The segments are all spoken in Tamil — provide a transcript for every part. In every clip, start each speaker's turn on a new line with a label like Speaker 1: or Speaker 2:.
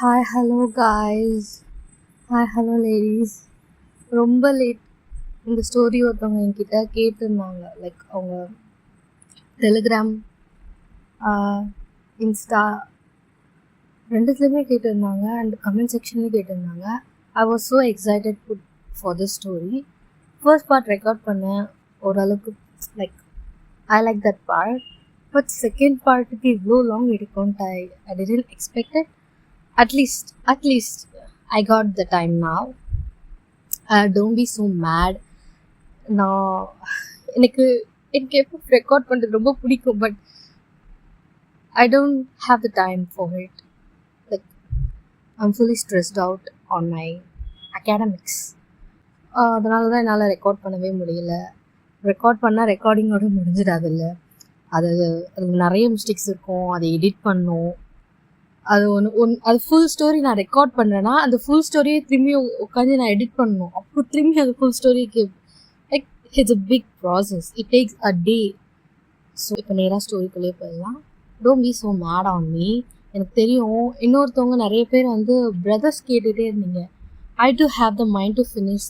Speaker 1: Hi, hello guys. Hi, hello ladies. ரொம்ப லேட் இந்த ஸ்டோரி ஒருத்தவங்க என்கிட்ட கேட்டிருந்தாங்க. லைக் அவங்க டெலிகிராம், இன்ஸ்டா ரெண்டுத்துலேயுமே கேட்டிருந்தாங்க அண்ட் கமெண்ட் செக்ஷன்லேயும் கேட்டிருந்தாங்க. I was so excited for this story. First part record பண்ணேன், ஓரளவுக்கு like I like that part. But second பார்ட்டுக்கு இவ்வளோ லாங் எடுக்கும்ட்டு I didn't expected. At least I got the time now. Don't be so mad. நான் எனக்கு எப்போ ரெக்கார்ட் பண்ணுறது ரொம்ப பிடிக்கும், but I don't have the time for it. Like I'm fully stressed out on my academics. அதனால தான் என்னால் ரெக்கார்ட் பண்ணவே முடியல. ரெக்கார்ட் பண்ணால் ரெக்கார்டிங்கோட முடிஞ்சிடாதில்ல. அது நிறைய மிஸ்டேக்ஸ் இருக்கும், அதை எடிட் பண்ணணும். அது ஃபுல் ஸ்டோரி நான் ரெக்கார்ட் பண்ணுறேன்னா அந்த ஃபுல் ஸ்டோரியை திரும்பி உட்காந்து நான் எடிட் பண்ணணும். அப்போ திரும்பி அந்த ஃபுல் ஸ்டோரிக்கு like it's a big process. It takes a day. So இப்போ நேராக ஸ்டோரிக்குள்ளேயே போயிடலாம். Don't be so mad on me. எனக்கு தெரியும் இன்னொருத்தவங்க நிறைய பேர் வந்து பிரதர்ஸ் கேட்டுகிட்டே இருந்தீங்க. I do have the mind to finish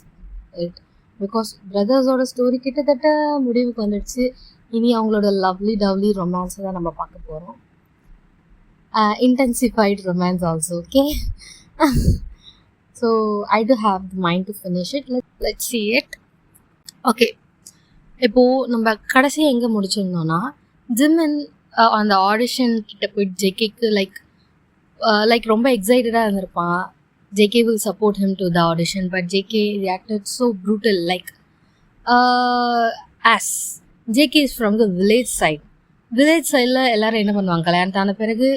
Speaker 1: it because பிரதர்ஸோட ஸ்டோரி கிட்டத்தட்ட முடிவுக்கு வந்துடுச்சு. இனி அவங்களோட லவ்லி ரொமான்ஸை தான் நம்ம பார்க்க போகிறோம். Intensified romance also, okay? So I do have the mind to finish it. Let's see it. Okay, இப்போது நம்ம கடைசியாக எங்கே முடிச்சிருந்தோன்னா ஜிமின் அந்த ஆடிஷன் கிட்ட போயிட்டு ஜேகேக்கு லைக் ரொம்ப எக்ஸைட்டடாக இருந்திருப்பான். JK will support him to the audition, but JK reacted so brutal. Like as JK is from the village சைடில் எல்லோரும் என்ன பண்ணுவாங்க, கல்யாணத்தான பிறகு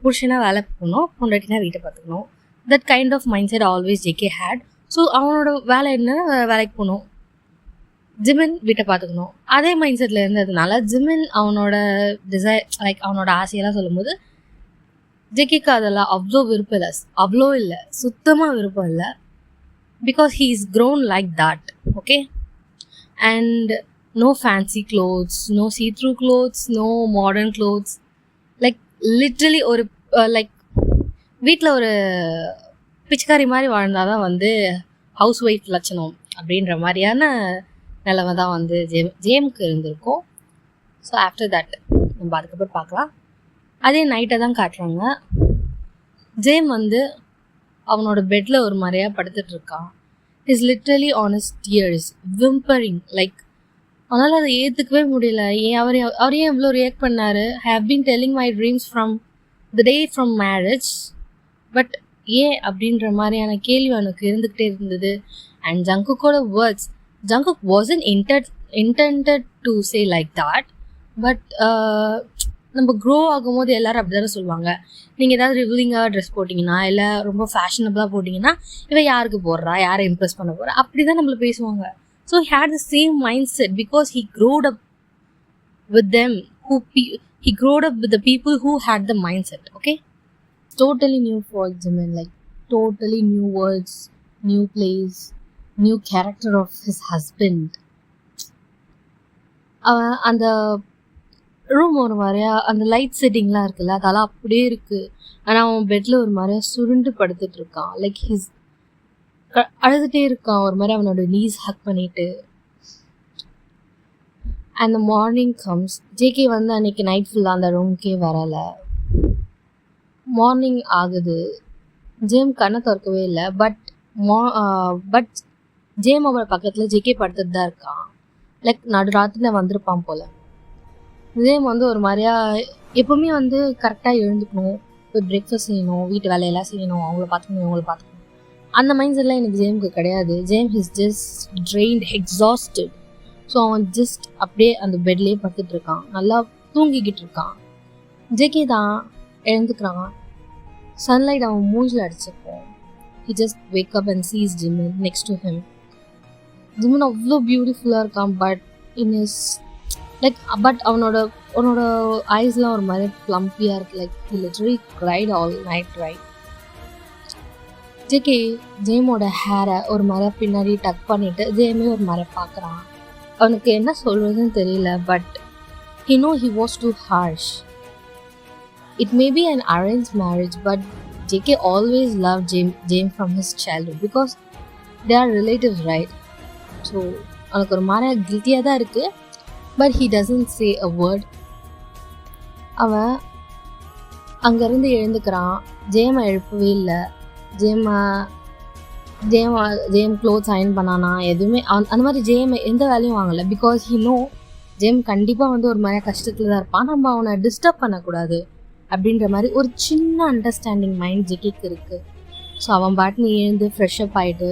Speaker 1: புருஷனா வேலைக்கு போகணும், பொண்டாட்டினா வீட்டை பார்த்துக்கணும். That kind of mindset always JK had. So அவனோட வேலை என்ன, வேலைக்கு போகணும், ஜிமின் வீட்டை பார்த்துக்கணும். அதே மைண்ட் செட்டில் இருந்ததுனால ஜிமின் அவனோட லைக் அவனோட ஆசையெல்லாம் சொல்லும்போது ஜேகேக்கு அதெல்லாம் அவ்வளோ இல்லை, சுத்தமாக விருப்பம் இல்லை. Because he is grown like that, okay? And no fancy clothes, no see-through clothes, no modern clothes. Like literally ஒரு லைக் வீட்டில் ஒரு பிச்சைக்காரி மாதிரி வாழ்ந்தால் தான் வந்து ஹவுஸ் ஒய்ஃப் லட்சணம் அப்படின்ற மாதிரியான நிலமை தான் வந்து ஜேமுக்கு இருந்திருக்கும். ஸோ ஆஃப்டர் தட் நம்ம அதுக்கப்புறம் பார்க்கலாம். அதே நைட்டை தான் காட்டுறாங்க. ஜேம் வந்து அவனோட பெட்டில் ஒரு மாதிரியாக படுத்துட்ருக்கான். Is literally on his tears whimpering. Like அதனால் அதை ஏற்றுக்கவே முடியல. அவர் ஏன் இவ்வளோ ரியாக்ட் பண்ணார்? I have been telling my dreams from the day from marriage, but ஏன் அப்படின்ற மாதிரியான கேள்வி அவனுக்கு இருந்துக்கிட்டே இருந்தது. அண்ட் ஜங்குக்கோட words, Jungkook wasn't intended to say like that, but நம்ம க்ரோ ஆகும்போது எல்லோரும் அப்படி தானே சொல்லுவாங்க. நீங்கள் ஏதாவது ரிவலிங்காக ட்ரெஸ் போட்டிங்கன்னா, இல்லை ரொம்ப ஃபேஷனபிளாக போட்டிங்கன்னா, இவன் யாருக்கு போடுறா, யாரை இம்ப்ரெஸ் பண்ண போகிறா, அப்படி தான் நம்மளை பேசுவாங்க. So he had the same mindset because he grew up with them. He grew up with the people who had the mindset. Okay, totally new for Jimin, like totally new words, new place, new character of his husband. அந்த ரூம் ஒரு மாதிரியா அந்த லைட் செட்டிங்லாம் இருக்குல்ல, அதெல்லாம் அப்படியே இருக்கு. ஆனால் அவன் பெட்டில் ஒரு மாதிரியா சுருண்டு படுத்துட்டு இருக்கான். லைக் ஹிஸ் அழுதுகிட்டே இருக்கான் ஒரு மாதிரி, அவனோட நீஸ் ஹக் பண்ணிட்டு. And morning comes. ஜேகே வந்து அன்றைக்கி நைட் ஃபுல்லாக அந்த ரூம்க்கே வரலை. மார்னிங் ஆகுது. ஜேம் கண்ணை திறக்கவே இல்லை. பட் ஜேம் அவரோட பக்கத்தில் ஜேகே படுத்துட்டு தான் இருக்கான். லைக் நடுராத்திரியில் வந்திருப்பான் போல். ஜேம் வந்து ஒரு மாதிரியா எப்போவுமே வந்து கரெக்டாக எழுந்துக்கணும், போய் பிரேக்ஃபாஸ்ட் செய்யணும், வீட்டு வேலையெல்லாம் செய்யணும், அவங்கள பார்த்துக்கணும், இவங்கள பார்த்துக்கணும். அந்த மைண்ட் செட்லாம் எனக்கு ஜேமுக்கு கிடையாது. Jem is just drained, exhausted. So அவன் ஜஸ்ட் அப்படியே அந்த பெட்லேயே படுத்துட்ருக்கான், நல்லா தூங்கிக்கிட்டு இருக்கான். ஜேகே தான் எழுந்துக்கிறான். சன்லைட் அவன் மூஞ்சில் அடிச்சிருக்கோம். He just wake up and sees Jimin next to him. Jimin அவ்வளோ பியூட்டிஃபுல்லாக இருக்கான். பட் அவனோட ஐஸ்லாம் ஒரு மாதிரி ப்ளம்பியாக இருக்குது. Like he literally cried all night, right? JK ஜேமோட ஹேரை ஒரு மாதிரி பின்னாடி டக் பண்ணிவிட்டு ஜேமே ஒரு மாதிரி பார்க்குறான். அவனுக்கு என்ன சொல்கிறதுன்னு தெரியல. But he know he was too harsh. It may be an arranged marriage, but JK always loved James from his childhood because they are relatives, right? So அவனுக்கு ஒரு மாதிரி கில்ட்டியாக தான் இருக்குது. But he doesn't say a word. அவன் அங்கேருந்து எழுந்துக்கிறான். ஜேமை எழுப்பவே இல்லை. ஜேம் க்ளோத்ஸ் அயன் பண்ணானா எதுவுமே அந்த மாதிரி ஜேம் எந்த வேலையும் வாங்கலை. பிகாஸ் ஹி நோ ஜேம் கண்டிப்பாக வந்து ஒரு மாதிரி கஷ்டத்தில் தான் இருப்பான். நம்ம அவனை டிஸ்டர்ப் பண்ணக்கூடாது அப்படின்ற மாதிரி ஒரு சின்ன அண்டர்ஸ்டாண்டிங் மைண்ட் ஜேகேக்கு இருக்குது. ஸோ அவன் பாட்டுன்னு எழுந்து ஃப்ரெஷ்அப் ஆகிட்டு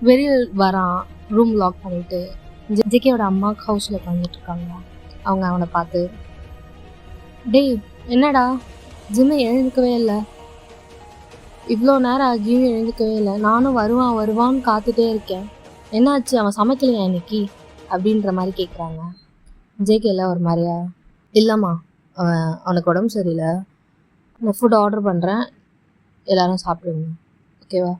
Speaker 1: வெளியில் வரான். ரூம் லாக் பண்ணிவிட்டு ஜேகேயோட அம்மாவுக்கு ஹவுஸில் உட்காந்துட்டு இருக்காங்க. அவங்க அவனை பார்த்து, டேய் என்னடா ஜிம்மை எழுந்துக்கவே இல்லை, இவ்வளோ நேரம் ஆகியும் எழுந்துக்கவே இல்லை, நானும் வருவான்னு காத்துட்டே இருக்கேன், என்னாச்சு அவன் சமைக்கலையா இன்னைக்கு அப்படின்ற மாதிரி கேட்குறாங்க. ஜேகேல ஒரு மாதிரியா, இல்லைம்மா அவனுக்கு உடம்பு சரியில்லை, நான் ஃபுட் ஆர்டர் பண்ணுறேன், எல்லோரும் சாப்பிடுங்க ஓகேவா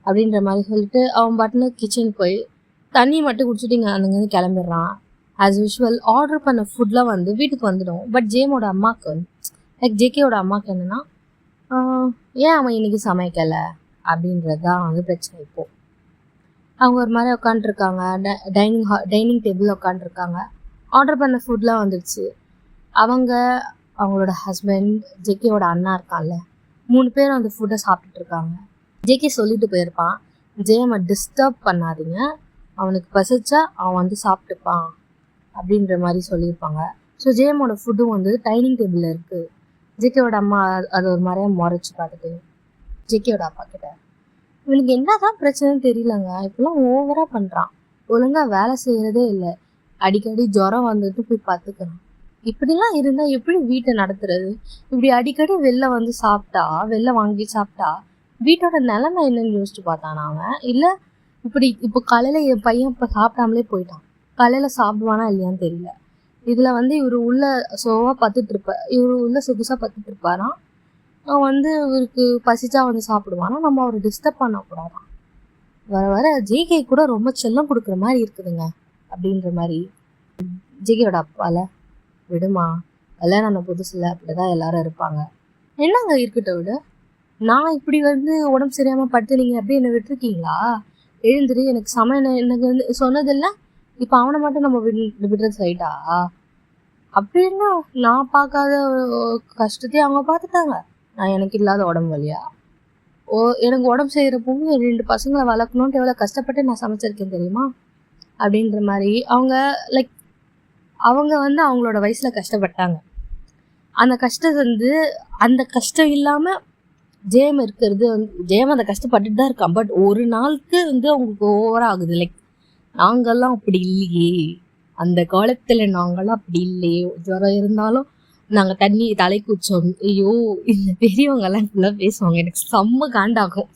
Speaker 1: அப்படின்ற மாதிரி சொல்லிட்டு அவன் பாட்டுன்னு கிச்சன் போய் தண்ணி மட்டும் குடிச்சிட்டு இங்கே அங்கேருந்து கிளம்பிடுறான். ஆஸ் யூஷுவல் ஆர்டர் பண்ண ஃபுட்லாம் வந்து வீட்டுக்கு வந்துடும். பட் ஜேமோட அம்மாவுக்கு வந்து லைக் ஜேகேயோட அம்மாவுக்கு என்னென்னா, ஏன் அவன் இன்றைக்கி சமைக்கலை அப்படின்றது தான் வந்து பிரச்சனை. இப்போது அவங்க ஒரு மாதிரி உட்காண்ட்ருக்காங்க. டைனிங் டேபிளில் உட்காண்ட்ருக்காங்க. ஆர்டர் பண்ண ஃபுட்லாம் வந்துடுச்சு. அவங்களோட ஹஸ்பண்ட், ஜேகேயோட அண்ணா இருக்கான்ல, 3 பேரும் அந்த ஃபுட்டை சாப்பிட்டுட்ருக்காங்க. ஜேகே சொல்லிட்டு போயிருப்பான், ஜேமை டிஸ்டர்ப் பண்ணாதீங்க, அவனுக்கு பசிச்சா அவன் வந்து சாப்பிட்டுப்பான் அப்படின்ற மாதிரி சொல்லியிருப்பாங்க. ஸோ ஜேமோட ஃபுட்டும் வந்து டைனிங் டேபிளில் இருக்குது. ஜேகேயோட அம்மா அதை ஒரு மாதிரியாக முறைச்சி பார்த்துட்டு ஜேகேயோட அப்பா கிட்ட, இவனுக்கு என்ன தான் பிரச்சனைன்னு தெரியலங்க, இப்போலாம் ஓவராக பண்ணுறான், ஒழுங்காக வேலை செய்கிறதே இல்லை, அடிக்கடி ஜுரம் வந்துட்டு போய் பார்த்துக்கிறான், இப்படிலாம் இருந்தால் எப்படி வீட்டை நடத்துறது, இப்படி அடிக்கடி வெளில வாங்கி சாப்பிட்டா வீட்டோட நிலைமை என்னன்னு யோசிச்சு பார்த்தானா அவன். இல்லை இப்போ காலையில் என் பையன் இப்போ சாப்பிடாமலே போயிட்டான், காலையில் சாப்பிடுவானா இல்லையான்னு தெரியல. இதில் வந்து இவர் உள்ள சோவாக இவர் உள்ள சொகுசாக பத்துட்டு இருப்பாராம். அவன் வந்து இவருக்கு பசிச்சா வந்து சாப்பிடுவானா, நம்ம அவரை டிஸ்டர்ப் பண்ணக்கூடாதான். வர ஜேகே கூட ரொம்ப செல்லம் கொடுக்குற மாதிரி இருக்குதுங்க அப்படின்ற மாதிரி. ஜேகேயோட அப்பால, விடுமா கல்யாணம் புதுசில் அப்படிதான் எல்லாரும் இருப்பாங்க, என்னங்க இருக்கட்டும் விட, நான் இப்படி வந்து உடம்பு சரியாமல் படுத்து நீங்கள் அப்படியே என்னை விட்டுருக்கீங்களா, எழுந்துரு, எனக்கு எனக்கு வந்து சொன்னதில்லை, இப்போ அவனை மட்டும் நம்ம விடுறது சைட்டா அப்படின்னா, நான் பார்க்காத கஷ்டத்தையும் அவங்க பார்த்துட்டாங்க, நான் எனக்கு இல்லாத உடம்பு வலியா, எனக்கு உடம்பு செய்கிறப்பவும் 2 பசங்களை வளர்க்கணுன்ட்டு எவ்வளோ கஷ்டப்பட்டு நான் சமைச்சிருக்கேன் தெரியுமா அப்படின்ற மாதிரி. அவங்க வந்து அவங்களோட வயசில் கஷ்டப்பட்டாங்க. அந்த கஷ்டம் இல்லாமல் ஜேம் இருக்கிறது வந்து, ஜேம் அந்த கஷ்டப்பட்டுட்டு தான் இருக்கான். பட் ஒரு நாளுக்கு வந்து அவங்களுக்கு ஓவராக ஆகுது. லைக் நாங்கள்லாம் அப்படி இல்லையே, அந்த காலத்தில் நாங்கள்லாம் அப்படி இல்லையே, ஜுரம் இருந்தாலும் நாங்கள் தண்ணி தலைக்கு வச்சோம். ஐயோ, இந்த பெரியவங்கெல்லாம் இப்படிலாம் பேசுவாங்க, எனக்கு செம்ம காண்டாகும்.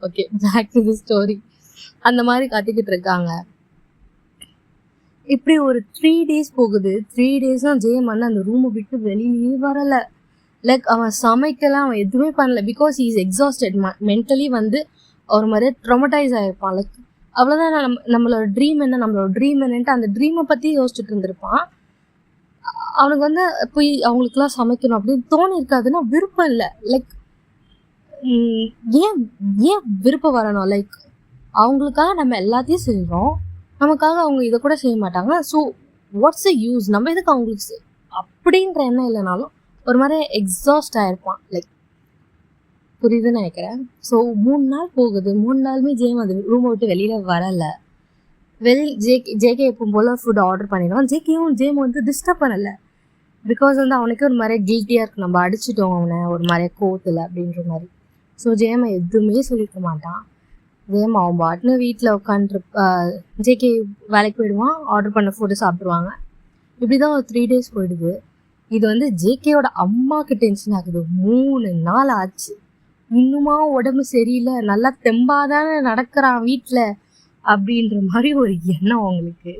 Speaker 1: Okay, back to the story. அந்த மாதிரி கத்திக்கிட்டு இருக்காங்க. இப்படி ஒரு 3 days போகுது. 3 days ஜேம் வந்து அந்த ரூமை விட்டு வெளியே வரலை. லைக் அவன் சமைக்கலாம், அவன் எதுவுமே பண்ணல. Because he is exhausted. Mentally வந்து ஒரு மாதிரியே ட்ரொமடைஸ் ஆகிருப்பான். லைக் அவ்வளோதான், நம்மளோட ட்ரீம் என்னன்ட்டு அந்த ட்ரீமை பற்றி யோசிச்சுட்டு இருந்திருப்பான். அவனுக்கு வந்து போய் அவங்களுக்குலாம் சமைக்கணும் அப்படின்னு தோணி இருக்காதுன்னா விருப்பம் இல்லை. லைக் ஏன் விருப்பம் வரணும்? லைக் அவங்களுக்காக நம்ம எல்லாத்தையும் செய்கிறோம், நமக்காக அவங்க இதை கூட செய்ய மாட்டாங்க. ஸோ வாட்ஸ் எ யூஸ், நம்ம எதுக்கு அவங்களுக்கு அப்படின்ற எண்ணம் இல்லைனாலும் ஒரு மாதிரி எக்ஸாஸ்ட் ஆகிருப்பான். லைக் புரியுதுன்னு நினைக்கிறேன். ஸோ 3 நாள் போகுது. 3 நாளுமே ஜேம் அது ரூமை விட்டு வெளியில் வரலை. ஜேகே எப்போ போல் ஃபுட் ஆர்டர் பண்ணிடுவான். ஜேம் வந்து டிஸ்டர்ப் பண்ணலை. பிகாஸ் வந்து அவனுக்கு ஒரு மாதிரி கில்ட்டியாக இருக்கு, நம்ம அடிச்சிட்டோம் அவனை ஒரு மாதிரி கோத்தில் அப்படின்ற மாதிரி. ஸோ ஜேமை எதுவுமே சொல்லிக்க மாட்டான். ஜேம் அவன் பாட்டுன்னு வீட்டில் உட்காந்துருப்பா. ஜேகே வேலைக்கு போயிடுவான், ஆர்டர் பண்ண ஃபுட்டு சாப்பிடுவாங்க. இப்படி தான் ஒரு 3 days போயிடுது. இது வந்து ஜேகேயோட அம்மாவுக்கு டென்ஷன் ஆகுது. 3 நாள் ஆச்சு, இன்னுமா உடம்பு சரியில்லை, நல்லா தெம்பாதானே நடக்கிறான் வீட்டில் அப்படின்ற மாதிரி ஒரு எண்ணம் அவங்களுக்கு.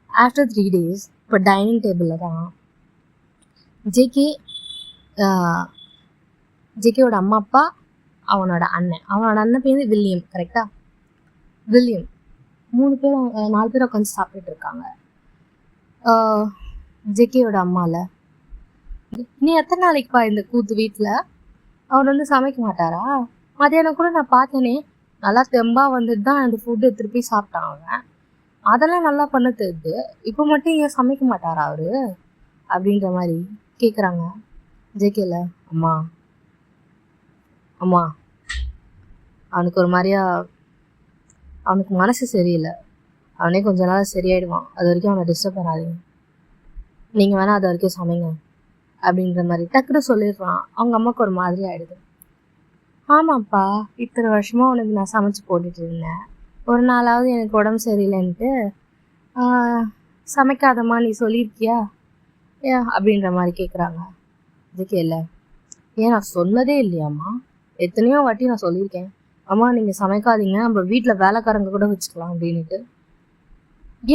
Speaker 1: ஆஃப்டர் 3 days இப்போ டைனிங் டேபிளில் தான் ஜேகேயோட அம்மா அப்பா, அவனோட அண்ணன் பேர் வில்லியம், கரெக்டா? வில்லியம் 4 பேர் உட்காந்து சாப்பிட்டுட்டு இருக்காங்க. ஜேகேயோட அம்மாவில் நீ எத்தனை நாளைக்குப்பா இந்த கூத்து வீட்டில்? அவர் வந்து சமைக்க மாட்டாரா? மதியானம் கூட நான் பார்த்தேனே, நல்லா தெம்பா வந்துட்டு தான் அந்த ஃபுட்டு திருப்பி சாப்பிட்டான் அவன். அதெல்லாம் நல்லா பண்ண தெரியுது, இப்போ மட்டும் ஏன் சமைக்க மாட்டாரா அவரு? அப்படின்ற மாதிரி கேட்குறாங்க. ஜேகேல, அம்மா அம்மா அவனுக்கு ஒரு மாதிரியா, அவனுக்கு மனசு சரியில்லை, அவனே கொஞ்ச நாள் சரியாயிடுவான், அது வரைக்கும் அவனை டிஸ்டர்ப் பண்ணாதீங்க, நீங்கள் வேணால் அது வரைக்கும் சமைங்க அப்படின்ற மாதிரி டக்குன்னு சொல்லிடுறான். அவங்க அம்மாவுக்கு ஒரு மாதிரி ஆகிடுது. ஆமாப்பா, இத்தனை வருஷமாக உனக்கு நான் சமைச்சு போட்டுட்டு இருந்தேன், ஒரு நாளாவது எனக்கு உடம்பு சரியில்லைன்ட்டு சமைக்காதம்மா நீ சொல்லியிருக்கியா ஏன் அப்படின்ற மாதிரி கேட்குறாங்க. இதுக்கு இல்லை, ஏன் நான் சொன்னதே இல்லையாம்மா? எத்தனையோ வாட்டி நான் சொல்லியிருக்கேன், அம்மா நீங்கள் சமைக்காதீங்க, நம்ம வீட்டில் வேலைக்காரங்க கூட வச்சுக்கலாம் அப்படின்ட்டு.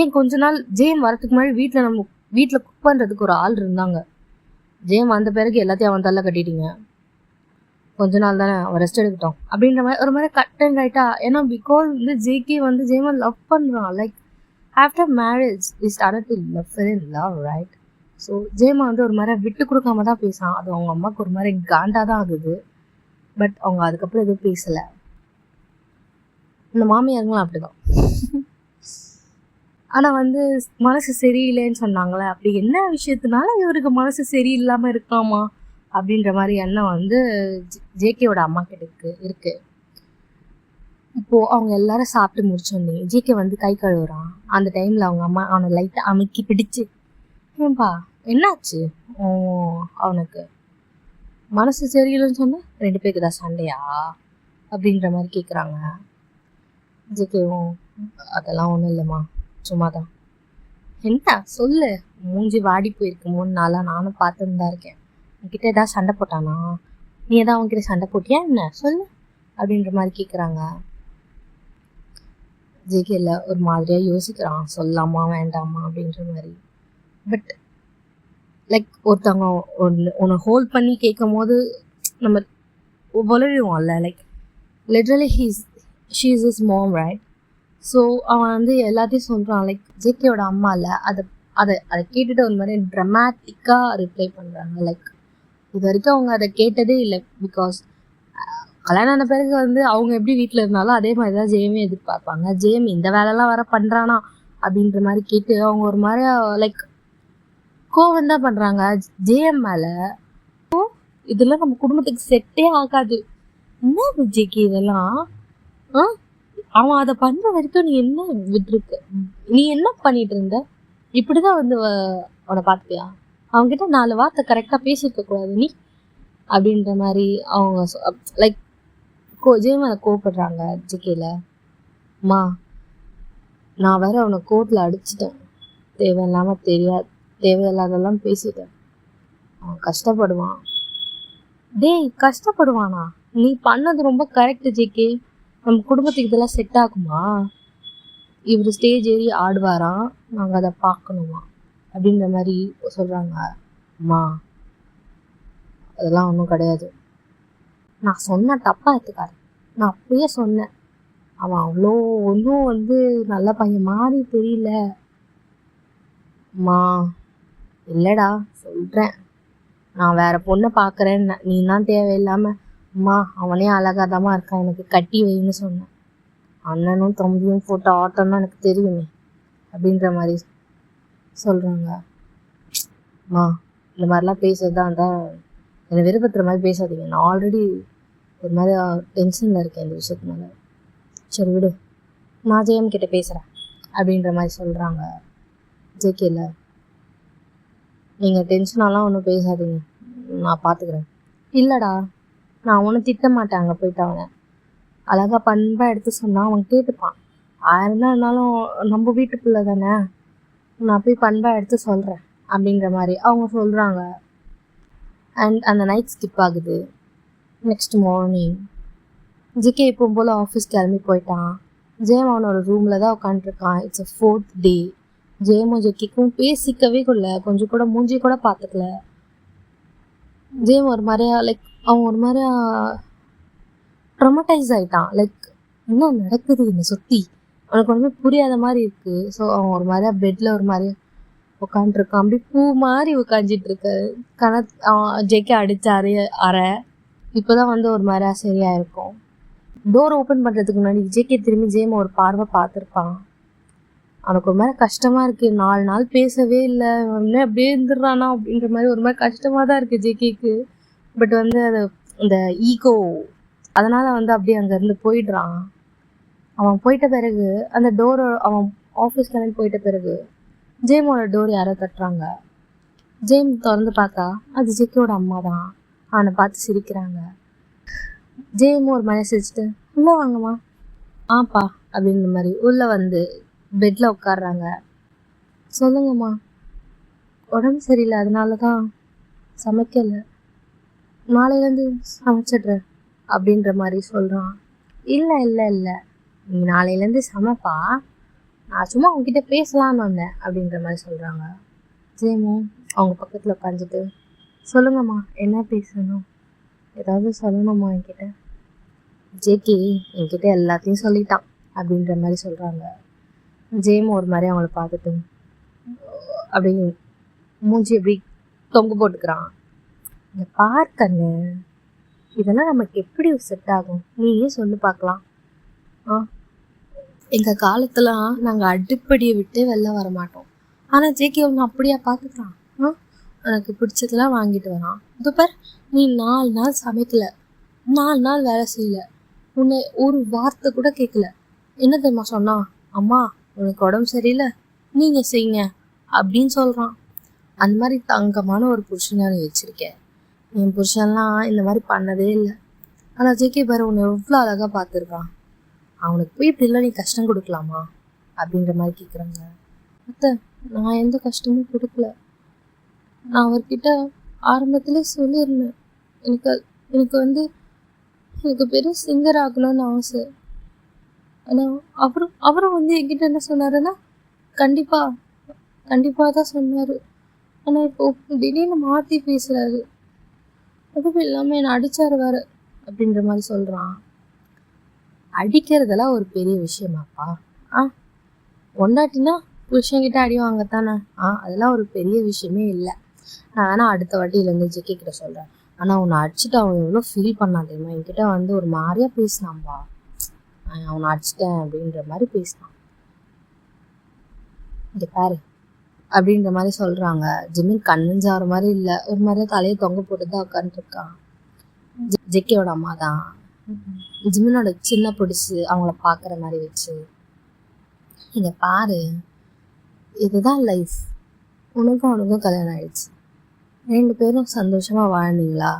Speaker 1: ஏன் கொஞ்ச நாள் ஜேம் வரத்துக்கு முன்னாடி வீட்டில் குக் பண்ணுறதுக்கு ஒரு ஆள் இருந்தாங்க. ஜேம் வந்த பிறகு எல்லாத்தையும் அவன் தள்ள கட்டிட்டீங்க. கொஞ்ச நாள் தானே அவன் ரெஸ்ட் எடுக்கட்டும் அப்படின்ற மாதிரி ஒரு மாதிரி கட் அண்ட் ரைட்டா. ஏன்னா பிகாஸ் வந்து ஜேகே வந்து ஜேமை லவ் பண்ணுறான். Like after marriage we started to love right. So ஜேமா வந்து ஒரு மாதிரி விட்டு கொடுக்காம தான் பேசுகிறான். அது அவங்க அம்மாவுக்கு ஒரு மாதிரி காண்டாக தான் ஆகுது. பட் அவங்க அதுக்கப்புறம் எதுவும் பேசலை. இந்த மாமியாருங்களும் அப்படிதான். ஆனால் வந்து மனசு சரியில்லைன்னு சொன்னாங்களே, அப்படி என்ன விஷயத்தினால இவருக்கு மனசு சரியில்லாமல் இருக்காமா அப்படின்ற மாதிரி எண்ணம் வந்து ஜேகேவோட அம்மா கிட்ட இருக்கு. இப்போது அவங்க எல்லாரும் சாப்பிட்டு முடிச்சோன்னே ஜேகே வந்து கை கழுவுறான். அந்த டைமில் அவங்க அம்மா அவனை லைட்டாக அமுக்கி பிடிச்சு, ஏன்பா என்னாச்சு அவனுக்கு மனசு சரியில்லைன்னு சொன்ன, 2 பேருக்கு தான் சண்டையா அப்படின்ற மாதிரி கேட்குறாங்க. ஜேகேவும் அதெல்லாம் ஒன்றும் இல்லைம்மா, சும்மா தான். என்ன சொல்லு, மூஞ்சி வாடி போயிருக்கு 3 நாளாக, நானும் பார்த்துன்னு தான் இருக்கேன். உன்கிட்ட ஏதாவது சண்டை போட்டானா? நீ ஏதாவது உன்கிட்ட சண்டை போட்டியா என்ன சொல்லு அப்படின்ற மாதிரி கேட்குறாங்க. ஜேகேல ஒரு மாதிரியாக யோசிக்கிறான், சொல்லலாமா வேண்டாமா அப்படின்ற மாதிரி. பட் லைக் ஒருத்தவங்க உன்னை ஹோல்ட் பண்ணி கேட்கும் போது நம்ம வளருவோம்ல. Like literally she is is mom right. So அவன் வந்து எல்லாத்தையும் சொல்கிறான். லைக் ஜேகேயோட அம்மா இல்லை, அதை கேட்டுட்டு ஒரு மாதிரி ட்ரமாட்டிக்காக ரிப்ளை பண்ணுறாங்க. லைக் இது வரைக்கும் அவங்க அதை கேட்டதே இல்லை. பிகாஸ் கல்யாணம் ஆன பிறகு வந்து அவங்க எப்படி வீட்டில் இருந்தாலும் அதே மாதிரி தான் ஜேமே எதிர்பார்ப்பாங்க. ஜேம் இந்த வேலைலாம் வர பண்ணுறானா அப்படின்ற மாதிரி கேட்டு அவங்க ஒரு மாதிரி லைக் கோவம் தான் பண்ணுறாங்க ஜேஎம் மேலே. இதெல்லாம் நம்ம குடும்பத்துக்கு செட்டே ஆகாது. என்ன ஜேகே இதெல்லாம்? அவன் அதை பண்ணுற வரைக்கும் நீ என்ன விட்டுருக்கு? நீ என்ன பண்ணிட்டு இருந்த? இப்படிதான் வந்து அவனை பார்த்துப்பியா? அவங்ககிட்ட 4 வார்த்தை கரெக்டாக பேசியிருக்க கூடாது நீ அப்படின்ற மாதிரி அவங்க லைக் ஜெயமலை கோவப்படுறாங்க. ஜேகேல, அம்மா நான் வேற அவனை கோர்ட்டில் அடிச்சிட்டேன், தேவையில்லாமல் தேவையில்லாதெல்லாம் பேசிட்டேன், அவன் கஷ்டப்படுவான். டேய் கஷ்டப்படுவானா? நீ பண்ணது ரொம்ப கரெக்டு ஜேகே, நம்ம குடும்பத்துக்கு இதெல்லாம் செட் ஆகுமா? இவர் ஸ்டேஜ் ஏறி ஆடுவாராம், நாங்கள் அதை பார்க்கணுமா அப்படின்ற மாதிரி சொல்கிறாங்க. அம்மா அதெல்லாம் ஒன்றும் கிடையாது, நான் சொன்ன தப்பாக எடுத்துக்காரு, நான் அப்பயே சொன்னேன், அவன் அவ்வளோ ஒன்றும் வந்து நல்ல பையன் மாதிரி தெரியல. அம்மா இல்லைடா சொல்கிறேன், நான் வேற பொண்ணை பார்க்குறேன், நீ தான் தேவையில்லாமல் அம்மா அவனே அழகாதமா இருக்கான், எனக்கு கட்டி வைன்னு சொன்னேன், அண்ணனும் தம்பியும் போட்ட ஆட்டம் தான் எனக்கு தெரியுமே அப்படின்ற மாதிரி சொல்கிறாங்க. அம்மா இந்த மாதிரிலாம் பேசுறது தான் இருந்தால் என்னை விருப்பத்துற மாதிரி பேசாதீங்க, நான் ஆல்ரெடி ஒரு மாதிரி டென்ஷனில் இருக்கேன் இந்த விஷயத்தினால, சரி விடு நான் ஜெயம் கிட்ட பேசுகிறேன் அப்படின்ற மாதிரி சொல்கிறாங்க. ஜேகேல, நீங்கள் டென்ஷனாலாம் ஒன்றும் பேசாதீங்க, நான் பார்த்துக்கிறேன். இல்லைடா நான் ஒன்றும் திட்ட மாட்டேன், அங்கே போயிட்டு அவனை அழகாக பண்பாக எடுத்து சொன்னால் அவன் கேட்டுப்பான், ஆயிரம் இருந்தாலும் நம்ம வீட்டு பிள்ளை தானே, நான் போய் பண்பாக எடுத்து சொல்கிறேன் அப்படின்ற மாதிரி அவங்க சொல்கிறாங்க. அண்ட் அந்த நைட் ஸ்கிப் ஆகுது. நெக்ஸ்ட் மார்னிங் ஜேகே இப்போ போல் ஆஃபீஸ் கிளம்பி போயிட்டான். ஜேம் அவனோட ரூமில் தான் உட்காந்துருக்கான். இட்ஸ் 4th டே. ஜேமும் ஜேகேக்கும் பேசிக்கவே கொள்ள, கொஞ்சம் கூட மூஞ்சி கூட பார்த்துக்கல. ஜேம் ஒரு மாதிரியா லைக் அவன் ஒரு மாதிரியா ட்ரமடைஸ் ஆகிட்டான். லைக் என்ன நடக்குது என்னை சுற்றி, அவனுக்கு ஒன்றுமே புரியாத மாதிரி இருக்குது. ஸோ அவன் ஒரு மாதிரியா பெட்டில் ஒரு மாதிரி உட்காந்துருக்கான். அப்படி பூ மாதிரி உட்காந்துட்டு இருக்கு. ஜேகே அடிச்சாரு அரை. இப்போதான் வந்து ஒரு மாதிரி சரியா இருக்கும். டோர் ஓப்பன் பண்ணுறதுக்கு முன்னாடி ஜேகே திரும்பி ஜேம் ஒரு பார்வை பார்த்துருப்பான். அவனுக்கு ஒரு மாதிரி கஷ்டமாக இருக்குது. 4 நாள் பேசவே இல்லை, அவனே அப்படியே இருந்துடுறானா அப்படின்ற மாதிரி ஒரு மாதிரி கஷ்டமாக தான் இருக்குது ஜேகேக்கு. பட் வந்து அது இந்த ஈகோ அதனால் வந்து அப்படியே அங்கேருந்து போயிடுறான். அவன் போயிட்ட பிறகு அந்த டோரை அவன் ஆஃபீஸ் கிளம்பி போயிட்ட பிறகு ஜேமோட டோர் யாரோ தட்டுறாங்க. ஜேம் திறந்து பார்த்தா அது ஜேகேயோட அம்மா தான். அவனை பார்த்து சிரிக்கிறாங்க. ஜேமும் ஒரு மாதிரி சிரிச்சுட்டு உள்ளே வாங்கம்மா ஆப்பா அப்படின்ற மாதிரி உள்ளே வந்து பெட்டில் உட்காடுறாங்க. சொல்லுங்கம்மா, உடம்பு சரியில்லை, அதனால தான் சமைக்கலை, நாளையிலேருந்து சமைச்சிட்றேன் அப்படின்ற மாதிரி சொல்கிறான். இல்லை இல்லை இல்லை, நீ நாளையிலேருந்து சமைப்பா, நான் சும்மா உங்ககிட்ட பேசலான்னு வந்தேன் அப்படின்ற மாதிரி சொல்கிறாங்க. ஜேமும் அவங்க பக்கத்தில் உட்காந்துட்டு சொல்லுங்கம்மா, என்ன பேசணும், ஏதாவது சொல்லணுமா என்கிட்ட? ஜேகே என்கிட்ட எல்லாத்தையும் சொல்லிட்டான் அப்படின்ற மாதிரி சொல்கிறாங்க. ஜேம் ஒரு மாதிரி அவங்கள பார்த்துட்டு அப்படி மூஞ்சி எப்படி தொங்க போட்டுக்கிறான். இந்த பார்க்கண்ணு, இதெல்லாம் நமக்கு எப்படி செட் ஆகும், நீயே சொல்லு பார்க்கலாம். எங்கள் காலத்துலாம் நாங்கள் அடுப்படியை விட்டு வெளில வர மாட்டோம். ஆனால் ஜேகே ஒன்று அப்படியா பார்த்துக்கிறான். எனக்கு பிடிச்சதெல்லாம் வாங்கிட்டு வரான். இதுப்பர் நீ 4 நாள் சமைக்கலை, 4 நாள் வேலை செய்யலை, உன்னை ஒரு வார்த்தை கூட கேட்கல. என்ன தெரியுமா சொன்னா, அம்மா உனக்கு உடம்பு சரியில்லை, நீங்கள் செய்யுங்க அப்படின்னு சொல்கிறான். அந்த மாதிரி தங்கமான ஒரு புருஷனை நீ வச்சுருக்கேன். என் புருஷன்லாம் இந்த மாதிரி பண்ணதே இல்லை. ஆனால் ஜேகே பாரு உன்னை எவ்வளோ அழகாக பார்த்துருக்கான், அவனுக்கு போய் இப்படிலாம் நீ கஷ்டம் கொடுக்கலாமா அப்படின்ற மாதிரி கேட்குறாங்க. அத்தை, நான் எந்த கஷ்டமும் கொடுக்கல. நான் அவர்கிட்ட ஆரம்பத்திலே சொல்லியிருந்தேன், எனக்கு வந்து எனக்கு பெரிய சிங்கர் ஆகணும்னு ஆசை. ஆனால் அவரும் வந்து என்கிட்ட என்ன சொன்னாருன்னா, கண்டிப்பாக தான் சொன்னார். ஆனால் இப்போது திடீர்னு மாற்றி பேசுகிறாரு, அதுவும் இல்லாமல் என்னை அடித்தார் வேறு அப்படின்ற மாதிரி சொல்கிறான். அடிக்கிறதெல்லாம் ஒரு பெரிய விஷயமாப்பா? ஒண்டாட்டினா புருஷங்கிட்ட அடி வாங்கத்தானே. அதெல்லாம் ஒரு பெரிய விஷயமே இல்லை. நான் வேணா அடுத்த வாட்டியிலேருந்து ஜேகே கிட்ட சொல்கிறேன். ஆனால் அவனை அடிச்சுட்டு அவன் எவ்வளோ ஃபீல் பண்ணான் தெரியுமா? என்கிட்ட வந்து ஒரு மாதிரியா பேசினான்பா, அவனை அடிச்சிட்டேன் அப்படின்ற மாதிரி பேசினான். இங்கே பாரு அப்படின்ற மாதிரி சொல்கிறாங்க. ஜிமின் கண்ணஞ்சாகிற மாதிரி இல்லை, ஒரு மாதிரியா தலையை தொங்க போட்டு தான் உட்காந்துருக்கான். ஜேகேயோட அம்மா தான் ஜிமினோட சின்ன பிடிச்சி அவங்கள பார்க்குற மாதிரி வச்சு, இங்கே பாரு, இதுதான் லைஃப், உனக்கும் கல்யாணம் ஆயிடுச்சு, 2 பேரும் சந்தோஷமாக வாழ்ந்தீங்களா,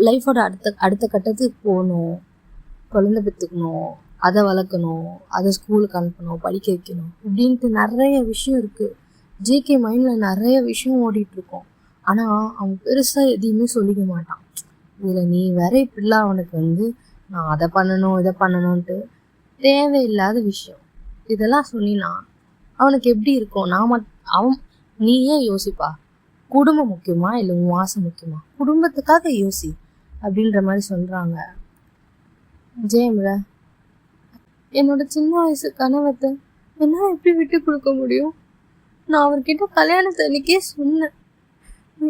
Speaker 1: லைஃபோட அடுத்த கட்டத்துக்கு போகணும், குழந்தை பெற்றுக்கணும், அதை வளர்க்கணும், அதை ஸ்கூலுக்கு அனுப்பணும், படிக்க வைக்கணும் இப்படின்ட்டு நிறைய விஷயம் இருக்குது. ஜேகே மைண்டில் நிறைய விஷயம் ஓடிட்டுருக்கோம். ஆனால் அவன் பெருசாக எதையுமே சொல்லிக்க மாட்டான். இதில் நீ வேற இப்படிலாம் அவனுக்கு வந்து நான் அதை பண்ணணும் இதை பண்ணணுன்ட்டு தேவையில்லாத விஷயம் இதெல்லாம் சொன்னினா அவனுக்கு எப்படி இருக்கும்? அவன் நீயே யோசிப்பா, குடும்பம் முக்கியமா இல்லை உன் ஆசை முக்கியமா? குடும்பத்துக்காக யோசி அப்படின்ற மாதிரி சொல்கிறாங்க. ஜேம்ல என்னோட சின்ன வயசு கனவத்தை என்ன எப்படி விட்டு கொடுக்க முடியும்? நான் அவர்கிட்ட கல்யாணத்தை அன்னைக்கே சொன்னேன்,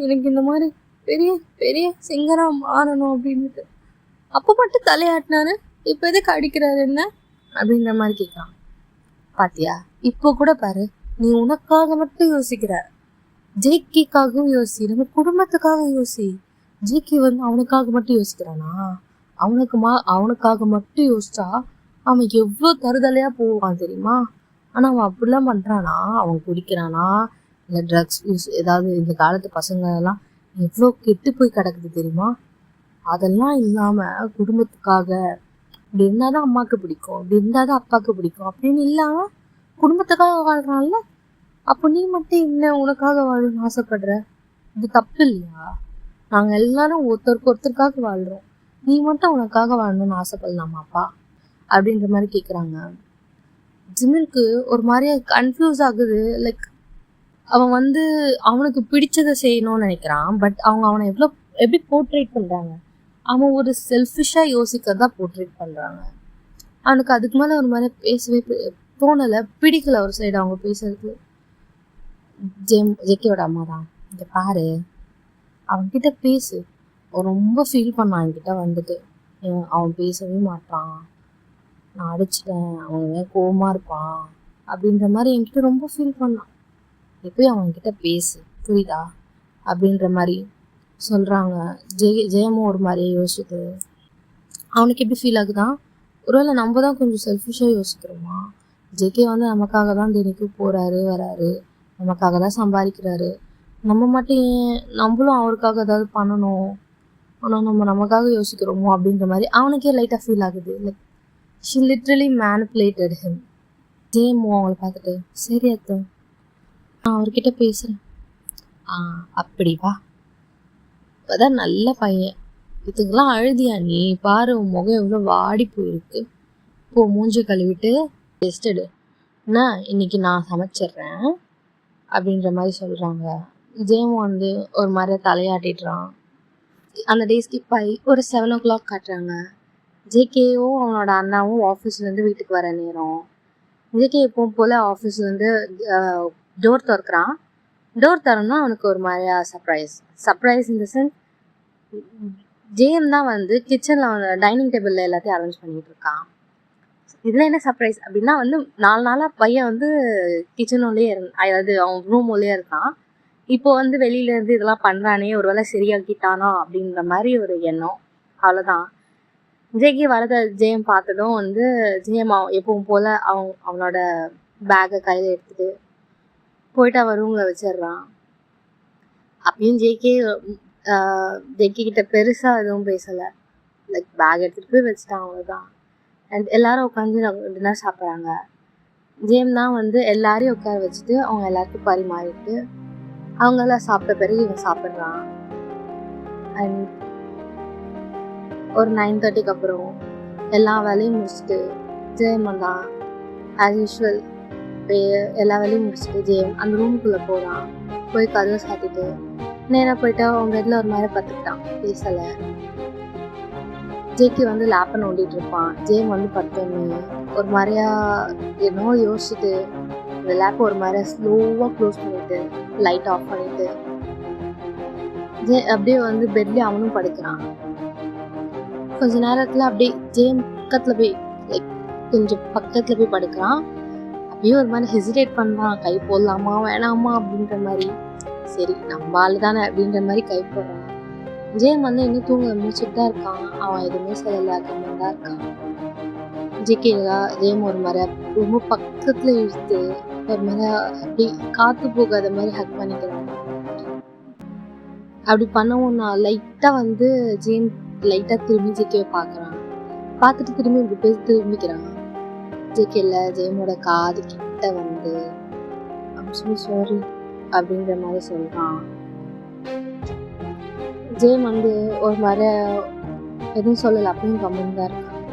Speaker 1: எனக்கு இந்த மாதிரி பெரிய பெரிய சிங்கராக மாறணும் அப்படின்ட்டு. அப்போ மட்டும் தலையாட்டினாரு, இப்போ எதுக்கு அடிக்கிறாரு என்ன அப்படின்ற மாதிரி கேட்குறான். பாத்தியா, இப்போ கூட பாரு, நீ உனக்காக மட்டும் யோசிக்கிற, ஜேகேக்காகவும் யோசி, நம்ம குடும்பத்துக்காக யோசி. ஜேகே வந்து அவனுக்காக மட்டும் யோசிக்கிறானா? அவனுக்காக மட்டும் யோசிச்சா அவன் எவ்வளோ தருதலையாக போவான் தெரியுமா? ஆனால் அவன் அப்படிலாம் பண்ணுறானா? அவன் குடிக்கிறானா இல்லை ட்ரக்ஸ் யூஸ், ஏதாவது இந்த காலத்து பசங்களெல்லாம் எவ்வளோ கெட்டு போய் கிடக்குது தெரியுமா? அதெல்லாம் இல்லாமல் குடும்பத்துக்காக இப்படி இருந்தால் தான் அம்மாவுக்கு பிடிக்கும், இப்படி இருந்தால் தான் அப்பாவுக்கு பிடிக்கும் அப்படின்னு இல்லாமல் குடும்பத்துக்காக வாழ்கிறான்ல. அப்போ நீ மட்டும் என்ன உனக்காக வாழணும்னு ஆசைப்படுற? இது தப்பு இல்லையா? நாங்கள் எல்லாரும் ஒருத்தருக்காக வாழ்கிறோம், நீ மட்டும் உனக்காக வாழணும்னு ஆசைப்படலாமாப்பா அப்படின்ற மாதிரி கேட்குறாங்க. ஜிமினுக்கு ஒரு மாதிரியா கன்ஃபியூஸ் ஆகுது. லைக் அவன் வந்து அவனுக்கு பிடிச்சதை செய்யணும்னு நினைக்கிறான், பட் அவங்க அவனை எப்படி போர்ட்ரேட் பண்ணுறாங்க, அவன் ஒரு செல்ஃபிஷாக யோசிக்கிறதா போர்ட்ரேட் பண்ணுறாங்க. அவனுக்கு அதுக்கு மேலே ஒரு மாதிரி பேசவே தோணலை, பிடிக்கல ஒரு சைடு அவங்க பேசுறது. ஜேகேயோட அம்மா தான், இங்கே பாரு அவன்கிட்ட பேசு. அவன் ரொம்ப ஃபீல் பண்ணான் என்கிட்ட வந்துட்டு, அவன் பேசவே மாட்டான், நான் அடிச்சிட்டேன், அவன் கோவமாக இருப்பான் அப்படின்ற மாதிரி என்கிட்ட ரொம்ப ஃபீல் பண்ணான். நீ போய் அவன்கிட்ட பேசு புரியுதா அப்படின்ற மாதிரி சொல்கிறாங்க. ஜெயமும் ஒரு மாதிரியே யோசிச்சுட்டு, அவனுக்கு எப்படி ஃபீல் ஆகுதான், ஒருவேளை நம்ம தான் கொஞ்சம் செல்ஃபிஷாக யோசிக்கிறோமா? ஜேகே வந்து நமக்காக தான் தினைக்கும் போகிறாரு வராரு, நமக்காக தான் சம்பாதிக்கிறாரு, நம்ம மட்டும் ஏன் நம்மளும் அவருக்காக ஏதாவது பண்ணணும், ஆனால் நம்ம நமக்காக யோசிக்கிறோமோ அப்படின்ற மாதிரி அவனுக்கே லைட்டாக ஃபீல் ஆகுது. Like she literally manipulated him. ஜேமோ அவங்கள பார்த்துட்டு, சரி அத்தை நான் அவர்கிட்ட பேசுகிறேன். அப்படி வா, இப்போதான் நல்ல பையன், இதுக்கெல்லாம் அழுதியா நீ? பாரு உன் முகம் எவ்வளோ வாடி போயிருக்கு, இப்போ மூஞ்சி கழுவிட்டு ரெஸ்ட் எடு, என்ன இன்னைக்கு நான் சமைச்சிட்றேன் அப்படின்ற மாதிரி சொல்கிறாங்க. ஜேமும் வந்து ஒரு மாதிரி தலையாட்டிடுறான். அந்த டே ஸ்கிப் ஆகி ஒரு 7 o'clock காட்டுறாங்க. ஜேகேவும் அவனோட அண்ணாவும் ஆஃபீஸ்லேருந்து வீட்டுக்கு வர நேரம். ஜேகே எப்பவும் போல் ஆஃபீஸ்லேருந்து டோர் திறக்கிறான். டோர் திறந்தா அவனுக்கு ஒரு மாதிரியா சர்ப்ரைஸ் இந்த சென்ஸ், ஜேஎம் தான் வந்து கிச்சனில் அவன் டைனிங் டேபிளில் எல்லாத்தையும் அரேஞ்ச் பண்ணிகிட்டு இருக்கான். இதில் என்ன சர்ப்ரைஸ் அப்படின்னா வந்து 4 நாளாக பையன் வந்து கிச்சனுள்ளே அதாவது அவன் ரூம் உள்ளே இருக்கான். இப்போ வந்து வெளியிலேருந்து இதெல்லாம் பண்ணுறானே, ஒரு வேளை சரியாக்கிட்டானா அப்படின்ற மாதிரி ஒரு எண்ணம், அவ்வளோதான். ஜேகே வரதை ஜேஎம் பார்த்ததும் வந்து ஜேஎம் எப்பவும் போல் அவனோட பேக்கை கையில் எடுத்துகிட்டு போயிட்டு அவன் ரூமில் வச்சிடுறான். அப்பயும் ஜேகே கிட்ட பெருசாக எதுவும் பேசலை, லைக் பேக் எடுத்துகிட்டு போய் வச்சுட்டான், அவ்வளோதான். அண்ட் எல்லாரும் உட்காந்து டின்னர் சாப்பிட்றாங்க. ஜேம் தான் வந்து எல்லாரையும் உட்கார வச்சுட்டு அவங்க எல்லாருக்கும் பரிமாறிட்டு அவங்கெல்லாம் சாப்பிட்ட பிறகு இவன் சாப்பிட்றான். அண்ட் ஒரு 9:30க்கு அப்புறம் எல்லா வேலையும் முடிச்சுட்டு ஜேம் தான் ஆஸ் யூஷுவல் எல்லா வேலையும் முடிச்சுட்டு ஜேம் அந்த ரூமுக்குள்ளே போகிறான். போய் கதவை சாத்திட்டு நேராக போயிட்டு அவன் பெட்டில் ஒரு மாதிரி பார்த்துக்கிட்டான், பேசலை. ஜேகே வந்து லேப்பை நோண்டிட்டு இருப்பான். ஜேம் வந்து பார்த்தோன்னே ஒரு மாதிரியா என்னோ யோசிச்சுட்டு இந்த லேப்பை ஒரு மாதிரியா ஸ்லோவாக க்ளோஸ் பண்ணிட்டு லைட் ஆஃப் பண்ணிட்டு அப்படியே வந்து பெட்லேயே அவனும் படுக்கிறான். கொஞ்ச நேரத்தில் அப்படியே ஜேம் பக்கத்தில் போய் லைக் கொஞ்சம் பக்கத்தில் போய் படுக்கிறான். அப்படியே ஒரு மாதிரி ஹெசிடேட் பண்ணுறான், கை போடலாமா வேணாமா அப்படின்ற மாதிரி. சரி நம்ம ஆள் தானே அப்படின்ற மாதிரி கை போடுறான். ஜேம் வந்து இன்னும் தூங்க முடிச்சுட்டு தான் இருக்கான், அவன் எதுவுமே சொல்லலை, கம்மியாக தான் இருக்கான். ஜேம் ஒரு மாதிரி ரொம்ப பக்கத்தில் இழுத்து ஒரு மாதிரி அப்படி காற்று போகாத மாதிரி ஹக் பண்ணிக்கிறான். அப்படி பண்ணவும் நான் லைட்டாக வந்து ஜேம் லைட்டாக திரும்பி ஜேகேவை பார்க்குறான். பார்த்துட்டு திரும்பி இப்படி போய் திரும்பிக்கிறான். ஜேகேல ஜேமோட காது கிட்ட வந்து ஐம் சோ சாரி அப்படின்ற மாதிரி சொல்கிறான். ஜேம் வந்து ஒரு மாதிரி எதுவும் சொல்லலை, அப்படின்னு கம்மியாக தான் இருக்கான்.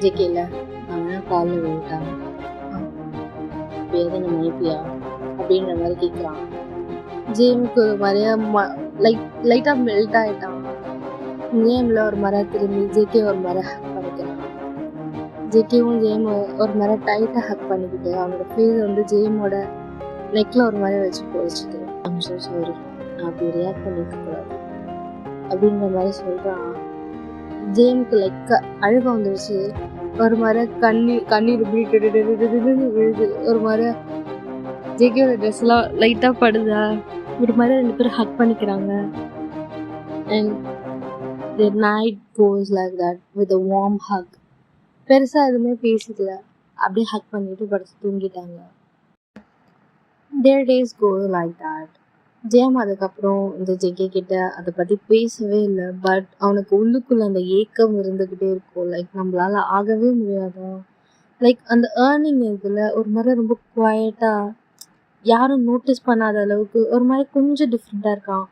Speaker 1: ஜேகேல அவன் காலில் விழுட்டான், எப்பயாவது நம்ம மன்னிப்பியா அப்படின்ற மாதிரி கேட்குறான். ஜேமுக்கு ஒரு மாதிரியா லைட்டாக மெல்ட் ஆகிட்டான். ஜேமில் ஒரு மாதிரி திரும்பி ஜேகே ஒரு மாதிரி ஹக் பண்ணிக்கிறான். ஜேகேவும் ஜேம் ஒரு மாதிரி டைட்டாக ஹக் பண்ணிக்கிட்டு அவனோட ஃபேஸ் வந்து ஜேமோட நெக்கில் ஒரு மாதிரி வச்சு போயிடுச்சுட்டு ஐம் சோ சாரி, நான் அப்படி ரியாக்ட் பண்ணிக்கக்கூடாது அப்படின்ற மாதிரி சொல்கிறான். ஜேமுக்கு லைக் அழுக வந்துடுச்சு. ஒரு மாதிரி கண்ணீர் விழுது. ஒரு மாதிரி ஜேகேயோட ட்ரெஸ்லாம் லைட்டாக படுதா, ஒரு மாதிரி 2 பேரும் ஹக் பண்ணிக்கிறாங்க. And the night goes like that with a warm hug. பெருசாக எதுவுமே பேசிக்கல, அப்படியே ஹக் பண்ணிட்டு படுத்து தூங்கிட்டாங்க. Their days go like that. ஜேம் அதுக்கப்புறம் இந்த ஜேகே கிட்ட அதை பற்றி பேசவே இல்லை. பட் அவனுக்கு உள்ளுக்குள்ளே அந்த ஏக்கம் இருந்துக்கிட்டே இருக்கும், லைக் நம்மளால் ஆகவே முடியாதா. லைக் அந்த ஏர்னிங் இதில் ஒரு மாதிரி ரொம்ப குவாய்ட்டாக யாரும் நோட்டீஸ் பண்ணாத அளவுக்கு ஒரு மாதிரி கொஞ்சம் டிஃப்ரெண்ட்டாக இருக்கான்.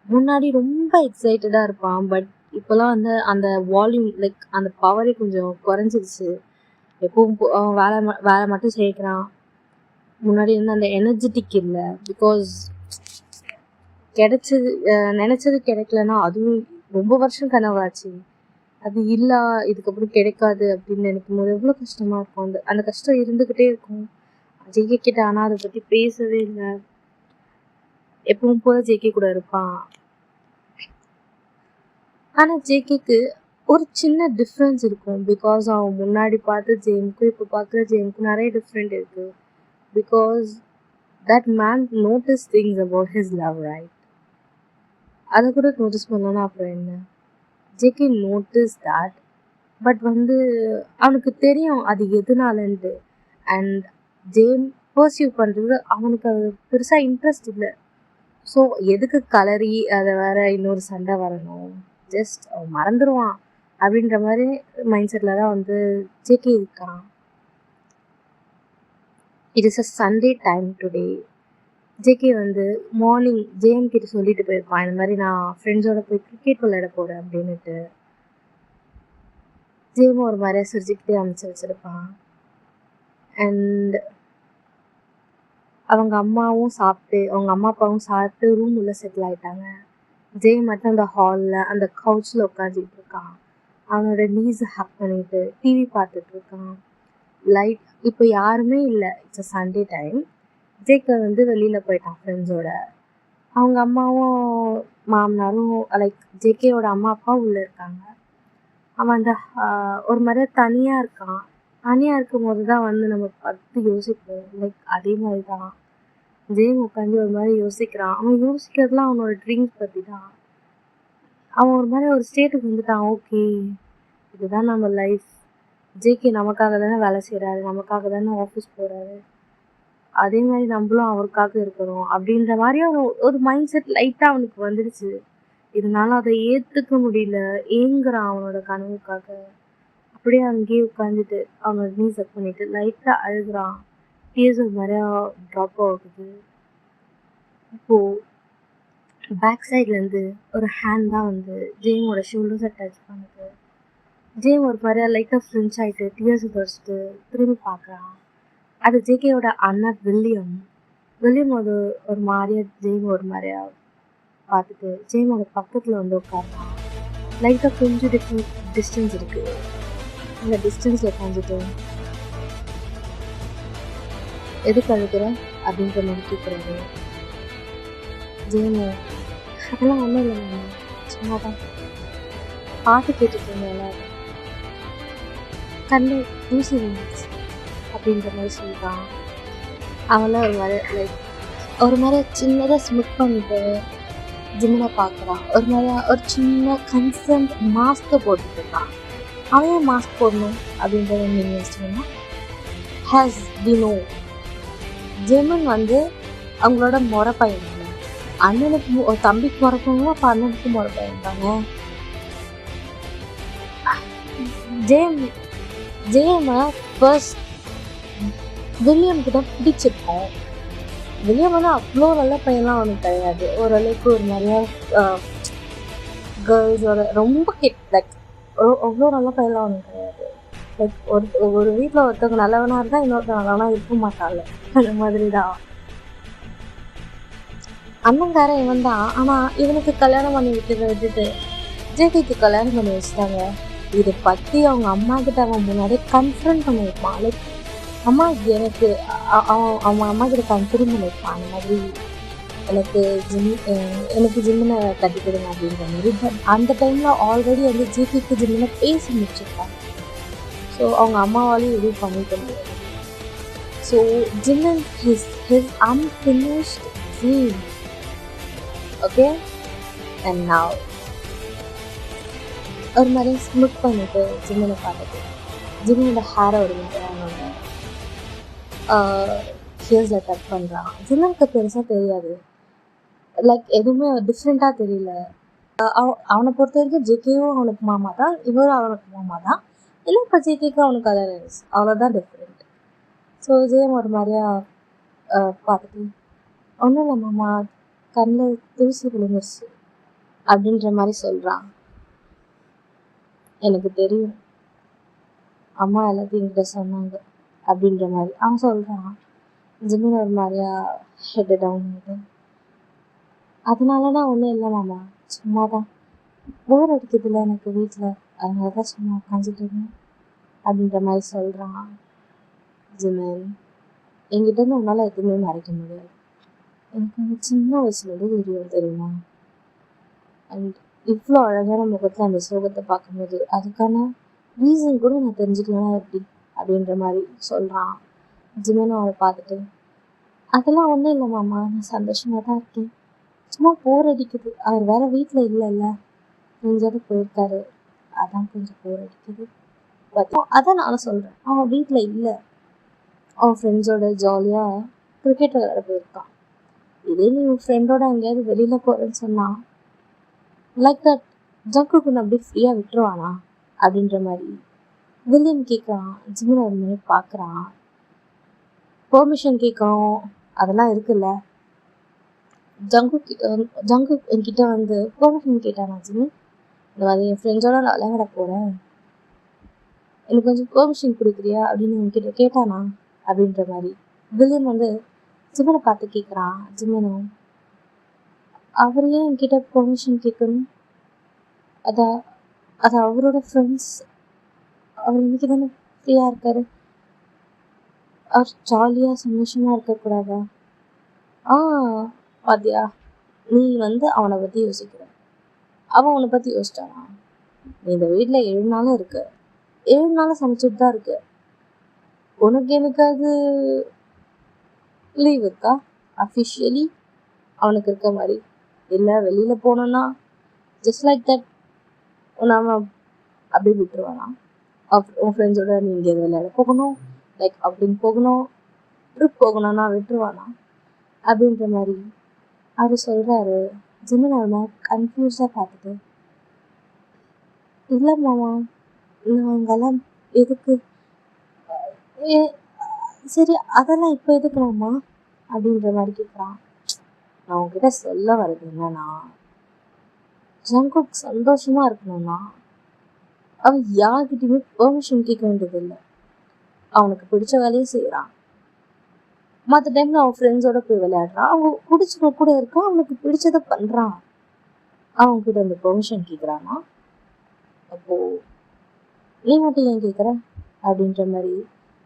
Speaker 1: முன்னாடி ரொம்ப எக்ஸைட்டடாக இருப்பான், பட் இப்போலாம் வந்து அந்த வால்யூம் லைக் அந்த பவரே கொஞ்சம் குறைஞ்சிருச்சு. எப்பவும் வேலை மட்டும் சேர்க்குறான். முன்னாடி வந்து அந்த எனர்ஜெட்டிக் இல்லை. பிகாஸ் கிடைச்சது நினச்சது கிடைக்கலன்னா அதுவும் ரொம்ப வருஷம் கனவாச்சு, அது இல்லை இதுக்கப்புறம் கிடைக்காது அப்படின்னு நினைக்கும் போது எவ்வளோ கஷ்டமாக இருக்கும். அந்த கஷ்டம் இருந்துக்கிட்டே இருக்கும். ஜெயிக்க கிட்ட ஆனால் அதை பற்றி பேசவே இல்லை. எப்பவும் போல ஜேகே கூட இருப்பான். ஆனால் ஜேகேக்கு ஒரு சின்ன டிஃப்ரென்ஸ் இருக்கும். பிகாஸ் அவன் முன்னாடி பார்த்த ஜேம்க்கும் இப்போ பார்க்குற ஜேம்க்கும் நிறைய டிஃப்ரெண்ட் இருக்குது. Because that man notice things about his love, right? அதை கூட நோட்டீஸ் பண்ணலன்னா அப்புறம் என்ன? JK notice that. பட் அவனுக்கு தெரியும் அது எதுனாலன்ட்டு. அண்ட் ஜேம் பர்சியூ பண்ணுறது அவனுக்கு அது பெருசாக இன்ட்ரெஸ்ட் இல்லை. ஸோ எதுக்கு கலரி அதை வேற இன்னொரு சண்டை வரணும், ஜஸ்ட் அவன் மறந்துடுவான் அப்படின்ற மாதிரி மைண்ட் செட்டில் தான் ஜேகே இருக்கான். It is a Sunday time today. JK morning JM கிட்ட சொல்லிட்டு போயிருப்பான், இந்த மாதிரி நான் ஃப்ரெண்ட்ஸோட போய் கிரிக்கெட் விளையாட போகிறேன் அப்படின்னுட்டு. ஜேம் ஒரு மாதிரியா சிரிச்சுக்கிட்டே அமைச்சு வச்சுருப்பான். அண்ட் அவங்க அம்மாவும் சாப்பிட்டு, அவங்க அம்மா அப்பாவும் சாப்பிட்டு ரூம் உள்ள செட்டில் ஆகிட்டாங்க. ஜேம் மட்டும் அந்த ஹாலில் அந்த கவுச்சில் உட்காந்துட்டு இருக்கான். அவனோட நீஸை ஹக் பண்ணிட்டு டிவி பார்த்துட்டு இருக்கான். லைட் இப்போ யாருமே இல்லை, it's a Sunday time. JK வெளியில் போயிட்டான் ஃப்ரெண்ட்ஸோட. அவங்க அம்மாவும் மாமனாரும் லைக் ஜேகேயோட அம்மா அப்பா உள்ளே இருக்காங்க. அவன் ஒரு மாதிரி தனியாக இருக்கான். தனியாக இருக்கும் போது தான் நம்ம பார்த்து யோசிப்போம். லைக் அதே மாதிரி தான் ஜேம் உட்காந்து ஒரு மாதிரி யோசிக்கிறான். அவன் யோசிக்கிறதுலாம் அவனோட ட்ரீம்ஸ் பற்றி தான். அவன் ஒரு மாதிரி ஒரு ஸ்டேட்டுக்கு வந்துட்டான். ஓகே, இதுதான் நம்ம லைஃப். ஜேகே நமக்காக தானே வேலை செய்கிறாரு, நமக்காக தானே ஆஃபீஸ் போகிறாரு, அதே மாதிரி நம்மளும் அவருக்காக இருக்கிறோம் அப்படின்ற மாதிரி ஒரு மைண்ட் செட் லைட்டாக அவனுக்கு வந்துடுச்சு. இதனால அதை ஏற்றுக்க முடியல, ஏங்குறான் அவனோட கனவுக்காக. அப்படியே அங்கேயே உட்காந்துட்டு அவனோட நீஸ் செக் பண்ணிட்டு லைட்டாக அழுகுறான். டீயர்ஸ் ஒரு மாதிரியா ட்ராப் ஆகுது. இப்போது பேக் சைட்லேருந்து ஒரு ஹேண்ட் தான் ஜேமோட ஷோல்டர்ஸை டச் பண்ணுது. ஜேம் ஒரு மாதிரியா லைட்டாக ஃப்ரெஞ்ச் ஆகிட்டு டீயர்ஸை தொடச்சிட்டு திரும்பி பார்க்குறான். அது ஜேகேயோட அண்ணன் வில்லியம். ஒரு மாதிரியா ஜேம் ஒரு மாதிரியா பார்த்துட்டு ஜேமோட பக்கத்தில் உட்கார்றான். லைட்டாக கொஞ்சம் டிஸ்டன்ஸ் இருக்குது. அந்த டிஸ்டன்ஸில் உட்காந்துட்டு எதுக்கு அழுகிற அப்படின்ற மாதிரி கேட்குறாரு. ஜேமு அதெல்லாம் ஒன்றும் இல்லை மேம், சும்மா தான் பாட்டு கேட்டுட்டு இருந்தேன், எல்லாரும் கண்ணு தூசி வந்துச்சு அப்படின்ற மாதிரி சொல்கிறான். அவளை ஒரு மாதிரி சின்னதாக ஸ்மிட் பண்ணிட்டு ஜிம்மில் பார்க்குறான். ஒரு சின்ன கன்சர்ன் மாஸ்க்கை போட்டுட்டு இருக்கான். அவன் மாஸ்க் போடணும் அப்படின்றத நீங்கள் யோசிச்சீங்கன்னா ஹேஸ் வி நோ ஜெமன் அவங்களோட முறை பையன். அண்ணனுக்கு ஒரு தம்பிக்கு முறை பையன், அப்போ அண்ணனுக்கு முறை பையன் தானே. ஜேமை ஃபர்ஸ்ட் வில்லியம்க்கு தான் பிடிச்சிருக்கோம். வில்லியம் அவ்வளோ நல்ல பையன்லாம் அவனுக்கு கிடையாது. ஓரளவுக்கு ஒரு நிறையா கேர்ள்ஸோட ரொம்ப லைக் அவ்வளோ நல்ல பையன்லாம் அவனுக்கு கிடையாது. லைக் ஒரு வீட்டில் ஒருத்தவங்க நல்லவனாக இருந்தால் இன்னொருத்தவங்க நல்லவனா இருக்க மாட்டாள், அந்த மாதிரி தான். அண்ணங்காரன் இவன் தான். ஆனால் இவனுக்கு கல்யாணம் பண்ணி விட்டுட்டு ஜேகேக்கு கல்யாணம் பண்ணி வச்சுட்டாங்க. இதை பற்றி அவங்க அம்மா கிட்ட அவன் முன்னாடி கன்ஃபரன்ட் பண்ணியிருப்பான். லைக் அம்மா எனக்கு அவன் அம்மா கிட்ட கன்ஃபரன்ட் பண்ணியிருப்பான், அந்த மாதிரி எனக்கு ஜிம்மினை கட்டிக்கிடுங்க அப்படின்ற மாதிரி. பட் அந்த டைமில் ஆல்ரெடி ஜேகேக்கு ஜிம்மினை பேசி முடிச்சிருப்பாங்க. ஸோ அவங்க அம்மாவாலையும் எதுவும் பண்ணிக்க முடியாது. So Jimin his unfinished dream. Okay, and now ஒரு மாதிரி ஸ்மிட் பண்ணிட்டு ஜிம்மனை பார்த்துட்டு ஜிம்மனோட ஹேரை ஒரு மாதிரி அவனோட ஹியர்ஸில் கட் பண்ணுறான். ஜிம்மனுக்கு பெருசாக தெரியாது, லைக் எதுவுமே டிஃப்ரெண்ட்டாக தெரியல. அவனை பொறுத்த வரைக்கும் ஜேகேவும் அவனுக்கு மாமா தான், இவரும் அவனுக்கு மாமா தான். இல்லை இப்போ ஜேகேக்கு அவனுக்கு கலர் அவ்வளோதான் டிஃப்ரெண்ட். ஸோ ஜேம் ஒரு மாதிரியா பார்த்துட்டு ஒன்றும் இல்லை மாமா, கண்ணில் தூசி விழுந்துருச்சு அப்படின்ற மாதிரி சொல்கிறான். எனக்கு தெரியும், அம்மா எல்லாத்தையும் என்கிட்ட சொன்னாங்க அப்படின்ற மாதிரி அவன் சொல்கிறான். ஜிம்மின் ஒரு மாதிரியா ஹெட் டவுன் ஆகுது. அதனால தான் ஒன்றும் இல்லை மாமா, சும்மா தான் போர் அடிக்கிறதுல எனக்கு வீட்டில், அதனால தான் சும்மா உட்காந்துட்டு இருந்தேன் அப்படின்ற மாதிரி சொல்கிறான். ஜிமின், என்கிட்டருந்து உன்னால் எதுவுமே மறைக்க முடியாது. எனக்கு அந்த சின்ன வயசுலேருந்து தெரியும் தெரியுமா. அண்ட் இவ்வளோ அழகான முகத்தில் அந்த சோகத்தை பார்க்கும்போது அதுக்கான ரீசன் கூட நான் தெரிஞ்சுக்கலன்னா எப்படி அப்படின்ற மாதிரி சொல்கிறான். ஜிமினும் அவளை பார்த்துட்டு, அதெல்லாம் ஒன்றும் இல்லை மாமா, நான் சந்தோஷமாக தான் இருக்கேன், சும்மா போர் அடிக்குது, அவர் வேற வீட்டில் இல்லைல்ல, ஃப்ரெண்ட்ஸோட போயிருக்காரு, அதான் கொஞ்சம் போர் அடிக்குது. அதான் நானும் சொல்கிறேன், அவன் வீட்டில் இல்லை, அவன் ஃப்ரெண்ட்ஸோட ஜாலியாக கிரிக்கெட் விளையாட போயிருக்கான். இதே நீ உன் ஃப்ரெண்டோட எங்கேயாவது வெளியில் போகிறேன்னு சொன்னான் லைக் தட் ஜங்குக்கு அப்படி ஃப்ரீயாக விட்டுருவானா அப்படின்ற மாதிரி வில்லியம் கேட்குறான். ஜிமின் ஒரு மாதிரி பார்க்குறான், பெர்மிஷன் கேட்கணும் அதெல்லாம் இருக்குல்ல. ஜங்கு என்கிட்ட வந்து பெர்மிஷன் கேட்டானா ஜிமின், இந்த மாதிரி என் ஃப்ரெண்ட்ஸோட நான் விளையாட போகிறேன், எனக்கு கொஞ்சம் பெர்மிஷன் கொடுக்குறியா அப்படின்னு என்கிட்ட கேட்டானா அப்படின்ற மாதிரி வில்லியம் வந்து ஜிமினை பார்த்து கேட்குறான். ஜிமினும் அவர் ஏன் என்கிட்ட பெர்மிஷன் கேட்கணும், அது அவரோட ஃப்ரெண்ட்ஸ், அவர் இன்னைக்கு தானே ஃப்ரீயாக இருக்காரு, அவர் ஜாலியாக சந்தோஷமாக இருக்கக்கூடாதா. பாத்தியா, நீ வந்து அவனை பற்றி யோசிக்கிற, அவன் உன்னை பற்றி யோசிச்சானா. நீ இந்த வீட்டில் 7 நாளும் இருக்கு, 7 நாளும் சமைச்சிட்டு தான் இருக்கு, உனக்கு எனக்காவது லீவ் இருக்கா அஃபிஷியலி அவனுக்கு இருக்க மாதிரி. இல்லை வெளியில் போனோன்னா ஜஸ்ட் லைக் தட் நாம அப்படி விட்டுருவானா. உன் ஃப்ரெண்ட்ஸோட நீ இங்கே விளையாட போகணும், லைக் அப்படின்னு போகணும், ட்ரிப் போகணும்னா விட்டுருவானா அப்படின்ற மாதிரி அவர் சொல்கிறாரு. ஜிமின் ஒரு மாதிரி கன்ஃபியூஸாக பார்த்துட்டு, இல்லை மாமா, நான் அங்கெல்லாம் எதுக்கு, சரி அதெல்லாம் இப்போ எதுக்கு மாமா அப்படின்ற மாதிரி கேட்குறான். நான் உங்ககிட்ட சொல்ல வர்றது என்னன்னா, ஜங்குக் சந்தோஷமா இருக்கணும்னா அவன் யார்கிட்டயுமே பெர்மிஷன் கேட்க வேண்டியதில்லை, அவனுக்கு பிடிச்ச வேலையை செய்யறான். மற்ற டைம்ல அவன் ஃப்ரெண்ட்ஸோட போய் விளையாடுறான், அவன் பிடிச்சவங்க கூட இருக்கான், அவனுக்கு பிடிச்சதை பண்றான். அவங்க கிட்ட அந்த பெர்மிஷன் கேட்குறான்னா அப்போ நீ மட்டும் ஏன் கேட்குற அப்படின்ற மாதிரி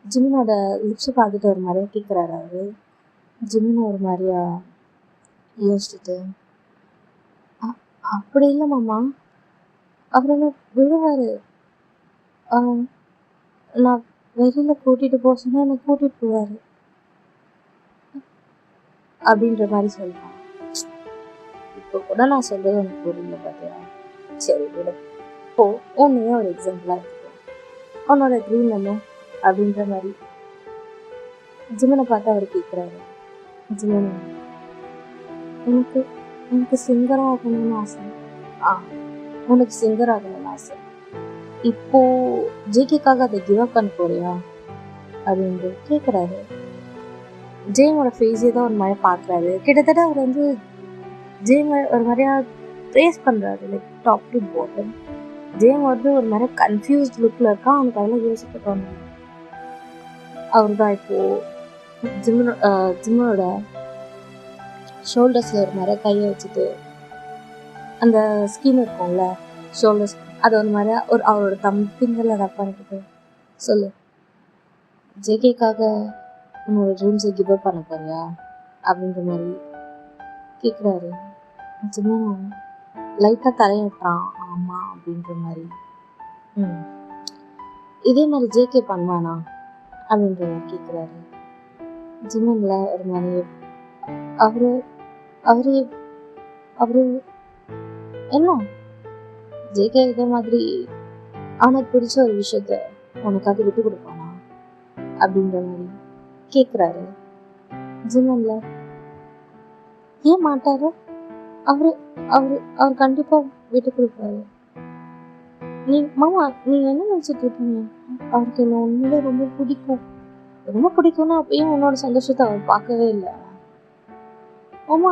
Speaker 1: ஜிமினோட லிப்ஸை பார்த்துட்டு ஒரு மாதிரியா கேட்குறாரு அவரு. ஜிமின் ஒரு மாதிரியா யோசிச்சுட்டு, அப்படி இல்லை மாமா, அவர் என்ன விடுவாரு, நான் வெளியில கூட்டிட்டு போக சொன்னா என்னை கூட்டிட்டு போவாரு அப்படின்ற மாதிரி சொல்றான். இப்போ கூட நான் சொல்றது எனக்கு புரியல பாத்தியா, சரி விட இப்போ உன்னையே ஒரு எக்ஸாம்பிளா இருக்கு, அவனோட ட்ரீம் என்ன அப்படின்ற மாதிரி ஜிமனை பார்த்து அவர் கேட்குறாரு. ஜிமன், எனக்கு எனக்கு சிங்கர் ஆகணும்னு ஆசை. உனக்கு சிங்கர் ஆகணும்னு ஆசை, இப்போ ஜேகேக்காக அதை கிவ் அப் பண்ண போறியா அப்படின்ட்டு கேட்குறாரு. ஜேமோட ஃபேஸே தான் ஒரு மாதிரி பார்க்குறாரு. கிட்டத்தட்ட அவர் வந்து ஜேம் ஒரு மாதிரியா ப்ரேஸ் பண்ணுறாரு, லைக் டாப் டு பாட்டம். ஜேம் வந்து ஒரு மாதிரி கன்ஃபியூஸ்ட் லுக்கில் இருக்கான். அவனுக்கு அதெல்லாம் யோசிக்க தோணும். அவர் தான் இப்போது ஜிம்மனோட ஷோல்டர்ஸில் ஒரு மாதிரி கையை வச்சுட்டு அந்த ஸ்கீம் இருக்கும்ல ஷோல்டர்ஸ், அதை ஒரு மாதிரி அவரோட ஃபிங்கரில் ரப் பண்ணிக்கிட்டு, சொல்லு ஜேகேக்காக உன்னோட ட்ரீம்ஸை கிவ் அப் பண்ண போறியா அப்படின்ற மாதிரி கேட்குறாரு. ஜிம்மன் லைட்டாக தலையிட்டான், ஆமாம் அப்படின்ற மாதிரி. இதே மாதிரி ஜேகே பண்ணுவானா அப்படின்ற மாதிரி கேட்குறாரு. ஜிம்மன்ல ஒரு மாதிரி அவரு அவரு அவரு என்ன ஜேகே இதே மாதிரி அவனுக்கு பிடிச்ச ஒரு விஷயத்த உனக்காக விட்டு கொடுப்பானா அப்படின்ற மாதிரி கேட்குறாரு. ஜிம்மன்ல ஏன் மாட்டாரு, அவரு அவரு அவர் கண்டிப்பா விட்டு கொடுப்பாரு. நீ மாமா நீங்க என்ன நினைச்சிட்டு இருக்கீங்க, அவருக்கு என்ன உண்மையிலே ரொம்ப பிடிக்கும்னா அப்பயும் உன்னோட சந்தோஷத்தை அவர் பார்க்கவே இல்லை. ஆமா,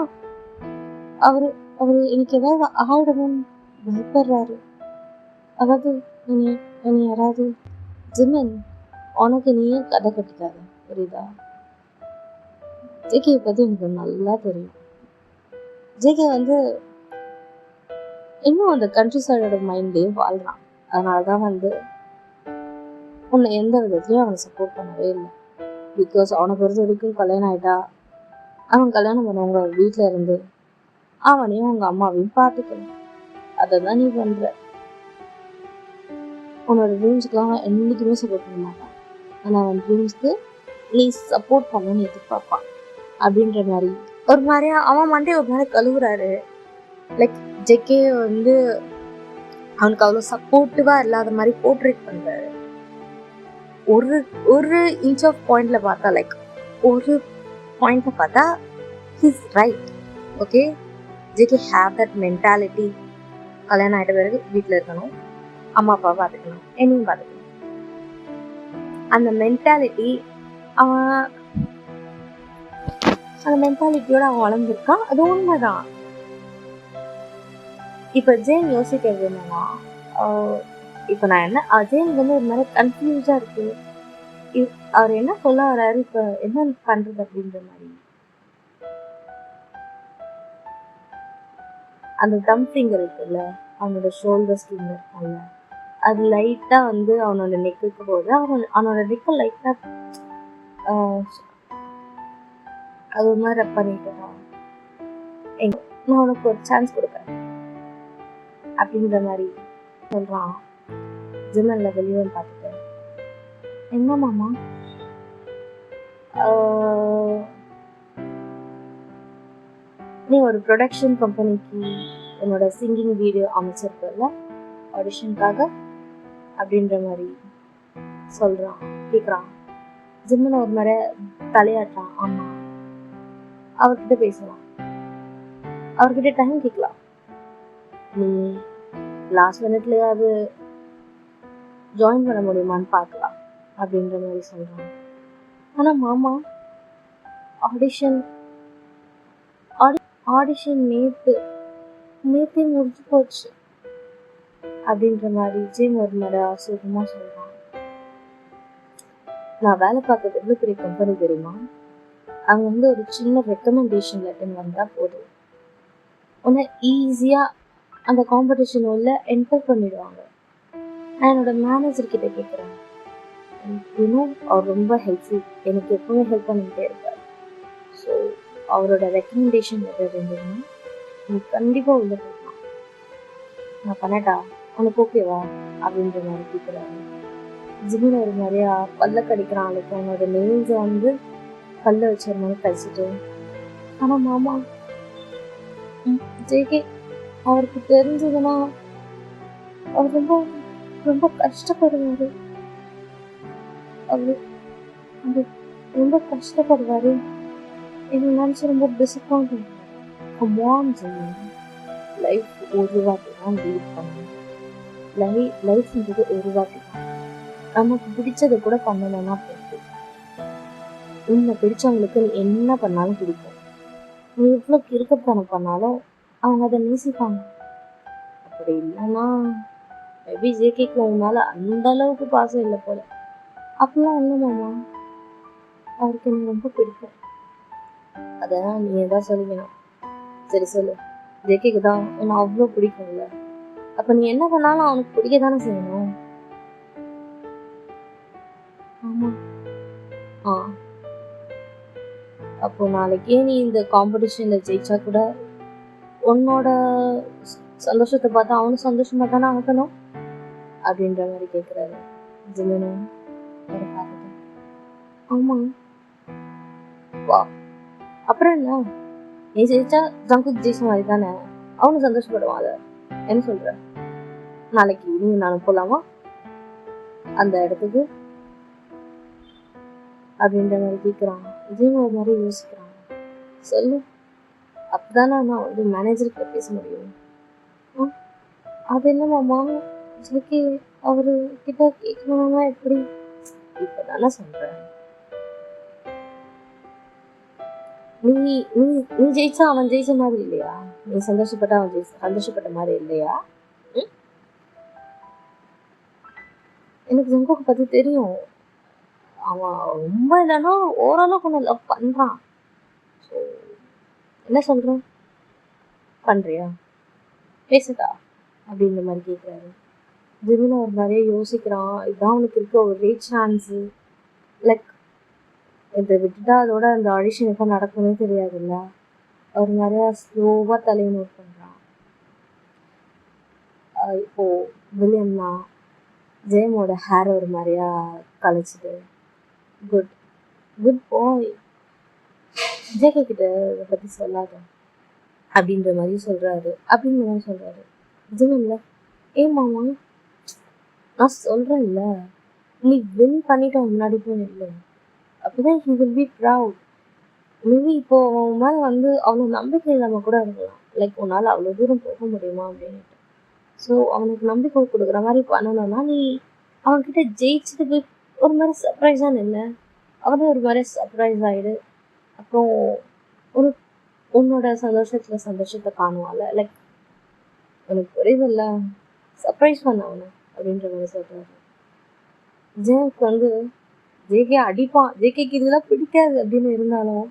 Speaker 1: அவரு எனக்கு ஏதாவது ஆயிடணும்னு பயப்படுறாரு. அதாவது நீ யாராவது ஜிம்மன் உனக்கு நீயே கதை கட்டிக்காத, புரியுதா? ஜேகே பத்தி எனக்கு நல்லா தெரியும். ஜேகே வந்து இன்னும் அந்த கண்ட்ரி சைடோட மைண்ட்லேயே வாழ்றான். அதனாலதான் வந்து உன்னை எந்த விதத்துலையும் அவனை சப்போர்ட் பண்ணவே இல்லை. பிகாஸ் அவனை பொறுத்த வரைக்கும் கல்யாணம் ஆயிட்டா அவன் கல்யாணம் பண்ணவங்க வீட்டில் இருந்து அவனையும் அவங்க அம்மாவையும் பார்த்துக்கணும். அதை தான் நீ பண்ணுற. உன்னோட ட்ரீம்ஸ்க்குலாம் அவன் என்றைக்குமே சப்போர்ட் பண்ண மாட்டான். ஆனால் அவன் ட்ரீம்ஸ்க்கு நீ சப்போர்ட் பண்ணணும்னு எதிர்பார்ப்பான் அப்படின்ற மாதிரி ஒரு மாதிரியா அவன் மண்டே ஒரு மாதிரி கழுவுறாரு. லைக் ஜேகே வந்து அவனுக்கு அவ்வளோ சப்போர்ட்டிவாக இல்லாத மாதிரி போர்ட்ரேட் பண்ணுறாரு. ஒரு ஒரு இன்ச் ஆஃப் பாயிண்ட்ல பார்த்தா, லைக் ஒரு பாயிண்ட்ல பார்த்தா he's right. Okay, JK have that mentality. கல்யாணம் ஆகிட்ட பிறகு வீட்டில் இருக்கணும், அம்மா அப்பாவை பார்த்துக்கணும், என்னையும் பார்த்துக்கணும். அந்த மென்டாலிட்டி அந்த மென்டாலிட்டியோட அவன் வளர்ந்துருக்கான். அது உண்மைதான். இப்போ ஜேன் யோசிக்கிறது என்னன்னா, இப்போ நான் என்ன ஜேன் வந்து ஒரு மாதிரி கன்ஃபியூஸா இருக்கு. அவர் என்ன சொல்ல வர்றாரு, இப்போ என்ன பண்றது அப்படின்ற மாதிரி. அந்த தம் ஃபிங்கர் இருக்குல்ல, அவனோட ஷோல்டர் ஃபிங்கர் இருக்குல்ல, அது லைட்டா வந்து அவனோட நெக்குக்கு போகுது. அவனோட நெக்கு லைட்டா அது ஒரு மாதிரி ரப் பண்ணிட்டு நான் உனக்கு ஒரு சான்ஸ் கொடுக்குறேன் அப்படின்ற மாதிரி சொல்றான். ஜிம்மன்ல வெளியே பார்த்துட்டு, என்ன மாமா, நீ ஒரு ப்ரொடக்ஷன் கம்பெனிக்கு உன்னோட சிங்கிங் வீடியோ அமைச்சிருக்கல ஆடிஷனுக்காக அப்படின்ற மாதிரி சொல்றான். கேட்குறான். ஜிம்மன் ஒரு மாதிரி தலையாட்டுறான். ஆமா, அவர்கிட்ட பேசலாம், அவர்கிட்ட டைம் கேட்கலாம், நீ லாஸ்ட் மினிட்லயாவது ஜாயின் பண்ண முடியுமான்னு பார்க்கலாம் அப்படின்ற மாதிரி சொல்றாங்க. ஆனா மாமா, ஆடிஷன் நேத்தே முடிஞ்சு போச்சு அப்படின்ற மாதிரி ஜிம் ஒரு மாதிரி அசுகமா சொல்றான். நான் வேலை பார்க்கறது எவ்வளவு பெரிய கம்பெனி தெரியுமா? அங்க வந்து ஒரு சின்ன ரெக்கமெண்டேஷன் லெட்டர் வந்தா போதும், உன்னை ஈஸியா அந்த காம்படிஷன் உள்ள என்டர் பண்ணிடுவாங்க. நான் என்னோட மேனேஜர் கிட்ட கேட்குறேன். இன்னும் அவர் ரொம்ப ஹெல்ப்ஃபுல், எனக்கு எப்பவுமே ஹெல்ப் பண்ணிக்கிட்டே இருப்பார். ஸோ அவரோட ரெக்கமெண்டேஷன் லெட்டர் இருந்ததுன்னா நீ கண்டிப்பாக உள்ள போகலாம். நான் பண்ணட்டா, உனக்கு ஓகேவா அப்படின்ற மாதிரி கேட்குறாரு. ஜிம்மில் ஒரு மாதிரியா பல்ல கடிக்கிறான். அதுக்கு அவனோட நெயில்ஸை வந்து கல்ல வச்ச மாதிரி கடிச்சிட்டு, ஆனால் மாமா, ஜேகே அவருக்கு தெரிஞ்சதுன்னா அவர் ரொம்ப ரொம்ப கஷ்டப்படுவாரு. அவரு ரொம்ப கஷ்டப்படுவாரு. என்ன நினைச்சு ரொம்ப டிசப்பாயிண்ட். லைஃப் ஒரு வாட்டி தான் லீட் பண்ணணும். லைஃப்ன்றது ஒரு வாட்டி தான். நமக்கு பிடிச்சதை கூட பண்ணலைன்னா போகுது. உன்னை பிடிச்சவங்களுக்கு நீ என்ன பண்ணாலும் பிடிக்கும். நீ எவ்வளோ கிறுக்கத்தனம் பண்ணாலும் அவங்க அதை நேசிப்பாங்க. அப்படி இல்லைன்னா மேபி ஜேகேக்கு உன் மேல அந்த அளவுக்கு பாசம் இல்லை போல. அப்படிலாம் இல்லை மாமா, அவருக்கு எனக்கு ரொம்ப பிடிக்கும். அதான் நீ எதாவது சொல்லிக்கணும். சரி சொல்லு, ஜேகேக்கு தான் உன்னை அவ்வளோ பிடிக்கும்ல, அப்ப நீ என்ன பண்ணாலும் அவனுக்கு பிடிக்க தானே செய்யணும். ஆமா. அப்போ நாளைக்கே நீ இந்த காம்படிஷன்ல ஜெயிச்சா கூட உன்னோட சந்தோஷத்தை பார்த்தா அவனும் சந்தோஷமா தானே ஆகணும் அப்படின்ற மாதிரி கேட்குறாரு ஜிமினும். ஆமா, வா, அப்புறம் என்ன, நீ ஜெயிச்சா ஜங்குக் ஜெயிச்ச மாதிரி தானே, அவனும் சந்தோஷப்படுவான். அதை என்ன சொல்ற? நாளைக்கு நீ நானும் போலாமா அந்த இடத்துக்கு அப்படின்ற மாதிரி கேட்குறான். ஜிம் ஒரு மாதிரி யோசிக்கிறான். சொல்லு, அப்பதானே நான் வந்து மேனேஜர்கிட்ட பேச முடியும். அது என்ன மாமா, ஜேகே அவரு கிட்ட கேட்கணுமா எப்படி? இப்பதானே சொல்றேன். நீ நீ நீ ஜெயிச்சா அவன் ஜெயிச்ச மாதிரி இல்லையா? நீ சந்தோஷப்பட்ட அவன் சந்தோஷப்பட்ட மாதிரி இல்லையா? எனக்கு ஜங்குக்கு பத்தி தெரியும். அவன் ரொம்ப இல்லைன்னா ஓரளவுக்கு ஒன்று லவ் பண்றான். ஸோ என்ன சொல்றான், பண்றியா, பேசுதா அப்படின்ற மாதிரி கேட்குறாரு. ஜிமின் ஒரு நிறைய யோசிக்கிறான். இதுதான் அவனுக்கு இருக்க ஒரே சான்ஸு. லைக் இதை விட்டுட்டா அதோட அந்த ஆடிஷன் எப்போ நடக்கும்னே தெரியாதுல்ல. ஒரு நிறையா ஸ்லோவாக தலையை நோட் பண்ணுறான். இப்போது வில்லியம்னா ஜெயமோட ஹேர் ஒரு மாதிரியா கழிச்சிட்டு, குட் குட் பாய், ஜேகே கிட்ட இதை பற்றி சொல்லாத அப்படின்ற மாதிரி சொல்கிறாரு. ஜெயம்ல ஏன் மாமா, நான் சொல்கிறேன்ல, நீ வின் பண்ணிட்ட முன்னாடி போய் இல்லை, அப்போதான் he will be proud. Maybe இப்போ அவன் மேலே வந்து அவ்வளோ நம்பிக்கை இல்லாமல் கூட இருக்கலாம். லைக் உன்னால் அவ்வளோ தூரம் போக முடியுமா அப்படின்ட்டு. ஸோ அவனுக்கு நம்பிக்கை கொடுக்குற மாதிரி பண்ணணும்னா நீ அவன்கிட்ட ஜெயிச்சுட்டு போய் ஒரு மாதிரி சர்ப்ரைஸாக இல்லை, அவனே ஒரு மாதிரி சர்ப்ரைஸ் ஆகிடு. அப்புறம் ஒரு உன்னோட சந்தோஷத்தை காணுவாள். லைக் எனக்கு புரியுதில்ல, சர்ப்ரைஸ் பண்ண அவனை அப்படின்ற மாதிரி சொல்கிறாரு. ஜேக்கு வந்து ஜேகே அடிப்பான், ஜேகேக்கு இதெல்லாம் பிடிக்காது அப்படின்னு இருந்தாலும்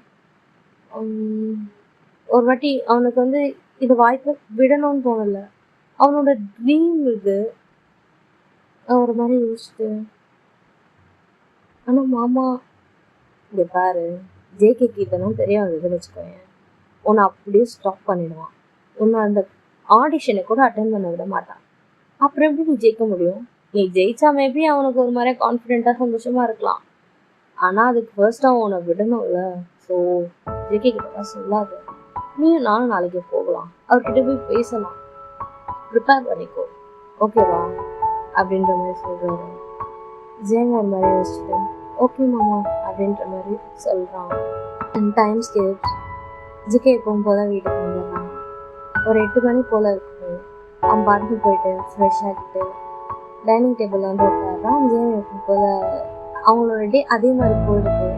Speaker 1: ஒரு வாட்டி அவனுக்கு வந்து இது வாய்ப்பு விடணும்னு தோணலை. அவனோட ட்ரீம் இது. ஒரு மாதிரி யோசிச்சுட்டு, ஆனால் மாமா இங்கே பாரு, ஜேகே கிட்டனும் தெரிய வந்ததுன்னு வச்சுக்கோங்க, உன்னை அப்படியே ஸ்டாப் பண்ணிடுவான். உன்னை அந்த ஆடிஷனை கூட அட்டென்ட் பண்ண விட மாட்டான். அப்புறம் எப்படி நீ ஜெயிக்க முடியும்? நீ ஜெயிச்சா மேபி அவனுக்கு ஒரு மாதிரி கான்ஃபிடென்ட்டாக சந்தோஷமாக இருக்கலாம். ஆனால் அதுக்கு ஃபர்ஸ்ட் அவன் உன்னை விடணும்ல. ஸோ ஜேகே கிட்டலாம் சொல்லாது. நீயும் நானும் நாளைக்கு போகலாம், அவர்கிட்ட போய் பேசலாம், ப்ரிப்பேர் பண்ணிக்கோ, ஓகேவா அப்படின்ற மாதிரி சொல்கிறாரு. ஜேம் ஒரு மாதிரி யோசிச்சுட்டு ஓகே மாமா அப்படின்ற மாதிரி சொல்கிறான். And time scapes. ஜிகே எப்பவும் போல் வீட்டுக்கு வந்துடுறான். ஒரு 8 மணி போல் இருக்கும். அவன் பாட்டுக்கு போயிட்டு ஃப்ரெஷ் ஆகிட்டு டைனிங் டேபிளில் வந்து உட்காடுறான். ஜேம் எப்பவும் போல் அவங்களோட டே அதே மாதிரி போயிடுது.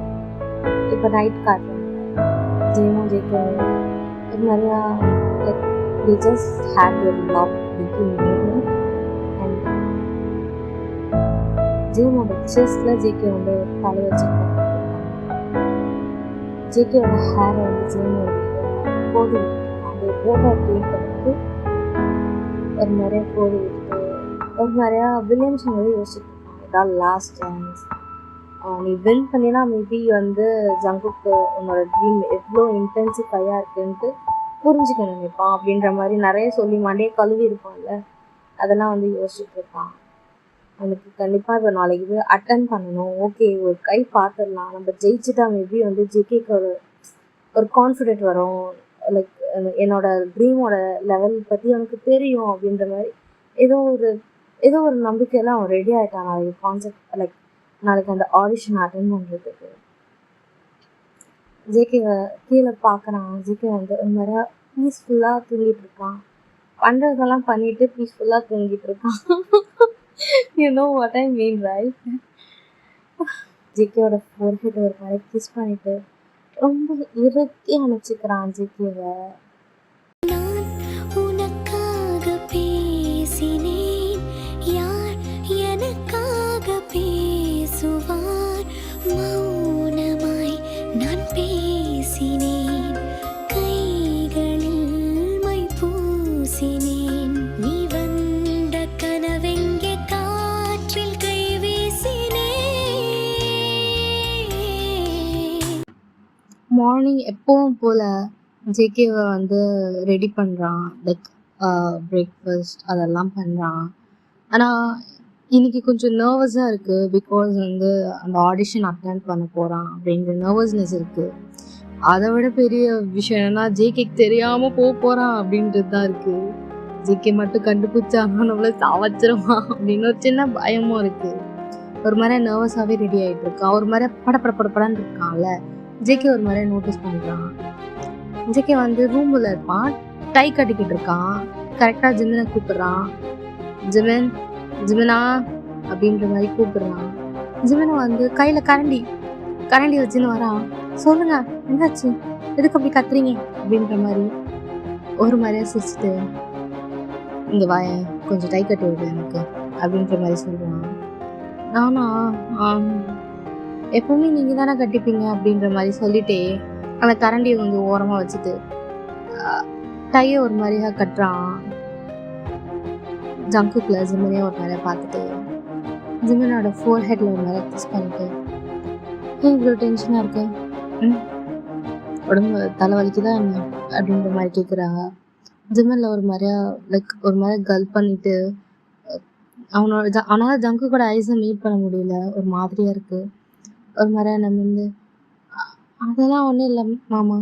Speaker 1: இப்போ நைட் காட்டுறாங்க. ஜேமும் ஜேகே ஒரு நிறையா like they just had their love between them. And ஜேமோட செஸ்ட்ல ஜேகே வந்து தலை வச்சுருக்காங்க. ஜேகேயோட ஹேரை வந்து ஜேமோட கோதி விட்டுருக்காங்க. அந்த கோதை அப்படிங்கிறதுக்கு ஒரு நிறைய கோதி விட்டுட்டு ஒரு நிறையா வில்லியம்ஸ் வந்து யோசிச்சுட்டு இருக்காங்க. இதான் லாஸ்ட் சான்ஸ், நீ வின் பண்ணினா மேபி வந்து ஜங்குக்கு உன்னோட ட்ரீம் எவ்வளோ இன்டென்சிஃபையாக இருக்குன்ட்டு புரிஞ்சுக்க நினைப்பான் அப்படின்ற மாதிரி நிறைய சொல்லி மாண்டே கழுவி இருப்பான்ல, அதெல்லாம் வந்து யோசிச்சுட்டு இருப்பான். அவனுக்கு கண்டிப்பாக இப்போ நாளைக்கு போய் அட்டன் பண்ணணும். ஓகே, ஒரு கை பார்த்துடலாம், நம்ம ஜெயிச்சுட்டா மேபி வந்து ஜேகேக்கு ஒரு கான்ஃபிடென்ட் வரும். லைக் என்னோட ட்ரீமோட லெவல் பற்றி அவனுக்கு தெரியும் அப்படின்ற மாதிரி ஏதோ ஒரு நம்பிக்கையெல்லாம் அவன் ரெடி ஆகிட்டான் நாளைக்கு கான்செப்ட், லைக் நாளைக்கு அந்த ஆடிஷன் அட்டன் பண்ணுறதுக்கு. ஜேகேவை கீழே பார்க்குறான். ஜேகே வந்து ஒரு மாதிரி பீஸ்ஃபுல்லாக தூங்கிட்டு இருக்கான். பண்ணுறதெல்லாம் பண்ணிட்டு பீஸ்ஃபுல்லாக தூங்கிட்டு இருக்கான். You know what I mean right? ஜேகேவோட ஃபோர்ஹெட் ஒரு மாதிரி கிஸ் பண்ணிட்டு ரொம்ப இறுக்கி அணைச்சிக்கிறான் ஜேகேவை. மார்னிங் எப்பவும் போல் ஜேகேவை வந்து ரெடி பண்ணுறான். லைக் பிரேக்ஃபாஸ்ட் அதெல்லாம் பண்ணுறான். ஆனால் இன்னைக்கு கொஞ்சம் நர்வஸாக இருக்குது. பிகாஸ் வந்து அந்த ஆடிஷன் அட்டென்ட் பண்ண போகிறான் அப்படின்ற நர்வஸ்னஸ் இருக்குது. அதை விட பெரிய விஷயம் என்னென்னா ஜேகேக்கு தெரியாமல் போகிறான் அப்படின்றது தான் இருக்குது. ஜேகே மட்டும் கண்டுபிடிச்சாங்க நம்மள சாவச்சிருவான் அப்படின்னு ஒரு சின்ன பயமும் இருக்குது. ஒரு மாதிரி நர்வஸாகவே ரெடி ஆகிட்டு இருக்கான். ஒரு மாதிரி படப்படன்னு இருக்கான்ல. ஜேகே ஒரு மாதிரி நோட்டீஸ் பண்ணுறான். ஜேகே வந்து ரூமில் இருப்பான், டை கட்டிக்கிட்டு இருக்கான். கரெக்டாக ஜிமினை கூப்பிட்றான். ஜிமினா அப்படின்ற மாதிரி கூப்பிடுறான். ஜிமினா வந்து கையில் கரண்டி வச்சுன்னு வரான். சொல்லுங்க என்னாச்சு, எதுக்கு அப்படி கத்துறீங்க அப்படின்ற மாதிரி ஒரு மாதிரியா சிரிச்சுட்டு இங்கே வாய கொஞ்சம் டை கட்டி விடு எனக்கு அப்படின்ற மாதிரி சொல்லுவான். நானா எப்பவுமே நீங்கள் தானே கட்டிப்பீங்க அப்படின்ற மாதிரி சொல்லிட்டே அந்த கரண்டியை கொஞ்சம் ஓரமாக வச்சுட்டு டையை ஒரு மாதிரியாக கட்டுறான். ஜங்குக்கில் ஜிமினையை ஒரு மாதிரியாக பார்த்துட்டு ஜிமினோட ஃபோர் ஹெட்டில் ஒரு மாதிரி கிஸ் பண்ணிட்டு ஏன் இவ்வளோ டென்ஷனாக இருக்கு? ம் உடம்பு தலைவலிக்குதா என்ன அப்படின்ற மாதிரி கேட்குறாங்க. ஜிம்மனில் ஒரு மாதிரியா ஒரு மாதிரி கல் பண்ணிட்டு அவனால் ஜங்கு கூட ஐஸை மீட் பண்ண முடியல. ஒரு மாதிரியாக இருக்குது. ஒரு மாதிரியா நம்ம வந்து அதெல்லாம் ஒன்றும் இல்லை மாமா,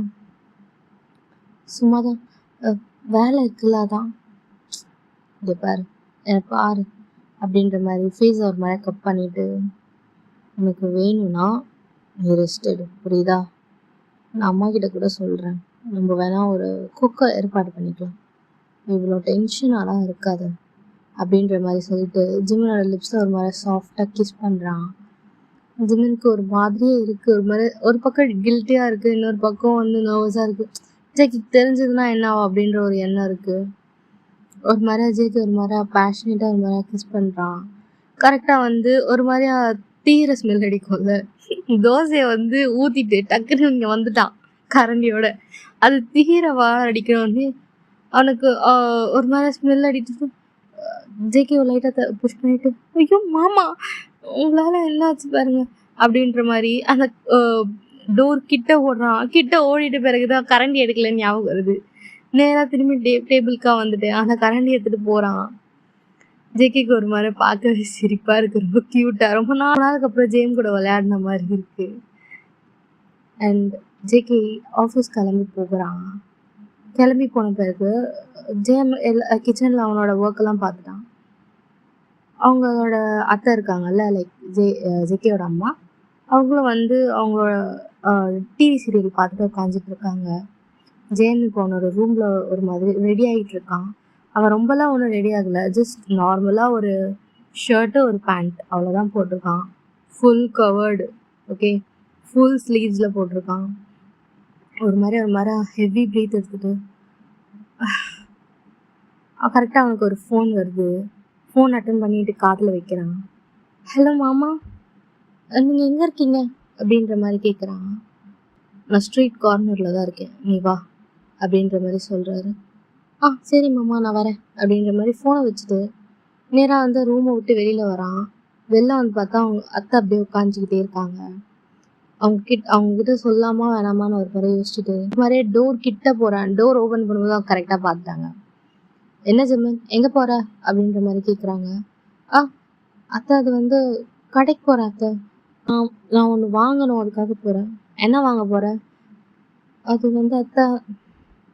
Speaker 1: சும்மா தான் வேலை இருக்குல்ல அதான். இங்கே பாரு எனக்கு பாரு அப்படின்ற மாதிரி ஃபேஸை ஒரு மாதிரி கட் பண்ணிவிட்டு, உனக்கு வேணும்னா நீ ரெஸ்ட் எடு, புரியுதா? நான் அம்மா கிட்ட கூட சொல்கிறேன், நம்ம வேணால் ஒரு குக்கை ஏற்பாடு பண்ணிக்கலாம், இவ்வளோ டென்ஷனாலாம் இருக்காது அப்படின்ற மாதிரி சொல்லிட்டு ஜிம்மனோட லிப்ஸில் ஒரு மாதிரி சாஃப்டாக கிஸ் பண்ணுறான். ஜிம்மனுக்கு ஒரு மாதிரியே இருக்குது. ஒரு மாதிரி ஒரு பக்கம் கில்ட்டியாக இருக்குது, இன்னொரு பக்கம் வந்து நர்வஸாக இருக்குது. ஜேக்கு தெரிஞ்சதுன்னா என்ன ஆகும் அப்படின்ற ஒரு எண்ணம் இருக்குது. ஒரு மாதிரியா ஜேக்கு ஒரு மாதிரியா பேஷனேட்டாக ஒரு மாதிரியா கிஸ் பண்ணுறான். கரெக்டாக வந்து ஒரு மாதிரியா தீர ஸ்மெல் அடிக்கும்ல, தோசையை வந்து ஊற்றிட்டு டக்குன்னு இங்கே வந்துட்டான் கரண்டியோட. அது தீர வாழ அடிக்கிறோடனே அவனுக்கு ஒரு மாதிரி ஸ்மெல் அடிட்டு ஜேகே லைட்டாக புஷ் பண்ணிட்டு, ஐயோ மாமா உங்களால் என்னாச்சு பாருங்க அப்படின்ற மாதிரி அந்த டோர் கிட்ட ஓடுறான். கிட்ட ஓடிட்டு பிறகுதான் கரண்டி எடுக்கலன்னு ஞாபகம் வருது. நேராக திரும்பி டேபிளுக்காக வந்துட்டு அந்த கரண்டி எடுத்துகிட்டு போகிறான். ஜேகேக்கு ஒரு மாதிரி பார்க்கவே சிரிப்பாக இருக்குது, ரொம்ப க்யூட்டாக. ரொம்ப நாளுக்கு அப்புறம் ஜேம் கூட விளையாடின மாதிரி இருக்குது. அண்ட் ஜேகே ஆஃபீஸ் கிளம்பி போகிறான். கிளம்பி போன பிறகு ஜேம் கிச்சனில் அவனோட ஒர்க்கெல்லாம் பார்த்துட்டான். அவங்களோட அத்தை இருக்காங்கல்ல, ஜேகேயோட அம்மா, அவங்களும் வந்து அவங்களோட டிவி சீரியல் பார்த்துட்டு உட்காந்துட்டு இருக்காங்க. ஜேம் இப்போ அவனோட ரூமில் ஒரு மாதிரி ரெடி ஆகிட்டு இருக்கான். அவன் ரொம்பலாம் ஒன்றும் ரெடி ஆகலை, ஜஸ்ட் நார்மலாக ஒரு ஷர்ட்டு ஒரு பேண்ட் அவ்வளோதான் போட்டிருக்கான். ஃபுல் கவர்டு, ஓகே, ஃபுல் ஸ்லீவ்ஸில் போட்டிருக்கான். ஒரு மாதிரி ஹெவி ப்ரீத் எடுத்துகிட்டு கரெக்டாக அவனுக்கு ஒரு ஃபோன் வருது. ஃபோன் அட்டன் பண்ணிட்டு காதில் வைக்கிறான். ஹலோ மாமா, நீங்கள் எங்கே இருக்கீங்க அப்படின்ற மாதிரி கேட்குறான். நான் ஸ்ட்ரீட் கார்னரில் தான் இருக்கேன், நீ வா அப்படின்ற மாதிரி சொல்கிறாரு. சரி மாமா நான் வரேன் அப்படின்ற மாதிரி ஃபோனை வச்சுட்டு நேராக வந்து ரூமை விட்டு வெளியில் வரான். வெளில வந்து பார்த்தா அவங்க அத்தை அப்படியே உட்காந்துக்கிட்டே இருக்காங்க. அவங்கக்கிட்ட சொல்லாமா வேணாமான்னு ஒரு முறை யோசிச்சுட்டு மாதிரியே டோர் கிட்ட போகிறான். டோர் ஓப்பன் பண்ணும்போது அவங்க கரெக்டாக பார்த்துட்டாங்க. என்ன ஜிம்மன் எங்கே போகிற அப்படின்ற மாதிரி கேட்குறாங்க. அத்தை அது வந்து கடைக்கு போகிறேன் அத்தை, நான் ஒன்று வாங்கணும், அதுக்காக போகிறேன். என்ன வாங்க போகிறேன்? அது வந்து அத்தை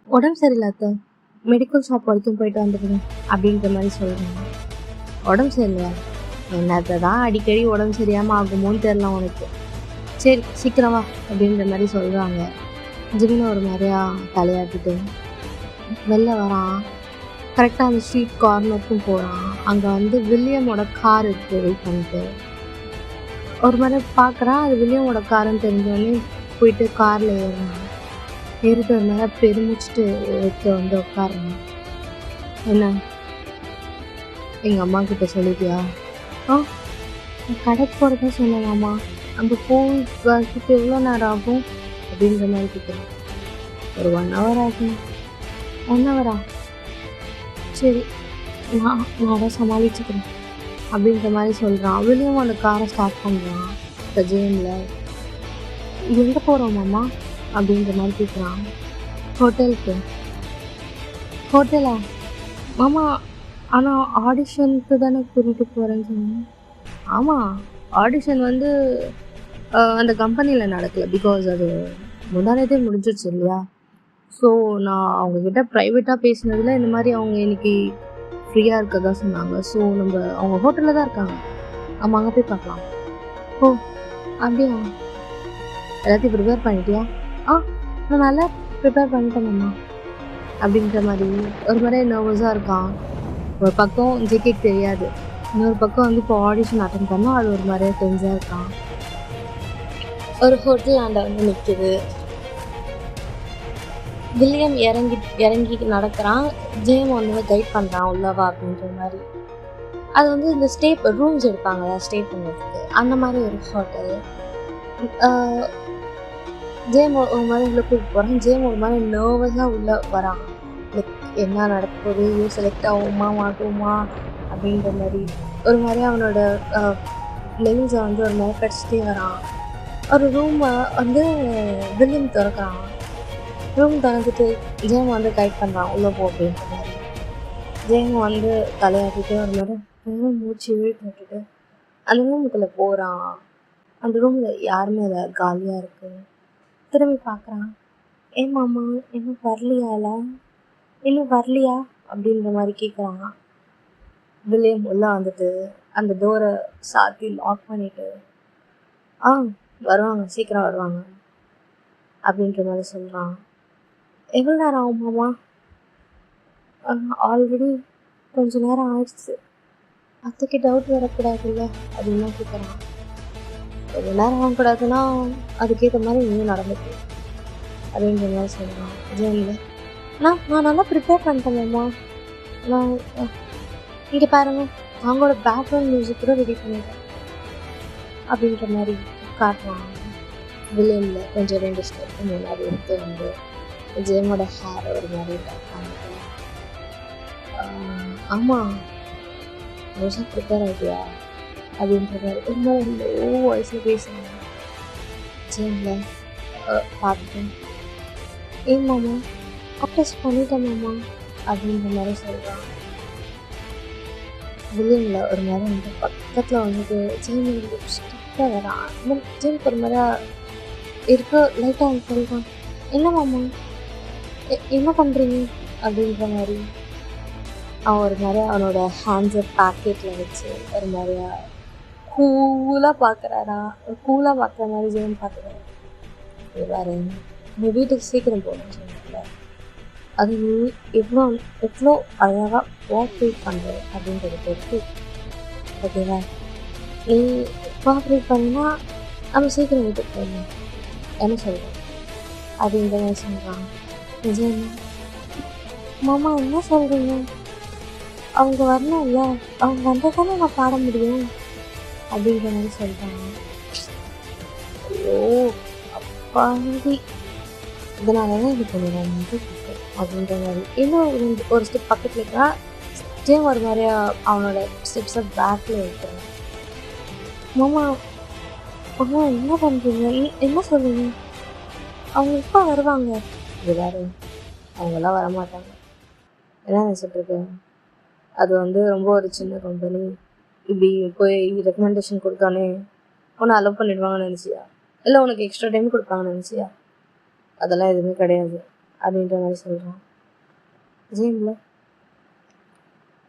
Speaker 1: உடம்பு சரியில்லை அத்தை, மெடிக்கல் ஷாப் வரைக்கும் போயிட்டு வந்துடுவேன் அப்படின்ற மாதிரி சொல்கிறாங்க. உடம்பு சரியில்லையா? என்னத்தை தான் அடிக்கடி உடம்பு சரியாமல் ஆகுமோன்னு தெரில உனக்கு. சரி சீக்கிரம் வா அப்படின்ற மாதிரி சொல்கிறாங்க. ஜிம்னு ஒரு மாதிரியா தலையாட்டிட்டு வெளில வரான். கரெக்டாக அந்த ஸ்ட்ரீட் கார்னருக்கும் போகிறான். அங்கே வந்து வில்லியமோட கார் இருக்குது வெயிட் பண்ணிட்டு. ஒரு மாதிரி பார்க்குறான், அது வில்லியமோட காருன்னு தெரிஞ்சோடனே போயிட்டு காரில் ஏறிட்டு ஒரு மாதிரி பெருமிச்சிட்டு வைக்க வந்து உட்காருங்க. என்ன எங்கள் அம்மா கிட்ட சொல்லிட்டியா? கடைக்கு போகிறதா சொன்னாங்கம்மா, அந்த போய் வரத்துக்கு எவ்வளோ நேரம் ஆகும் அப்படின்ற மாதிரி கேட்குறேன். ஒரு 1 hour ஆகும். 1 hour? சரி நான் அதை சமாளிச்சுக்கிறேன் அப்படின்ற மாதிரி சொல்கிறான். வில்லியம் அந்த காரை ஸ்டார்ட் பண்ணுறான். இப்போ ஜேமில் எங்கே போகிறோம் மாமா அப்படின்ற மாதிரி கேட்குறான். ஹோட்டலுக்கு. ஹோட்டலா மாமா? ஆனால் ஆடிஷனுக்கு தானே கூட்டிகிட்டு போகிறேன்னு சொன்னேன். ஆமாம், ஆடிஷன் வந்து அந்த கம்பெனியில் நடக்கலை, பிகாஸ் அது முந்தானதே முடிஞ்சிடுச்சு இல்லையா. ஸோ நான் அவங்கக்கிட்ட ப்ரைவேட்டாக பேசினதில் இந்த மாதிரி அவங்க இன்னைக்கு ஃப்ரீயாக இருக்கதான் சொன்னாங்க. ஸோ நம்ம அவங்க ஹோட்டலில் தான் இருக்காங்க. ஆமாம், அங்கே போய் பார்க்கலாம். ஓ அப்படியா? எல்லாத்தையும் ப்ரிப்பேர் பண்ணிட்டியா? நான் நல்லா ப்ரிப்பேர் பண்ணிட்டேன்ம்மா அப்படின்ற மாதிரி ஒரு மாதிரி நர்வஸாக இருக்கான். ஒரு பக்கம் ஜேகேக்கு தெரியாது, இன்னொரு பக்கம் வந்து இப்போ ஆடிஷன் அட்டன் பண்ணால் அது ஒரு மாதிரியே டென்ஸாக இருக்கான். ஒரு ஹோட்டல் ஆண்ட வந்து நிற்கிது. வில்லியம் இறங்கி நடக்கிறான். ஜேம் வந்து கைட் பண்ணுறான் உள்ளவா அப்படின்ற மாதிரி. அது வந்து இந்த ரூம்ஸ் எடுப்பாங்க ஸ்டே பண்ணுறதுக்கு, அந்த மாதிரி ஒரு ஹோட்டல். ஜேம் ஒரு மாதிரி உள்ள கூப்பிட்டு போகிறான். ஜேம் ஒரு மாதிரி நர்வஸாக உள்ளே வரான். என்ன நடக்க போகுது, செலக்ட் ஆகுமா மாட்டுமா அப்படின்ற மாதிரி ஒரு மாதிரி அவனோட லென்ஸை வந்து ஒரு மாதிரி கடிச்சிட்டே வரான். ஒரு ரூமை வந்து வில்லியம் திறக்கிறான். ரூம் திறந்துட்டு ஜேம் வந்து கைட் பண்ணுறான் உள்ளே போ அப்படின்ற மாதிரி. ஜேம் வந்து தலையாட்டிட்டு ஒரு மாதிரி வெறும் மூச்சு இழுத்து விட்டுட்டு அந்த ரூமுக்குள்ளே போகிறான். அந்த ரூமில் யாருமே இல்லை, காலியாக இருக்குது. திரும்பி பார்க்குறான். ஏன் மாமா இன்னும் வரலையால, இன்னும் வரலையா அப்படின்ற மாதிரி கேட்குறான். வில்லியம் உள்ளே வந்துட்டு அந்த டோரை சாத்தி லாக் பண்ணிவிட்டு வருவாங்க, சீக்கிரம் வருவாங்க அப்படின்ற மாதிரி சொல்கிறான். எவ்வளோ நேரம் ஆகும் மாமா? ஆல்ரெடி கொஞ்சம் நேரம் ஆயிடுச்சு, அத்தைக்கு டவுட் வரக்கூடாதுல்ல அப்படின்னு கேட்குறான். கொஞ்சம் நேரம் ஆகக்கூடாதுன்னா அதுக்கேற்ற மாதிரி இன்னும் நடந்துட்டு அப்படின்ற மாதிரி சொல்கிறான். ஜேமில் நான் நல்லா ப்ரிப்பேர் பண்ணிட்டேன் மாமா. நான் இங்கே பாருங்க, அவங்களோட பேக்ரவுண்ட் மியூசிக் கூட ரெடி பண்ணிட்டேன் அப்படின்ற மாதிரி காட்டுறான். வில்லியமில் கொஞ்சம் 2 ஸ்டெப்பு முன்னாடி எடுத்து வந்து ஜேமோட ஹேர் ஒரு மாதிரி பண்ணிட்டு, ஆமாம் முழுசாக ப்ரிப்பேர் ஆகிட்டியா அப்படின்ற மாதிரி ஒரு மாதிரி லோ வாய்ஸில் பேசுகிறாங்க. ஜேமில் பார்த்துட்டேன். ஏன் மாமா அப்டெஸ்ட் பண்ணிட்டேன் மாமா அப்படின்ற மாதிரி சொல்கிறான். வில்லியமில் ஒரு மாதிரி வந்து பக்கத்தில் வந்துட்டு ஜேமி ஸ்ட்ரிக்டாக வரான். ஜேமுக்கு ஒரு மாதிரி இருக்க லைட்டாக அவன் சொல்கிறான். என்ன மாமா என்ன பண்ணுறீங்க அப்படின்ற மாதிரி. அவன் ஒரு மாதிரி அவனோட ஹேண்ட்ஸை பாக்கெட்டில் வச்சு ஒரு மாதிரியா கூலாக பார்க்குறாரா, கூலாக பார்க்குற மாதிரி ஜேம் பார்க்குறாரு. வேறு நீ வீட்டுக்கு சீக்கிரம் போகணும்னு சொன்னல, அது நீ எவ்வளோ அழகாக கோஆப்ரேட் பண்ணுற அப்படின்றத பொறுத்து. ஓகேவா, நீ கோஆப்ரேட் பண்ணினா நம்ம சீக்கிரம் வீட்டுக்கு போகணும் என்ன சொல்கிறேன் அப்படின்ற மாதிரி சொல்கிறான். நிஜம் மாமா என்ன சொல்கிறீங்க? அவங்க வரணும் இல்லை, அவங்க வந்தால் தானே நான் பாட முடியும் அப்படின்ற மாதிரி சொல்கிறாங்க. ஐயோ அப்பாடி, இதனால தான் இது பண்ணுவேன் வந்து அப்படின்ற மாதிரி. இன்னும் ஒரு ஸ்டெப் பக்கத்தில் இருக்கா. ஜேம் ஒரு மாதிரியா அவனோட ஸ்டெப்ஸை பேக்கில் வைக்கிறான். மாமா அம்மா என்ன பண்ணுறீங்க? என்ன சொல்லுங்க? அவங்க எப்போ வருவாங்க? இது வேறு, அவங்களாம் வரமாட்டாங்க. என்ன நினச்சிட்ருக்கு? அது வந்து ரொம்ப ஒரு சின்ன கம்பெனி, இப்படி போய் ரெக்கமெண்டேஷன் கொடுத்தானே உன்னை அலோவ் பண்ணிடுவாங்கன்னு நினச்சியா? இல்லை உனக்கு எக்ஸ்ட்ரா டைம் கொடுப்பாங்கன்னு நினச்சியா? அதெல்லாம் எதுவுமே கிடையாது அப்படின்ற மாதிரி சொல்கிறான். ஜேமில்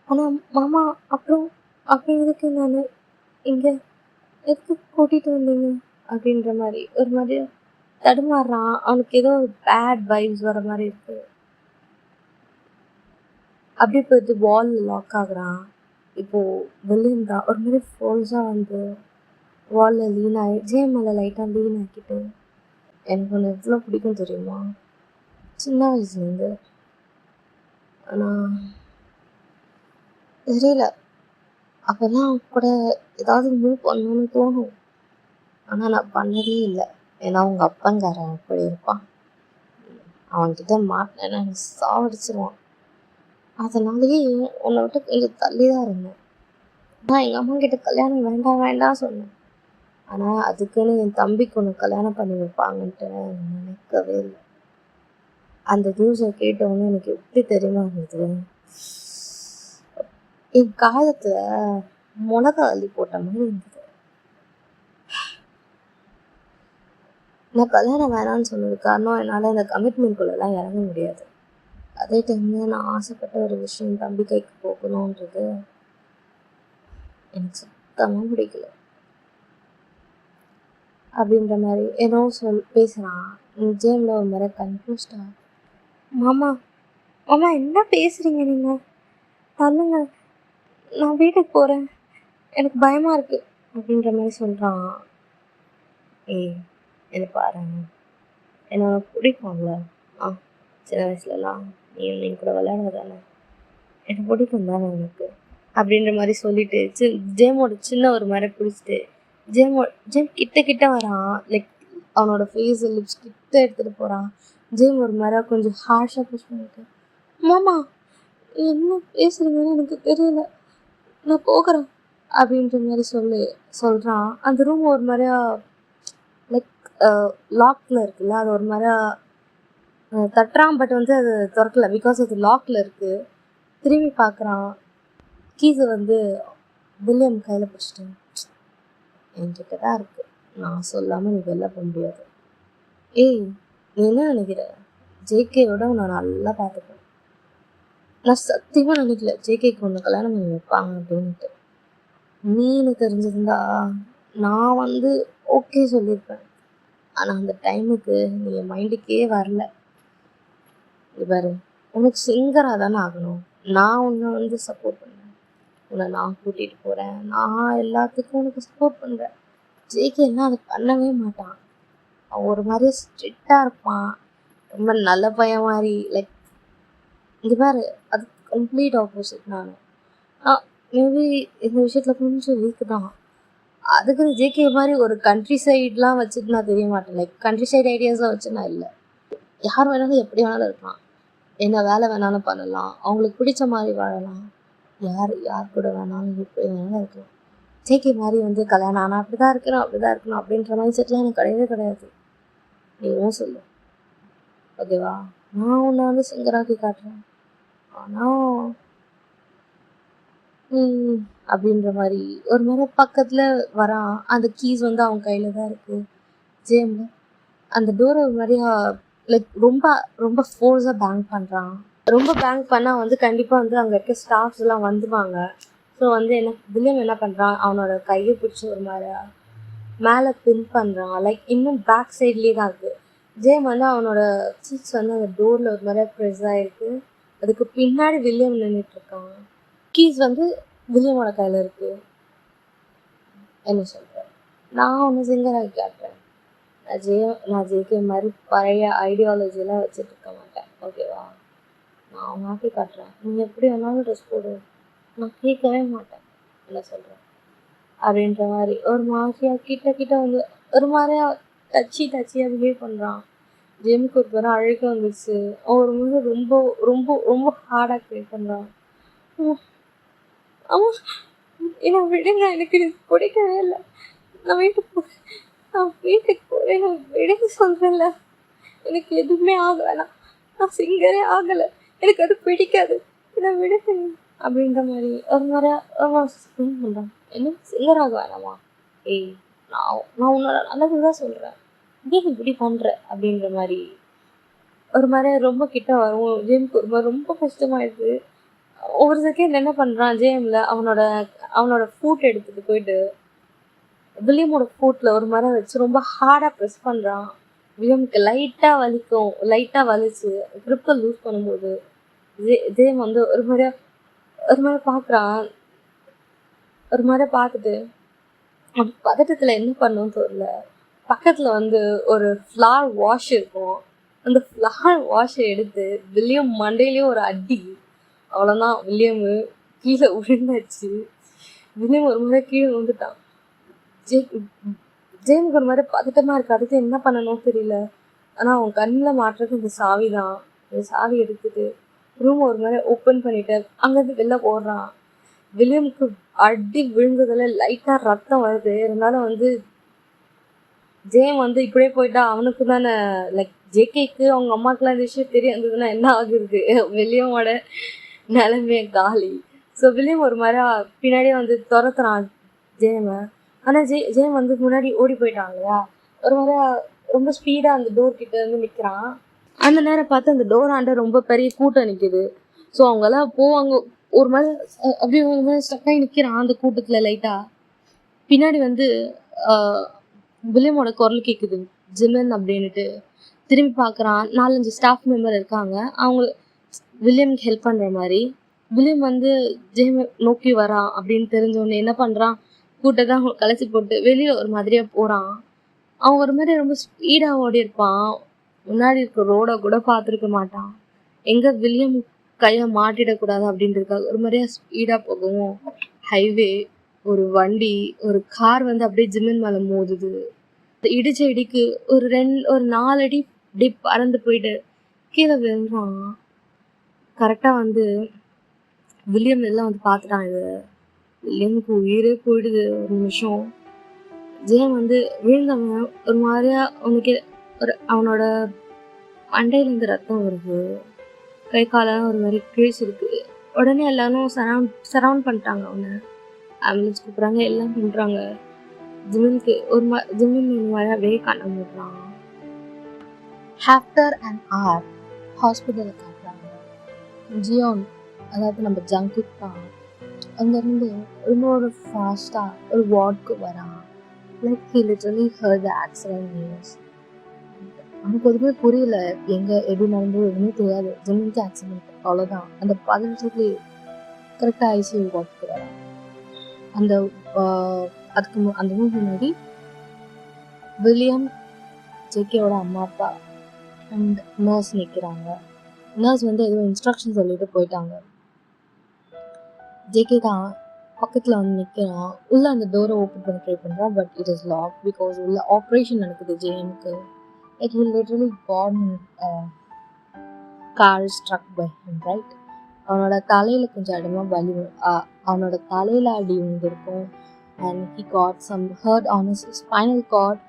Speaker 1: ஆனால் மாமா அப்புறம் எதுக்கு நான் இங்கே எதுக்கு கூட்டிகிட்டு வந்தீங்க அப்படின்ற மாதிரி ஒரு மாதிரி தடுமாறுறான். அவனுக்கு ஏதோ ஒரு பேட் வைப்ஸ் வர மாதிரி இருக்கு. அப்படியே போயிட்டு வாலில் லாக் ஆகுறான். இப்போது வில்லியம் தான் ஒரு மாதிரி ஃபோர்ஸாக வந்து வாலில் லீன் ஆகி ஜேம் மேலே லைட்டாக லீன் ஆக்கிட்டு, எனக்கு ஒன்று எவ்வளோ பிடிக்கும் தெரியுமா சின்ன வயசுலேருந்து. ஆனால் தெரியல, அப்போல்லாம் கூட ஏதாவது மூவ் பண்ணணும்னு தோணும், ஆனால் நான் பண்ணதே இல்லை. ஏன்னா அவங்க அப்பங்காரன் அப்படி இருப்பான், அவன்கிட்ட மாட்டினேன்னா எனக்கு சாவடிச்சிருவான். அதனாலேயே உன்னை விட்டு கொஞ்சம் தள்ளி தான் இருந்தேன். நான் எங்கள் அம்மா கிட்ட கல்யாணம் வேண்டாம் சொன்னேன். ஆனால் அதுக்குன்னு என் தம்பிக்கு ஒன்று கல்யாணம் பண்ணி வைப்பாங்கன்ட்டு நினைக்கவே இல்லை. அந்த நியூஸை கேட்டவொன்னே எனக்கு எப்படி தெரியுமா இருந்தது, என் காலத்தில் மிளகா அள்ளி போட்ட மாதிரி இருந்தது. நான் கல்யாணம் வேணான்னு சொன்னது காரணம் என்னால் இந்த கமிட்மெண்ட்குள்ளெல்லாம் இறங்க முடியாது. அதே டைமில் நான் ஆசைப்பட்ட ஒரு விஷயம் தம்பி கைக்கு போகணுன்றது எனக்கு சுத்தமாக பிடிக்கல அப்படின்ற மாதிரி ஏதோ பேசுகிறான். ஜேமில் ஒரு மாதிரி கன்ஃபியூஸ்டா, மாமா என்ன பேசுகிறீங்க நீங்கள்? தள்ளுங்க, நான் வீட்டுக்கு போகிறேன், எனக்கு பயமாக இருக்குது அப்படின்ற மாதிரி சொல்கிறான். என்ன பாருங்க, என்ன உனக்கு பிடிக்கும்ல? சின்ன வயசுலலாம் நீ கூட விளையாடுவ தானே, எனக்கு பிடிக்கும் தானே உனக்கு அப்படின்ற மாதிரி சொல்லிட்டு ஜேமோட சின்ன ஒரு மாதிரி பிடிச்சிட்டு ஜேம் கிட்ட வரான். லைக் அவனோட ஃபேஸ் லிப்ஸ் கிட்ட எடுத்துகிட்டு போகிறான். ஜேம் ஒரு மாதிரி கொஞ்சம் ஹார்ஷாக புஷ் பண்ணிட்டு, மாமா என்ன பேசுகிறீங்கன்னு எனக்கு தெரியல, நான் போகிறேன் அப்படின்ற மாதிரி சொல்கிறான். அந்த ரூம் ஒரு மாதிரியா லைக் லாக்ல இருக்குல்ல, அது ஒரு மாதிரி தட்டுறான். பட் வந்து அது திறக்கல, பிகாஸ் அது லாக்ல இருக்கு. திரும்பி பார்க்குறான், கீஸை வந்து வில்லியம் கையில் பிடிச்சிட்டேன். என்கிட்ட தான் இருக்கு, நான் சொல்லாமல் நீ வெளில போக முடியாது. ஏய், நீ என்ன நினைக்கிற? ஜேகேயோட உன்னை நல்லா பார்த்துப்பேன். நான் சத்தியமாக நினைக்கல ஜேகேக்கு ஒன்று கல்யாணம் பண்ணி வைப்பாங்க அப்படின்ட்டு. நீனு தெரிஞ்சிருந்தா நான் வந்து ஓகே சொல்லியிருப்பேன். ஆனால் அந்த டைமுக்கு நீ என் மைண்டுக்கே வரல. இது பாரு, உனக்கு சிங்கராக தானே ஆகணும். நான் உன்னை வந்து சப்போர்ட் பண்ணுறேன், உன்னை நான் கூட்டிகிட்டு போகிறேன், நான் எல்லாத்துக்கும் உனக்கு சப்போர்ட் பண்ணுறேன். ஜேகே எல்லாம் அதை பண்ணவே மாட்டான். அவன் ஒரு மாதிரி ஸ்ட்ரிக்டாக இருப்பான், ரொம்ப நல்ல பையன் மாதிரி. லைக் இங்கே பாரு, அது கம்ப்ளீட் ஆப்போசிட். நான் மேபி இந்த விஷயத்தில் கொஞ்சம் வீக்கு தான். அதுக்கு ஜேகே மாதிரி ஒரு கண்ட்ரி சைட்லாம் வச்சுட்டு நான் தெரிய மாட்டேன். லைக் கண்ட்ரி சைடு ஐடியாஸ்லாம் வச்சு நான் இல்லை. யார் வேணாலும் எப்படி வேணாலும் இருக்கலாம், என்ன வேலை வேணாலும் பண்ணலாம், அவங்களுக்கு பிடிச்ச மாதிரி வாழலாம், யார் கூட வேணாலும் எப்படி வேணாலும் இருக்கலாம். ஜேகே மாதிரி வந்து கல்யாணம் ஆனால் அப்படி தான் இருக்கணும், அப்படி தான் இருக்கணும் அப்படின்ற மைண்ட் செட்லாம் எனக்கு கிடையவே கிடையாது. நீவும் சொல்லு, ஓகேவா? நான் உன்னை வந்து சிங்கராக்கி காட்டுறேன், ஆனால் அப்படின்ற மாதிரி ஒரு மாதிரி பக்கத்தில் வரான். அந்த கீஸ் வந்து அவன் கையில் தான் இருக்குது. ஜேம்ல அந்த டோரை ஒரு மாதிரி லைக் ரொம்ப ரொம்ப ஃபோர்ஸாக பேங்க் பண்ணுறான். ரொம்ப பேங்க் பண்ணால் வந்து கண்டிப்பாக வந்து அங்கே இருக்க ஸ்டாஃப்ஸ் எல்லாம் வந்துடுவாங்க. ஸோ வந்து வில்லியம் என்ன பண்ணுறான், அவனோட கையை பிடிச்சி ஒரு மாதிரி மேலே பின் பண்ணுறான். லைக் இன்னும் பேக் சைட்லேயே தான் இருக்குது. ஜேம் வந்து அவனோட சீக்ஸ் வந்து அந்த டோரில் ஒரு மாதிரி ப்ரெஸ் ஆகிருக்கு. அதுக்கு பின்னாடி வில்லியம் நின்றுட்டுருக்கான். கீஸ் வந்து வில்லியமோட கையில் இருக்குது. என்ன சொல்கிறேன், நான் ஒன்று சிங்கராகி காட்டுறேன். நான் ஜேகே மாதிரி பழைய ஐடியாலஜிலாம் வச்சுட்டு இருக்க மாட்டேன், ஓகேவா? நான் மாற்றி காட்டுறேன், நீங்கள் எப்படி வேணாலும் ட்ரெஸ் போடு, நான் கேட்கவே மாட்டேன். என்ன சொல்கிறேன் அப்படின்ற மாதிரி ஒரு மாதிரியாக கிட்ட வந்து ஒரு மாதிரியா டச்சியாக பிஹேவ் பண்ணுறான். ஜேமுக்கு ஒரு பேரும் அழுக வந்துச்சு. அவன் ஒரு மாதிரி ரொம்ப ரொம்ப ரொம்ப ஹார்டாக க்ரியேட் பண்ணுறான். ஆமாம், என்னை விடுங்க, எனக்கு இது பிடிக்கவே இல்லை. நான் வீட்டுக்கு போகிறேன், நான் விடுங்க சொல்கிறேன்ல. எனக்கு எதுவுமே ஆகலை, நான் சிங்கரே ஆகலை, எனக்கு அது பிடிக்காது, என்னை விடுங்க அப்படின்ற மாதிரி ஒரு மாதிரியா பண்ணுறான். என்ன சிங்கர் ஆக வேணாமா? ஏய், நான் உன்னோட நல்லது தான் சொல்கிறேன், ஏன் இப்படி பண்ணுற அப்படின்ற மாதிரி ஒரு மாதிரியா ரொம்ப கிட்ட வரும். ஜேமுக்கு ஒரு மாதிரி ரொம்ப கஷ்டமாயிடுது. ஒரு செகண்ட் என்ன பண்ணுறான், ஜேமில் அவனோட ஃபுட் எடுத்துகிட்டு போயிட்டு வில்லியமோட ஃபுட்டில் ஒரு மாதிரி வச்சு ரொம்ப ஹார்டாக ப்ரெஸ் பண்ணுறான். வில்லியமுக்கு லைட்டாக வலிக்கும், லைட்டாக வலிச்சு க்ரிப்பை லூஸ் பண்ணும்போது ஜேம் வந்து ஒரு மாதிரி பார்க்குறான். ஒரு மாதிரி பார்த்துட்டு பதட்டத்தில் என்ன பண்ணணும்னு தெரியல. பக்கத்தில் வந்து ஒரு ஃப்ளார் வாஷ் இருக்கும். அந்த ஃப்ளார் வாஷை எடுத்து வில்லியம் மண்டையிலேயே ஒரு அடி. அவ்வளோதான், வில்லியமு கீழே விழுந்தாச்சு. வில்லியம் ஒரு மாதிரி கீழே விழுந்துட்டான். ஜேமுக்கு ஒரு மாதிரி பதட்டமாக இருக்குது. அடுத்து என்ன பண்ணணும்னு தெரியல. ஆனால் அவன் கண்ணில் மாட்டுறது இந்த சாவி தான். இந்த சாவி எடுத்துட்டு ரூம் ஒரு மாதிரி ஓப்பன் பண்ணிட்டு அங்கேருந்து வெளில போடுறான். வில்லியமுக்கு அடி விழுந்ததில் லைட்டாக ரத்தம் வருது. இருந்தாலும் வந்து ஜேம் வந்து இப்படியே போயிட்டா அவனுக்கு தானே, லைக் ஜேகேக்கு அவங்க அம்மாக்கெலாம் இந்த விஷயம் தெரிய வந்ததுன்னா என்ன ஆகுறது, வில்லியமோட நிலைமையை காலி. ஸோ வில்லியம் ஒரு மாதிரி பின்னாடியே வந்து துரத்துறான் ஜேமை. ஆனால் ஜேம் வந்து முன்னாடி ஓடி போயிட்டான் இல்லையா. ஒரு மாதிரி ரொம்ப ஸ்பீடாக அந்த டோர் கிட்ட வந்து நிற்கிறான். அந்த நேரம் பார்த்து அந்த டோர் ஆண்ட ரொம்ப பெரிய கூட்டம் நிற்கிது. ஸோ அவங்கெல்லாம் போவாங்க. ஒரு மாதிரி அப்படியே ஒரு மாதிரி ஸ்டக்காகி நிற்கிறான் அந்த கூட்டத்தில். லைட்டாக பின்னாடி வந்து வில்லியமோட குரல் கேட்குது, ஜிமின் அப்படின்ட்டு. திரும்பி பார்க்குறான், 4-5 ஸ்டாஃப் மெம்பர் இருக்காங்க. அவங்க வில்லியமுக்கு ஹெல்ப் பண்ணுற மாதிரி. வில்லியம் வந்து ஜேமை நோக்கி வரான் அப்படின்னு தெரிஞ்சவொடனே என்ன பண்ணுறான், கூட்டத்தை கலைச்சி போட்டு வெளியில் ஒரு மாதிரியாக போகிறான். அவன் ஒரு மாதிரி ரொம்ப ஸ்பீடாக ஓடி இருப்பான். முன்னாடி இருக்க ரோடை கூட பார்த்துருக்க மாட்டான். எங்கே வில்லியம் கையை மாட்டிடக்கூடாது அப்படின்றதுக்காக ஒரு மாதிரியாக ஸ்பீடாக போகவும் ஹைவே ஒரு வண்டி ஒரு கார் வந்து அப்படியே ஜிமின் மேலே மோதுது. இடிச்ச இடிக்கு ஒரு 4 அடி இப்படி பறந்து போயிட்டு கீழே விழுறான். கரெக்டாக வந்து வில்லியம் எல்லாம் வந்து பார்த்துட்டான். இது வில்லியமுக்கு உயிரே போயிடுது. ஒரு நிமிஷம் ஜெயம் வந்து விழுந்தவன் ஒரு மாதிரியா அவனுக்கு அவனோட மண்டையிலேருந்து ரத்தம் வருது, கை காலெல்லாம் ஒரு மாதிரி கிழிச்சிருக்கு. உடனே எல்லாரும் சரவுண்ட் பண்ணிட்டாங்க. அவனை ஆம்புலன்ஸ் கூப்பிட்றாங்க, எல்லாம் பண்ணுறாங்க. ஜிமின் ஒரு மாதிரி அப்படியே கண்ண மூடுறான். ஆஃப்டர் அன் ஹவர் ஹாஸ்பிட்டலில் காட்டுறாங்க. ஜியோன், அதாவது நம்ம ஜங்குக் தான், அங்கேருந்து இன்னொரு ஃபாஸ்ட்டாக ஒரு வார்டுக்கு வரான். Like he literally hurt the accident news. அவனுக்கு எதுவுமே புரியல, எங்கே எப்படி நடந்தது எதுவுமே தெரியாது. ஜிமின்க்கு ஆக்சிடென்ட், அவ்வளோதான். அந்த 10 நிமிஷத்துலேயே கரெக்டாக ஐசியூ வார்டுக்கு வரான். அந்த மூவி முன்னாடி வில்லியம், ஜேகேவோட அம்மா அப்பா அண்ட் நர்ஸ் நிற்கிறாங்க. நர்ஸ் வந்து எதுவும் இன்ஸ்ட்ரக்ஷன் சொல்லிட்டு போயிட்டாங்க. ஜேகே தான் பக்கத்தில் வந்து நிற்கிறான். உள்ளே அந்த டோரை ஓப்பன் பண்ணி ட்ரை பண்ணுறான், but it is lock because உள்ள ஆப்ரேஷன் நடக்குது ஜேஎம்க்கு. Like he literally got car struck by him, right? அவனோட தலையில் கொஞ்சம் இடமா வலி, அவனோட தலையில் அடி விழுந்திருக்கும். And he got some hurt on his spinal cord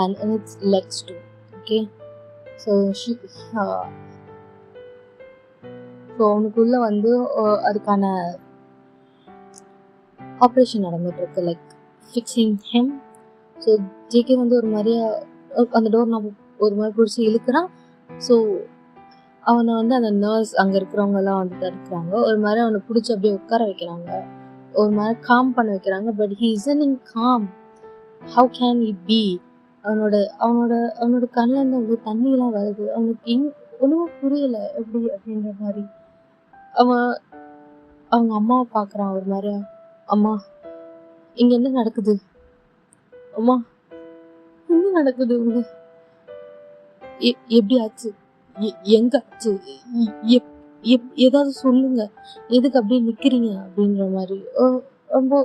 Speaker 1: and in its legs too. Okay, so அவனுக்குள்ள வந்து அதுக்கான ஆப்ரேஷன் நடந்துட்டு இருக்கு, like fixing him. So JK வந்து ஒரு மாதிரியா அந்த டோர் நம்ம ஒரு மாதிரி பிடிச்சி இழுக்கிறான். ஸோ அவனை வந்து அந்த நர்ஸ் அங்கே இருக்கிறவங்கெல்லாம் வந்து தடுக்கிறாங்க. ஒரு மாதிரி அவனை பிடிச்சி அப்படியே உட்கார வைக்கிறாங்க, ஒரு மாதிரி காம் பண்ண வைக்கிறாங்க. But he isn't in com. How can he B? அவனோட கண்ணில் இருந்து தண்ணியெல்லாம் வருது. அவனுக்கு ஒன்றுமே புரியல எப்படி அப்படின்ற மாதிரி. அவங்க அம்மாவை பார்க்குறான் ஒரு மாதிரி. அம்மா, இங்கே என்ன நடக்குது? அம்மா, என்ன நடக்குது? இவங்க எப்படி ஆச்சு? எங்க ஆச்சு? ஏதாவது சொல்லுங்க, எதுக்கு அப்படியே நிக்கிறீங்க அப்படின்ற மாதிரி. ரொம்ப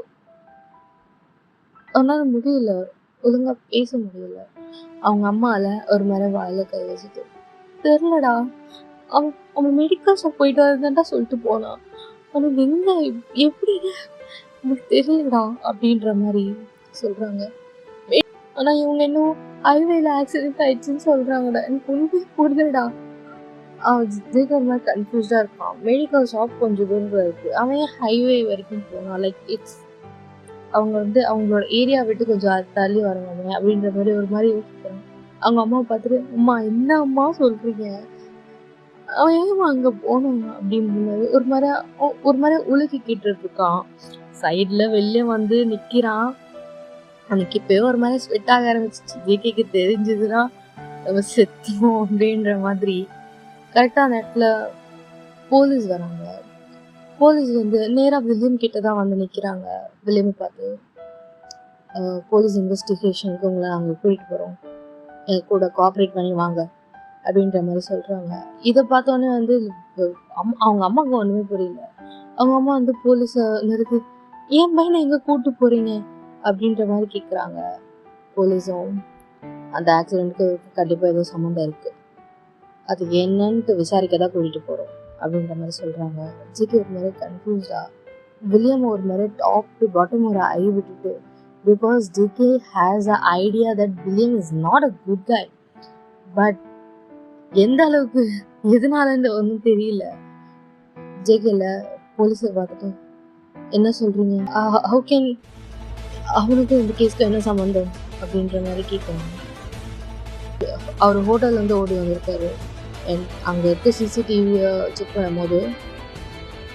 Speaker 1: அவனால முடியல, ஒழுங்கா பேச முடியல. அவங்க அம்மால ஒரு மாதிரி வாயில கை வச்சுட்டு, தெரிலடா, அவன் மெடிக்கல் ஷாப் போயிட்டு வரதான்டா சொல்லிட்டு போனான். அவனுக்கு எங்க எப்படி எனக்கு தெரியலடா அப்படின்ற மாதிரி சொல்றாங்க. ஆனா இவங்க இன்னும் ஹைவேல ஆக்சிடென்ட் ஆயிடுச்சுன்னு சொல்றாங்கடா. எனக்கு ஒன்றுமே புரியுதுடா. அவன் ஜிக்கு ஒரு மாதிரி கன்ஃபியூஸ்டா இருக்கான். மெடிக்கல் ஷாப் கொஞ்சம் தூரம் இருக்கு, அவன் ஹைவே வரைக்கும் போனான். லைக் இட்ஸ் அவங்க வந்து அவங்களோட ஏரியா விட்டு கொஞ்சம் தள்ளி வரணும் அப்படின்ற மாதிரி ஒரு மாதிரி யோசிக்கிறான். அவங்க அம்மாவை பார்த்துட்டு, அம்மா என்ன அம்மா சொல்றீங்க, அவன் ஏமா அங்க போனான் அப்படின்னு ஒரு மாதிரி உலுக்கிக்கிட்டு இருக்கான். சைட்ல வெளியே வந்து நிக்கிறான். அவனுக்கு இப்பயே ஒரு மாதிரி ஸ்வெட் ஆக ஆரம்பிச்சிச்சு. ஜேகேக்கு தெரிஞ்சதுன்னா நம்ம செத்தோம் அப்படின்ற மாதிரி. கரெக்டா அந்த இடத்துல போலீஸ் வராங்க. போலீஸ் வந்து நேரா வில்லியம் கிட்ட தான் வந்து நிக்கிறாங்க. வில்லியம் பார்த்து, போலீஸ் இன்வெஸ்டிகேஷனுக்கு உங்களை நாங்கள் கூட்டிட்டு போறோம், கூட கோஆப்ரேட் பண்ணி வாங்க அப்படின்ற மாதிரி சொல்றாங்க. இதை பார்த்தோன்னே வந்து அவங்க அம்மாவுக்கு ஒண்ணுமே புரியல. அவங்க அம்மா வந்து போலீஸை நிறுத்தி, ஏன் பையனை எங்க கூட்டு போறீங்க அப்படின்ற மாதிரி கேட்குறாங்க. போலீஸும் அந்த ஆக்சிடென்ட்க்கு கண்டிப்பாக ஏதோ சம்மந்தம் இருக்கு, அது என்னன்ட்டு விசாரிக்க தான் கூட்டிட்டு போறோம் அப்படின்ற மாதிரி சொல்றாங்க. ஜிக்கு ஒரு மாதிரி கன்ஃபியூஸ்டா, வில்லியம் ஒரு மாதிரி டாப் டு பாட்டம் ஒரு ஐ விட்டுட்டு, because GK has a idea that William is not a good guy. But எந்த அளவுக்கு எதனாலன்னு ஒன்றும் தெரியல. ஜேகேல போலீஸை பார்த்துட்டு, என்ன சொல்றீங்க, ஹவு கேன், அவனுக்கு இந்த கேஸ்க்கு என்ன சம்மந்தம் அப்படின்ற மாதிரி கேட்கணும். அவர் ஹோட்டல்ல இருந்து ஓடி வந்திருக்காரு. அங்கே இருக்க சிசிடிவியை செக் பண்ணும்போது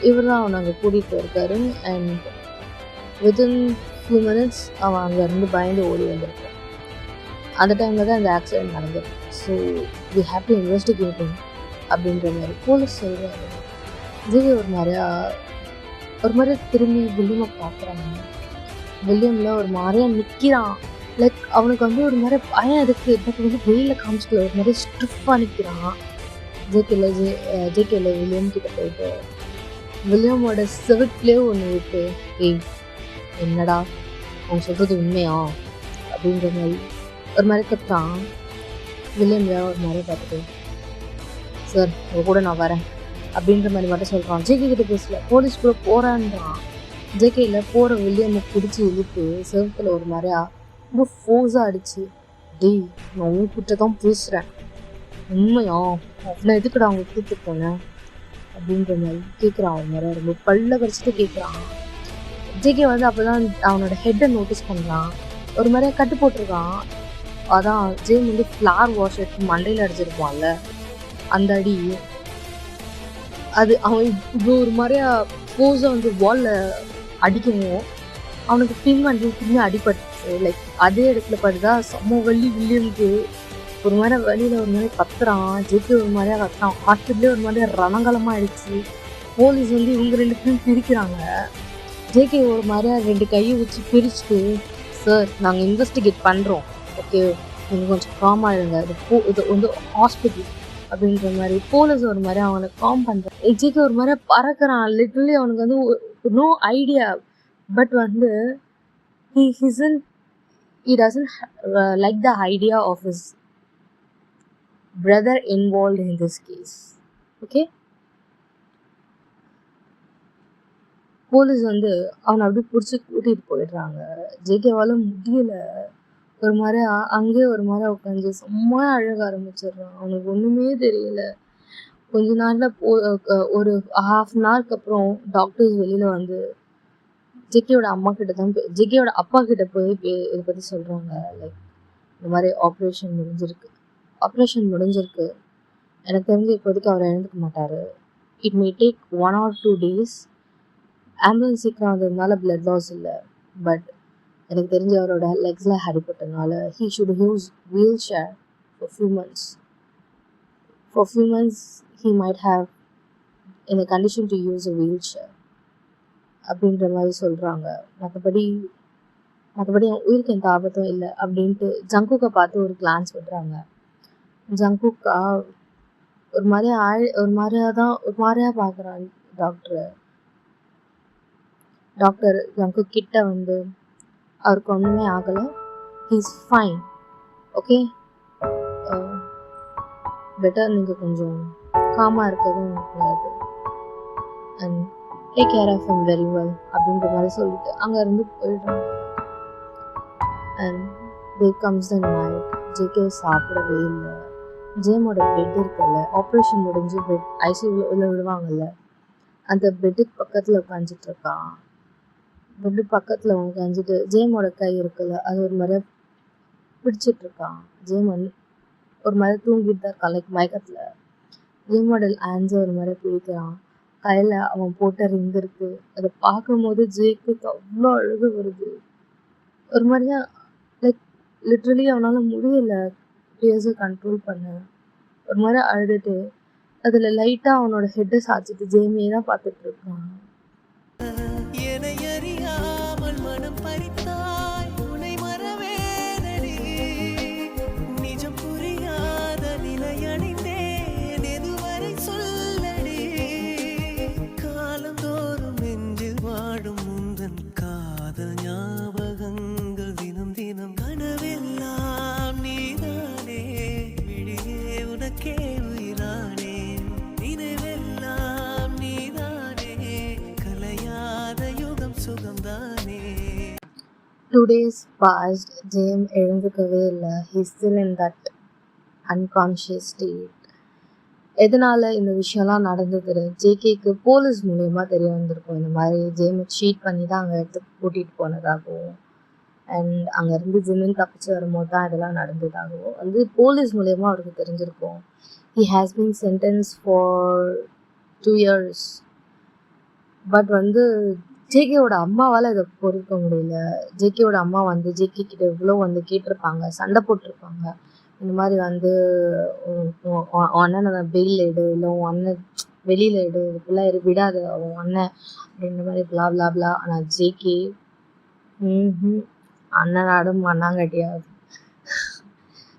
Speaker 1: இவர் தான் அவனை அங்கே கூட்டிகிட்டு போயிருக்காரு. அண்ட் வித்தின் ஃபியூ மினிட்ஸ் அவன் அங்கே இருந்து பயந்து ஓடி வந்திருக்கான். அந்த டைமில் தான் அந்த ஆக்சிடென்ட் நடந்தது. So we have to investigate அப்படின்ற மாதிரி போலீஸ் சொல்கிறாரு. இது ஒரு மாதிரி திரும்பி வில்லியமை பார்க்குறாங்க. வில்லியமில் ஒரு மாதிரியா நிற்கிறான். லைக் அவனுக்கு வந்து ஒரு மாதிரி பயம் இருக்குது. பட் வந்து வெயிலில் காமிச்சிக்கல, ஒரு மாதிரி ஸ்ட்ரிஃபாக நிற்கிறான். ஜேகேல வில்லியம் கிட்ட போயிட்டு வில்லியமோட செவட்லேயே ஒன்று விட்டு, ஏய் என்னடா அவங்க சொல்கிறது உண்மையா அப்படின்ற மாதிரி ஒரு மாதிரி கத்துறான். வில்லியம் ஒரு மாதிரி பார்த்துட்டு, சார் உங்க கூட நான் வரேன் அப்படின்ற மாதிரி மட்டும் சொல்கிறான். ஜேகே கிட்ட பேசல, போலீஸ் கூட போகிறான்றான். ஜேகேல போகிற வில்லியமை பிடிச்சி இழுத்து செவத்தில் ஒரு மாதிரியா ரொம்ப ஃபோர்ஸாக அடிச்சு, டேய் நான் உன்கிட்ட தான் பேசுகிறேன், உண்மையா அவனை எதுக்குடா அவங்க கூப்பிட்டு போனேன் அப்படின்ற மாதிரி கேட்குறான். அவன் வேற ரொம்ப பல்ல கடிச்சிட்டு கேட்குறான். ஜேகே வந்து அப்போ தான் அவனோட ஹெட்டை நோட்டீஸ் பண்ணுறான். ஒரு மாதிரியா கட்டு போட்டிருக்கான். அதான் ஜேம் வந்து ஃப்ளார் வாஷ் எடுத்து மண்டையில் அடிச்சிருப்பான்ல, அந்த அடி. அது அவன் இப்போ ஒரு மாதிரியா ஃபோர்ஸாக வந்து வாலில் அடிக்கணும். அவனுக்கு பின் வந்து திரும்பி அடிபட்டுச்சு. லைக் அதே இடத்துல படுதா செம்ம வலி வில்லியமுக்கு. ஒரு மாதிரி வழியில் ஒரு மாதிரி கத்துறான். ஜேகே ஒரு மாதிரியா கத்துறான். ஹாஸ்பிட்டலே ஒரு மாதிரியா ரணங்கலமாக ஆயிடுச்சு. போலீஸ் வந்து இவங்க 2 பேரும் பிரிக்கிறாங்க. ஜேகே ஒரு மாதிரியா 2 கையை வச்சு பிரிச்சுட்டு, சார் நாங்கள் இன்வெஸ்டிகேட் பண்ணுறோம், ஓகே நீங்கள் கொஞ்சம் காம் ஆகிடுங்க, இது வந்து ஹாஸ்பிட்டல் அப்படின்ற மாதிரி போலீஸ் ஒரு மாதிரி அவனை காம் பண்ணுறான். ஜேகே ஒரு மாதிரியா பறக்கிறான். லிட்டரலி அவனுக்கு வந்து நோ ஐடியா. பட் வந்து he doesn't like the idea of his brother involved in this case. Okay, police வந்து அவனை அப்படியே பிடிச்சி கூட்டிகிட்டு போயிடுறாங்க. ஜேகேவால் முடியல. ஒரு மாதிரி அங்கேயே ஒரு மாதிரி உட்காந்து செம்ம அழக ஆரம்பிச்சிடுறான். அவனுக்கு ஒன்றுமே தெரியல. கொஞ்ச நாளில் ஒரு ½ an hourக்கு அப்புறம் டாக்டர்ஸ் வெளியில் வந்து ஜேகேயோட அம்மா கிட்ட தான் ஜேகேயோட அப்பா கிட்ட போய் இதை பற்றி சொல்கிறாங்க. லைக் இந்த மாதிரி ஆப்ரேஷன் முடிஞ்சிருக்கு, எனக்கு தெரிஞ்சு இப்போதைக்கு அவர் இழந்துக்க மாட்டார், it may take 1 or 2 days. Ambulance சீக்கிரம் வந்ததுனால பிளட் லாஸ் இல்லை, பட் எனக்கு தெரிஞ்ச அவரோட லெக்ஸில் அடிபட்டதுனால he should use wheelchair for few months. He might have in a condition to use a wheelchair அப்படின்ற மாதிரி சொல்கிறாங்க. மற்றபடி உயிருக்கு எந்த ஆபத்தும் இல்லை அப்படின்ட்டு ஜங்குக்கை பார்த்து ஒரு கிளான்ஸ் விடுறாங்க. ஜங்குக்கா ஒரு மாதிரியா பார்க்குறான் டாக்டர் ஜங்கு கிட்ட வந்து, அவருக்கு ஒன்றுமே ஆகலை, ஹீஸ் ஃபைன், ஓகே, பெட்டர் நீங்கள் கொஞ்சம் காமாக இருக்கிறது நல்லது and take care of him very well அப்படின்ற மாதிரி சொல்லிட்டு அங்கேருந்து போயிடுறாங்க. And there comes the night. JK சாப்பிடவே இல்லை. ஜேமோட பெட் இருக்குல்ல, ஆப்ரேஷன் முடிஞ்சு பெட் ஐசியூவில் விடுவாங்கல்ல, அந்த பெட்டுக்கு பக்கத்தில் உட்காந்துட்டு இருக்கான். பெட்டு பக்கத்தில் உட்காந்துட்டு ஜேமோட கை இருக்குல்ல, அது ஒரு மாதிரியா பிடிச்சிட்டு இருக்கான். ஜேம் வந்து ஒரு மாதிரி தூங்கிட்டு தான் இருக்கான், லைக் மயக்கத்தில். ஜேமோட ஹேண்ட்ஸை ஒரு மாதிரி பிடிக்கிறான். கையில் அவன் போட்ட ரிங் இருக்கு. அதை பார்க்கும்போது ஜேக்குக்கு அவ்வளோ அழுக வருது. ஒரு மாதிரியா லைக் லிட்ரலி அவனால் முடியல டீயர்ஸை கண்ட்ரோல் பண்ண. ஒரு மாதிரி அழுதுட்டு அதில் லைட்டாக அவனோட ஹெட்டை சாய்ச்சிட்டு ஜேமியை தான் பார்த்துட்டு இருக்கான். Two days passed. James எழுந்துக்கவே இல்லை. He's still in that unconscious state. எதனால இந்த விஷயம்லாம் நடந்தது ஜேகேக்கு போலீஸ் மூலயமா தெரிய வந்திருக்கும். இந்த மாதிரி ஜேமை சீட் பண்ணி தான் அங்கே எடுத்து கூட்டிகிட்டு போனதாகவும் அண்ட் அங்கேருந்து ஜிம்மின் தப்பிச்சு வரும்போது தான் இதெல்லாம் நடந்ததாகவும் வந்து போலீஸ் மூலயமா அவருக்கு தெரிஞ்சிருக்கும். He has been sentenced for 2 years. But வந்து ஜேகேவோட அம்மாவால் இதை பொறுக்க முடியல. ஜேகேவோட அம்மா வந்து ஜேகே கிட்ட இவ்வளோ வந்து கேட்டிருப்பாங்க, சண்டை போட்டிருப்பாங்க. இந்த மாதிரி வந்து அண்ணனை பெயில் எடு, இல்லை உன் அண்ணன் வெளியில் எடு, இதுக்குள்ளே விடாது அவன் அண்ணன் அப்படின்ற மாதிரி பிளா பிளா பிளா. ஆனால் ஜேகே அண்ணனாடும் அண்ணாங்கட்டியாவது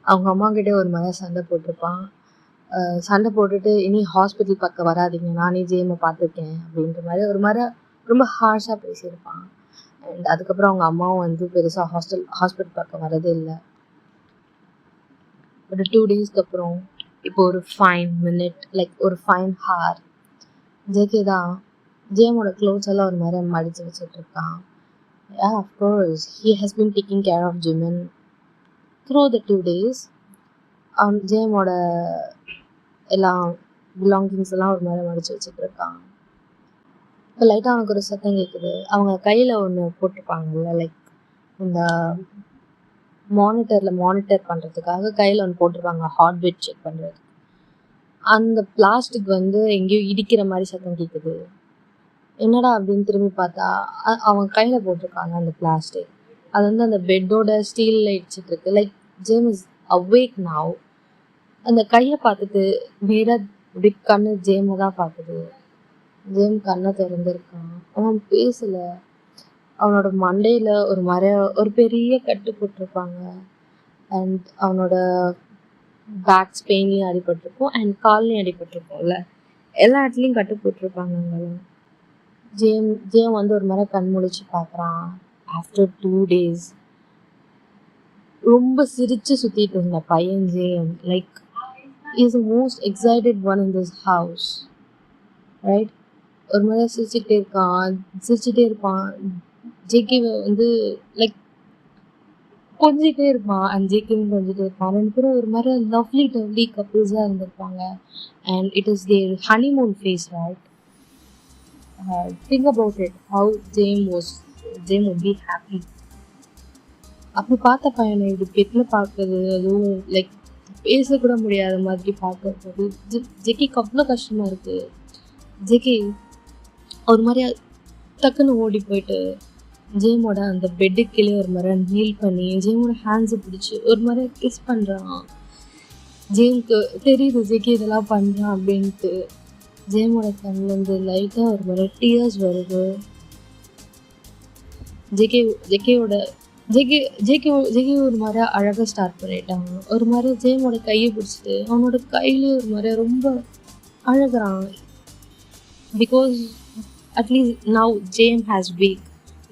Speaker 1: அவங்க அம்மா கிட்டே ஒரு மாதிரி சண்டை போட்டிருப்பான். சண்டை போட்டுட்டு இனி ஹாஸ்பிட்டல் பக்கம் வராதிங்க, நானே ஜேமை பார்த்துருக்கேன் அப்படின்ற மாதிரி ஒரு மாதிரி ரொம்ப ஹார்ஷாக பேசியிருப்பான். அண்ட் அதுக்கப்புறம் அவங்க அம்மாவும் வந்து பெருசாக ஹாஸ்பிட்டல் பக்கம் வரதே இல்லை. ஒரு 2 டேஸ்க்கு அப்புறம் இப்போ ஒரு ஃபைன் மினிட் லைக் ஒரு ஃபைன் ஹார் ஜேகே தான் ஜேமோட க்ளோத்ஸ் எல்லாம் ஒரு மாதிரி மடித்து வச்சுட்ருக்கான். Yeah, of course. He has been taking care of Jimin through the 2 days. ஜேமோட எல்லாம் பிலாங்கிங்ஸ் எல்லாம் ஒரு மாதிரி மடிச்சு வச்சுட்டு இருக்கான். இப்போ லைட்டாக அவனுக்கு ஒரு சத்தம் கேட்குது. அவங்க கையில் ஒன்று போட்டிருப்பாங்கல்ல, லைக் இந்த மானிட்டர் பண்ணுறதுக்காக கையில் ஒன்று போட்டிருப்பாங்க, ஹார்ட் பீட் செக் பண்ணுறது. அந்த பிளாஸ்டிக் வந்து எங்கேயோ இடிக்கிற மாதிரி சத்தம் கேட்குது. என்னடா அப்படின்னு திரும்பி பார்த்தா அவன் கையில் போட்டிருக்காங்க அந்த பிளாஸ்டிக். அது வந்து அந்த பெட்டோட ஸ்டீலில் இடிச்சிட்டு இருக்கு. Like Jem is awake now. அந்த கையை பார்த்துட்டு நேராக அப்படி கண்ணு ஜேமை தான் பார்க்குது. ஜேம் கண்ணை திறந்துருக்கான். அவன் பேசலை. அவனோட மண்டையில் ஒரு பெரிய கட்டு போட்டிருப்பாங்க. அண்ட் அவனோட பேக் ஸ்பெயின்லேயும் அடிபட்டிருக்கும் அண்ட் கால்லையும் அடிபட்டிருக்கும்ல, எல்லா இடத்துலையும் கட்டு போட்டிருப்பாங்க அங்கெல்லாம். ஜேம் வந்து ஒரு மாதிரி கண் முழிச்சு பார்க்குறான். ஆஃப்டர் 2 days ரொம்ப சிரிச்சு சுற்றிட்டு இருந்த பையன் Jem. Like is the most excited one in this house, right? ஒரு மாதிரி சிரிச்சுட்டே இருப்பான். ஜேகே வந்து லைக் கொஞ்சிட்டே இருப்பான் அண்ட் ஜேகேவும் கொஞ்சிட்டே இருப்பான். 2 பேரும் ஒரு மாதிரி லவ்லி கப்புள்ஸாக இருந்திருப்பாங்க. And it is their honeymoon phase, right? Think about it, how Jane would be happy. அப்படி பார்த்த பையனை இப்படி பெட்டில் பார்க்குறது, அதுவும் லைக் பேசக்கூட முடியாத மாதிரி பார்க்கறது ஜெக்கிக்கு அவ்வளோ கஷ்டமாக இருக்குது. ஜெக்கி ஒரு மாதிரி டக்குன்னு ஓடி போயிட்டு ஜேமோட அந்த பெட்டு கீழே ஒரு மாதிரி நீல் பண்ணி ஜேமோட ஹேண்ட்ஸை பிடிச்சி ஒரு மாதிரி கிஸ் பண்ணுறான். ஜேமுக்கு தெரியுது ஜெக்கி இதெல்லாம் பண்ணுறான் அப்படின்ட்டு. ஜேமோட கண்ணிலேருந்து லைட்டாக ஒரு மாதிரி டீயர்ஸ் வருது. ஜெக்கி ஒரு மாதிரி அழகாக ஸ்டார்ட் பண்ணிட்டாங்க. ஒரு மாதிரி ஜேமோட கையை பிடிச்சிட்டு அவனோட கையிலே ஒரு மாதிரி ரொம்ப அழகிறான். Because at least now game has weak.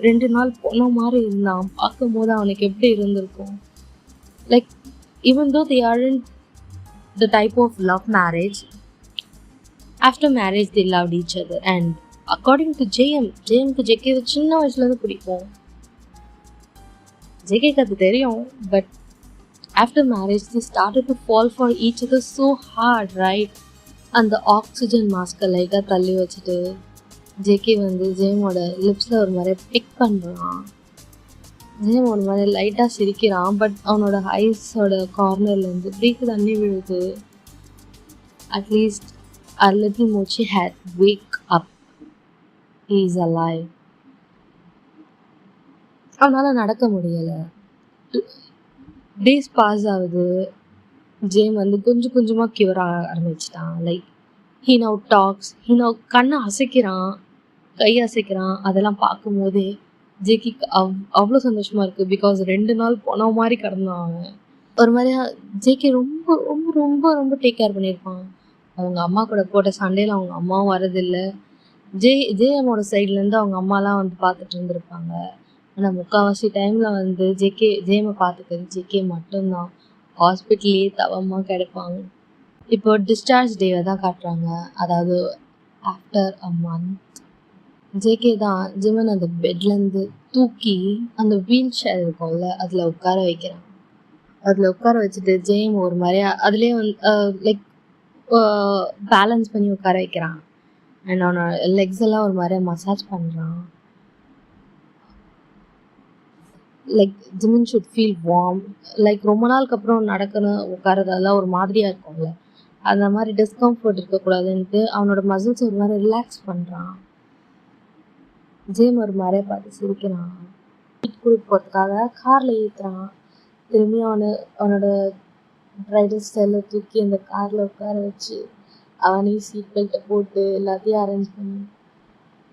Speaker 1: 2 நாள் போன மாதிரி இருந்தான். பார்க்கும் போது அவனுக்கு எப்படி இருந்திருக்கும். Like even though they aren't the type of love marriage, after marriage they loved each other. And according to ஜேஎம்க்கு ஜெக்கே சின்ன வயசுலேருந்து பிடிக்கும். ஜெகேக்கு அது தெரியும். But after marriage they started to fall for each other so hard, right? அந்த ஆக்சிஜன் மாஸ்கை லைட்டாக தள்ளி வச்சுட்டு ஜேகே வந்து ஜேமோட லிப்ஸில் ஒரு மாதிரி பிக் பண்ணுறான். ஜேம் ஒரு மாதிரி லைட்டாக சிரிக்கிறான். பட் அவனோட ஐஸோட கார்னர்லேருந்து பிரீக்கு தண்ணி விழுது. At least a little Mochi had wake up. He is alive. அவனால் நடக்க முடியலை. டேஸ் பாஸ் ஆகுது. ஜேம் வந்து கொஞ்சம் கொஞ்சமாக க்யூர் ஆக ஆரம்பிச்சிட்டான். Like he now talks, he now கண்ணை அசைக்கிறான், கை அசைக்கிறான். அதெல்லாம் பார்க்கும்போதே ஜேக்கிக்கு அவ்வளோ சந்தோஷமாக இருக்குது. பிகாஸ் 2 நாள் போன மாதிரி கிடந்தான் அவன். ஒரு மாதிரியா ஜேகே ரொம்ப ரொம்ப ரொம்ப ரொம்ப டேக் கேர் பண்ணியிருப்பான். அவங்க அம்மா கூட போட்ட சண்டையில் அவங்க அம்மாவும் வரதில்லை. ஜேஎம்மோட சைட்லேருந்து அவங்க அம்மாலாம் வந்து பார்த்துட்டு இருந்திருப்பாங்க. ஆனால் முக்கால்வாசி டைமில் வந்து ஜேஎம்மை பார்த்துக்கிறது ஜேகே மட்டும்தான். ஹாஸ்பிட்டல்லையே தவமாக கிடப்பாங்க. இப்போ டிஸ்சார்ஜ் டேவை தான் காட்டுறாங்க. அதாவது ஆஃப்டர் அ மந்த் ஜேகே தான் ஜிமன் அந்த பெட்லேருந்து தூக்கி அந்த வீல் சேர் இருக்கும்ல அதில் உட்கார வைக்கிறான். அதில் உட்கார வச்சுட்டு ஜேஎம் ஒரு மாதிரியா அதுலேயே வந்து லைக் பேலன்ஸ் பண்ணி உட்கார வைக்கிறான். அண்ட் அவனோட லெக்ஸ் எல்லாம் ஒரு மாதிரியா மசாஜ் பண்ணுறான். Like Jimin should feel warm. Like ரொம்ப நாளுக்கு அப்புறம் நடக்கணும் உட்காரதெல்லாம் ஒரு மாதிரியாக இருக்கும்ல, அந்த மாதிரி டிஸ்கம்ஃபர்ட் இருக்கக்கூடாதுன்ட்டு அவனோட மசில்ஸ் ஒரு மாதிரி ரிலாக்ஸ் பண்ணுறான். ஜேம் ஒரு மாதிரியா பார்த்து சிரிக்கிறான். வீட்டுக்கு கூட்டிட்டு போகிறதுக்காக காரில் ஏற்றுறான். திரும்பி அவனோட ரைடர் ஸ்டைலில் தூக்கி அந்த காரில் உட்கார வச்சு அவனையும் சீட் பெல்ட்டை போட்டு எல்லாத்தையும் அரேஞ்ச் பண்ணி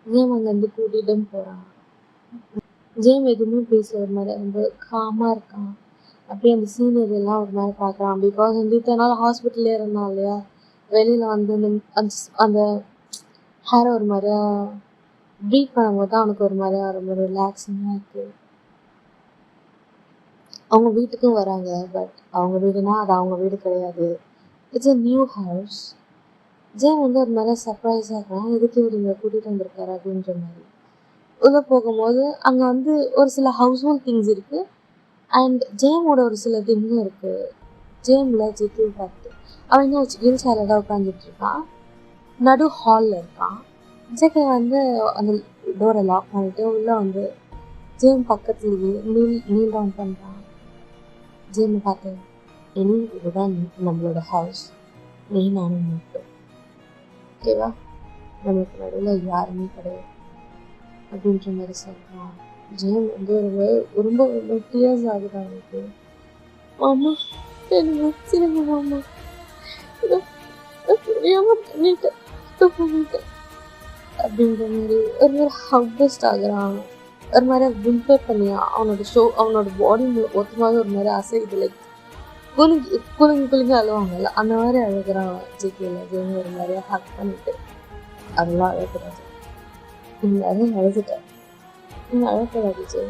Speaker 1: ஜேம் அங்கேருந்து கூட்டிகிட்டும் போகிறான். ஜேம் எதுவுமே பேசுகிற ஒரு மாதிரி ரொம்ப காமாக இருக்கான். அப்படியே அந்த சீனரி எல்லாம் ஒரு மாதிரி பார்க்குறான். பிகாஸ் வந்து இத்தனை நாள் ஹாஸ்பிட்டல்லே இருந்தான் இல்லையா, வெளியில் வந்து அந்த ஹேரை ஒரு மாதிரியா ப்ரீத் பண்ணும்போது தான் அவனுக்கு ஒரு மாதிரியா ரொம்ப ரிலாக்ஸிங்காக இருக்குது. அவங்க வீட்டுக்கும் வராங்க. பட் அவங்க வீடுனா அது அவங்க வீடு கிடையாது. It's a new house. Jem வந்து ஒரு மாதிரி சர்ப்ரைஸாக இருக்கான். எதுக்கு இவர் இங்கே கூட்டிகிட்டு வந்திருக்காரு அப்படின்ற மாதிரி.
Speaker 2: உள்ளே போகும்போது அங்கே வந்து ஒரு சில ஹவுஸ் ஹோல்ட் திங்ஸ் இருக்குது அண்ட் ஜேமோட ஒரு சில திங்ஸும் இருக்குது. ஜேமில் ஜேகே பார்த்து அவன் இன்னும் வீல் சேரில் தான் உட்காந்துட்டு இருக்கான். நடு ஹாலில் இருக்கான். ஜேகே வந்து அந்த டோரை லாக் பண்ணிட்டு உள்ளே வந்து ஜேம் பக்கத்துலேயே நீல் டவுன் பண்ணுறான். ஜேமை பார்த்து இனி இதுதான் நம்மளோட ஹவுஸ், நீ நானும் மட்டும், ஓகேவா, நம்மளுக்கு நடுவில் யாருமே கிடையாது அப்படின்ற மாதிரி சொல்கிறான். ஜேம் வந்து ரொம்ப ரொம்ப டியர்ஸ் ஆகுது அவனுக்கு. மாமா என்ன சிறங்க மாமா, தெரியாமல் பண்ணிட்டேன் அப்படின்ற மாதிரி ஒரு மாதிரி ஹவ்பஸ்ட் ஆகுறான். ஒரு மாதிரி விம்பர் பண்ணியா அவனோட பாடி மொத்தமாக ஒரு மாதிரி அசைது, லைக் குலுங்கி அழுவாங்கல்ல அந்த மாதிரி அழுகிறான். ஜேகேல ஜேம் ஒரு மாதிரியா ஹக் பண்ணிட்டு அதெல்லாம் அழக்கூடாது, நீங்கள் அதான் அழுதுட்டேன், நீங்கள் அழக்கூடாது ஜே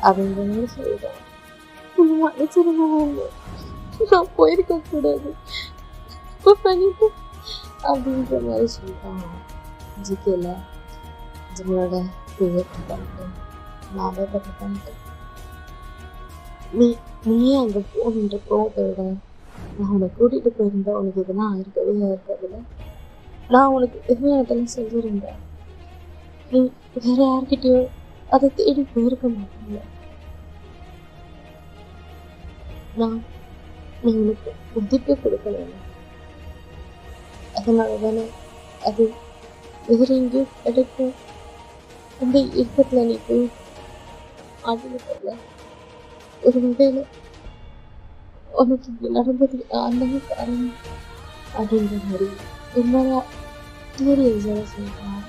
Speaker 2: அப்படின்ற மாதிரி சொல்லிட்டேன். மன்னிச்சிருங்க நான் போயிருக்க கூடாது இப்போ பண்ணிட்டு அப்படின்ற மாதிரி சொல்லிட்டான். ஜிகேல ஜிம்மோட பண்ணிட்டு ஞாபகத்தை பண்ணிட்டு நீயே அங்கே போகின்ற கோவத்தை விட நான் உன்னை கூட்டிகிட்டு போயிருந்தேன், உனக்கு இதெல்லாம் இருக்காதுல்ல, நான் உனக்கு எதுவுமே அதெல்லாம் சொல்லியிருந்தேன், நீ வேற யார்கிட்டயோ அதை தேடி போயிருக்க மாட்டேங்க. நான் உனக்கு மதிப்பே கொடுக்கல, அதனால தானே அது வேற எங்கேயோ கிடைக்கும் அந்த இயக்கத்தில் நீ போய் ஆடுல ஒரு வகையில் உனக்கு இப்படி நடந்தது அந்த காரணம் அப்படின்ற மாதிரி என்னடா சீரியஸாக சொல்கிறான்.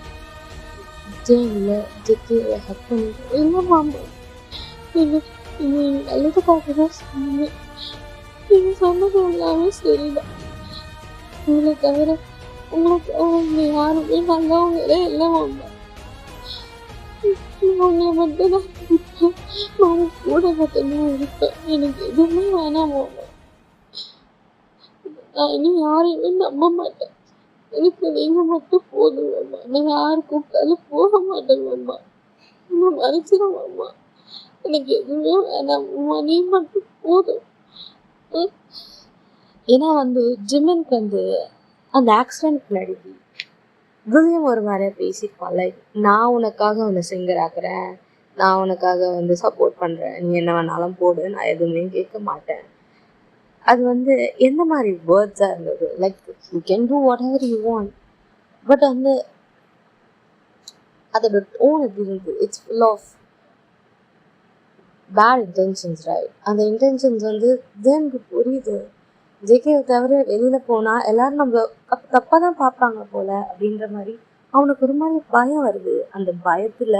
Speaker 2: ஜேமில் ஜெக்கியை ஹக் பண்ணிட்டு இல்லை மாமா, நீங்கள் நல்லதுக்காக தான் சொன்னீங்க, நீங்கள் சொன்னது எல்லாமே சரிதான், உங்களை தவிர இங்கே யாருமே நல்லவங்களே இல்லை மாமா, உங்களை மட்டும்தான் நான் கூட மட்டும்தான் இருப்பேன், எனக்கு எதுவுமே வேணாம் மாமா, நான் இன்னும் யாரையுமே நம்ப மாட்டேன், எனக்கு நீங்கள் மட்டும் போதும் மாமா, நான் யார் கூப்பிட்டாலும் போக மாட்டேன் மாமா, நான் மறைச்சிடும் மாமா, எனக்கு எதுவுமே வேணாம் மாமா, நீ மட்டும் போதும். ஏன்னா வந்து ஜிம்மனுக்கு வந்து அந்த ஆக்சிடென்ட் முன்னாடி வில்லியம் ஒரு மாதிரியா பேசியிருப்பான், லைக் நான் உனக்காக வந்து சிங்கர் ஆக்குறேன், நான் உனக்காக வந்து சப்போர்ட் பண்ணுறேன், நீ என்ன வேணாலும் போடு, நான் எதுவுமே கேட்க மாட்டேன். அது வந்து எந்த மாதிரி வேர்ட்ஸாக இருந்தது, like you can do whatever you want, but வந்து அதோட டோன் எப்படி இருந்தது, it's full of bad intentions, right? அந்த இன்டென்ஷன்ஸ் வந்து எனக்கு புரியுது, ஜேகேவை தவிர வெளியில் போனால் எல்லோரும் நம்ம தப்பாக தான் பார்ப்பாங்க போல் அப்படின்ற மாதிரி அவனுக்கு ஒரு மாதிரி பயம் வருது. அந்த பயத்தில்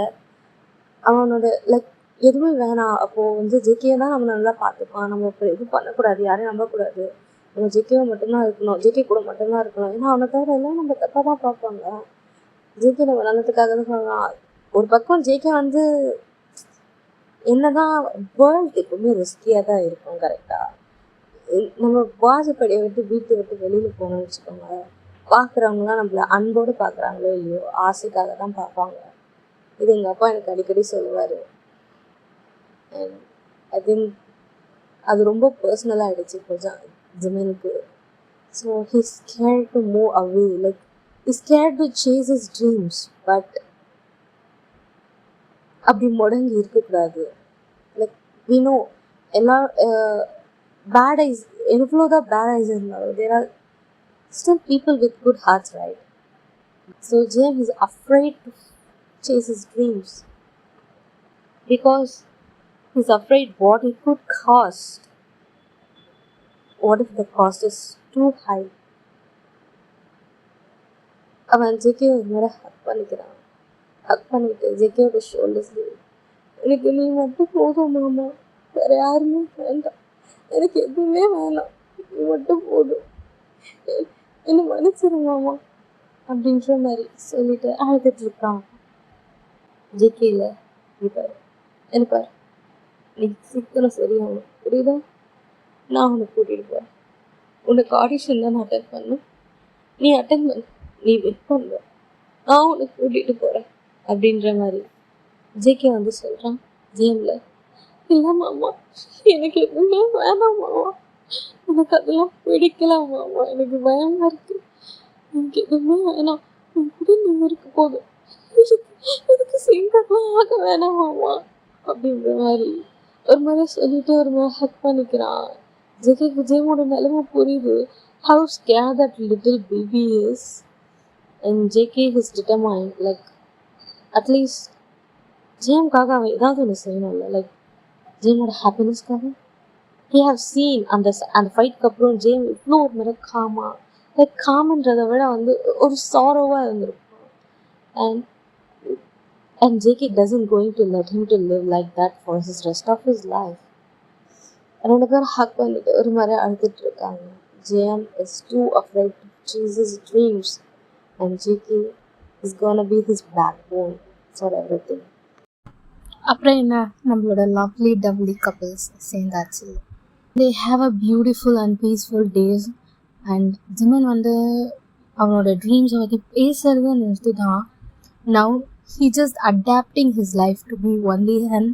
Speaker 2: அவனோட லைக் எதுவுமே வேணாம், அப்போது வந்து ஜேகேவை தான் நம்ம நல்லா பார்த்துப்பான், நம்ம இப்போ எதுவும் பண்ணக்கூடாது, யாரையும் நம்பக்கூடாது, நம்ம ஜேகேவை மட்டும்தான் இருக்கணும், ஜேகே கூட மட்டும்தான் இருக்கணும், ஏன்னா அவனை தவிர எல்லாம் நம்ம தப்பாக தான் பார்ப்பாங்க. ஜேகே நம்ம நல்லதுக்காக தான் சொல்லலாம். ஒரு பக்கம் ஜேகே வந்து என்னதான் வேர்ல்டு எப்பவுமே ரிஸ்கியாக தான் இருக்கும், கரெக்டாக. நம்ம வாசப்படியை விட்டு வீட்டை விட்டு வெளியில் போகணும்னு வச்சுக்கோங்க, பார்க்குறவங்களாம் நம்மளை அன்போடு பார்க்குறாங்களோ இல்லையோ ஆசைக்காக தான் பார்ப்பாங்க. இது எங்கள் அப்பா எனக்கு அடிக்கடி சொல்லுவார். அண்ட் ஐ திங்க் அது ரொம்ப பர்சனலாக ஆகிடுச்சு இப்போ ஜிம்மனுக்கு. So he scared to move away, like he scared to chase his dreams, but அப்படி முடங்கி இருக்கக்கூடாது. லைக் வி நோ எல்லா bad eyes, எவ்வளோதான் பேட் ஐஸ் இருந்தாலும் there are still people with good hearts, right? So James is afraid to chase his dreams because he's afraid what it could cost. What if the cost is too high? அவன் ஜேகே ஒரு முறை ஹக் பண்ணிக்கிறான். ஹக் பண்ணிட்டு ஜேகேயோட ஷோல்டர்ஸ்லேயே எனக்கு நீ மட்டும் போதும் மாமா, வேறு யாருமே வேண்டாம், எனக்கு எதுவுமே வேணாம், இது மட்டும் போதும், என்னை மன்னிச்சிருமாமா அப்படின்ற மாதிரி சொல்லிட்டு அழுதுட்டு இருக்கான். ஜேகேல பாரு என்ன பாரு, நீ சீக்கிரம் சரியாகணும், புரியுதா? நான் உன்னை கூட்டிகிட்டு போகிறேன், உனக்கு ஆடிஷன் தான் நான் அட்டன் பண்ணணும், நீ அட்டன் பண்ண, நீ வெயிட் பண்ணுற, நான் உன்னை கூட்டிகிட்டு போகிறேன் அப்படின்ற மாதிரி ஜேகே வந்து சொல்கிறான் ஜேமில், இல்லை மாமா, எனக்கு எதுவுமே வேணாம் மாமா, எனக்கு அதெல்லாம் பிடிக்கல மாமா, எனக்கு பயமாக இருக்குது, எனக்கு எதுவுமே வேணாம், என் கூட நீ இருக்க போதும், எனக்கு சிங்கர்லாம் ஆக வேணாம் மாமா அப்படின்ற மாதிரி ஒரு மாதிரி சொல்லிட்டு ஒரு மாதிரி ஹக் பண்ணிக்கிறான். ஜேகேக்கு ஜேமோட நிலைமை புரியுது. How scared that little baby is. And JK is determined, like, at least ஜேம்காக அவன் ஏதாவது ஒன்று செய்யணும்ல, லைக் ஜேமோட ஹாப்பினஸ்க்காக. ஹி ஹவ் சீன் அந்த ஃபைட்க்கு அப்புறம் ஜேம் இவ்வளோ ஒரு மாதிரி லைக் காமன்றதை விட வந்து ஒரு சாரோவாக இருந்திருக்கும். And JK doesn't going to let him to live like that for his rest of his life. ரெண்டு பேரும் ஹக் பண்ணிட்டு ஒரு மாதிரி அழுதுட்டு இருக்காங்க. JM is too afraid to chase his dreams, and JK is gonna be his backbone for everything.
Speaker 1: அப்புறம் என்ன, நம்மளோட லவ்லி டவ்லி கப்பிள்ஸ் சேர்ந்தாச்சு. They have a beautiful and peaceful days. And Jimin வந்து அவனோட ட்ரீம்ஸை பற்றி பேசுகிறத நிறுத்திட்டான். Now he just adapting his life to be only an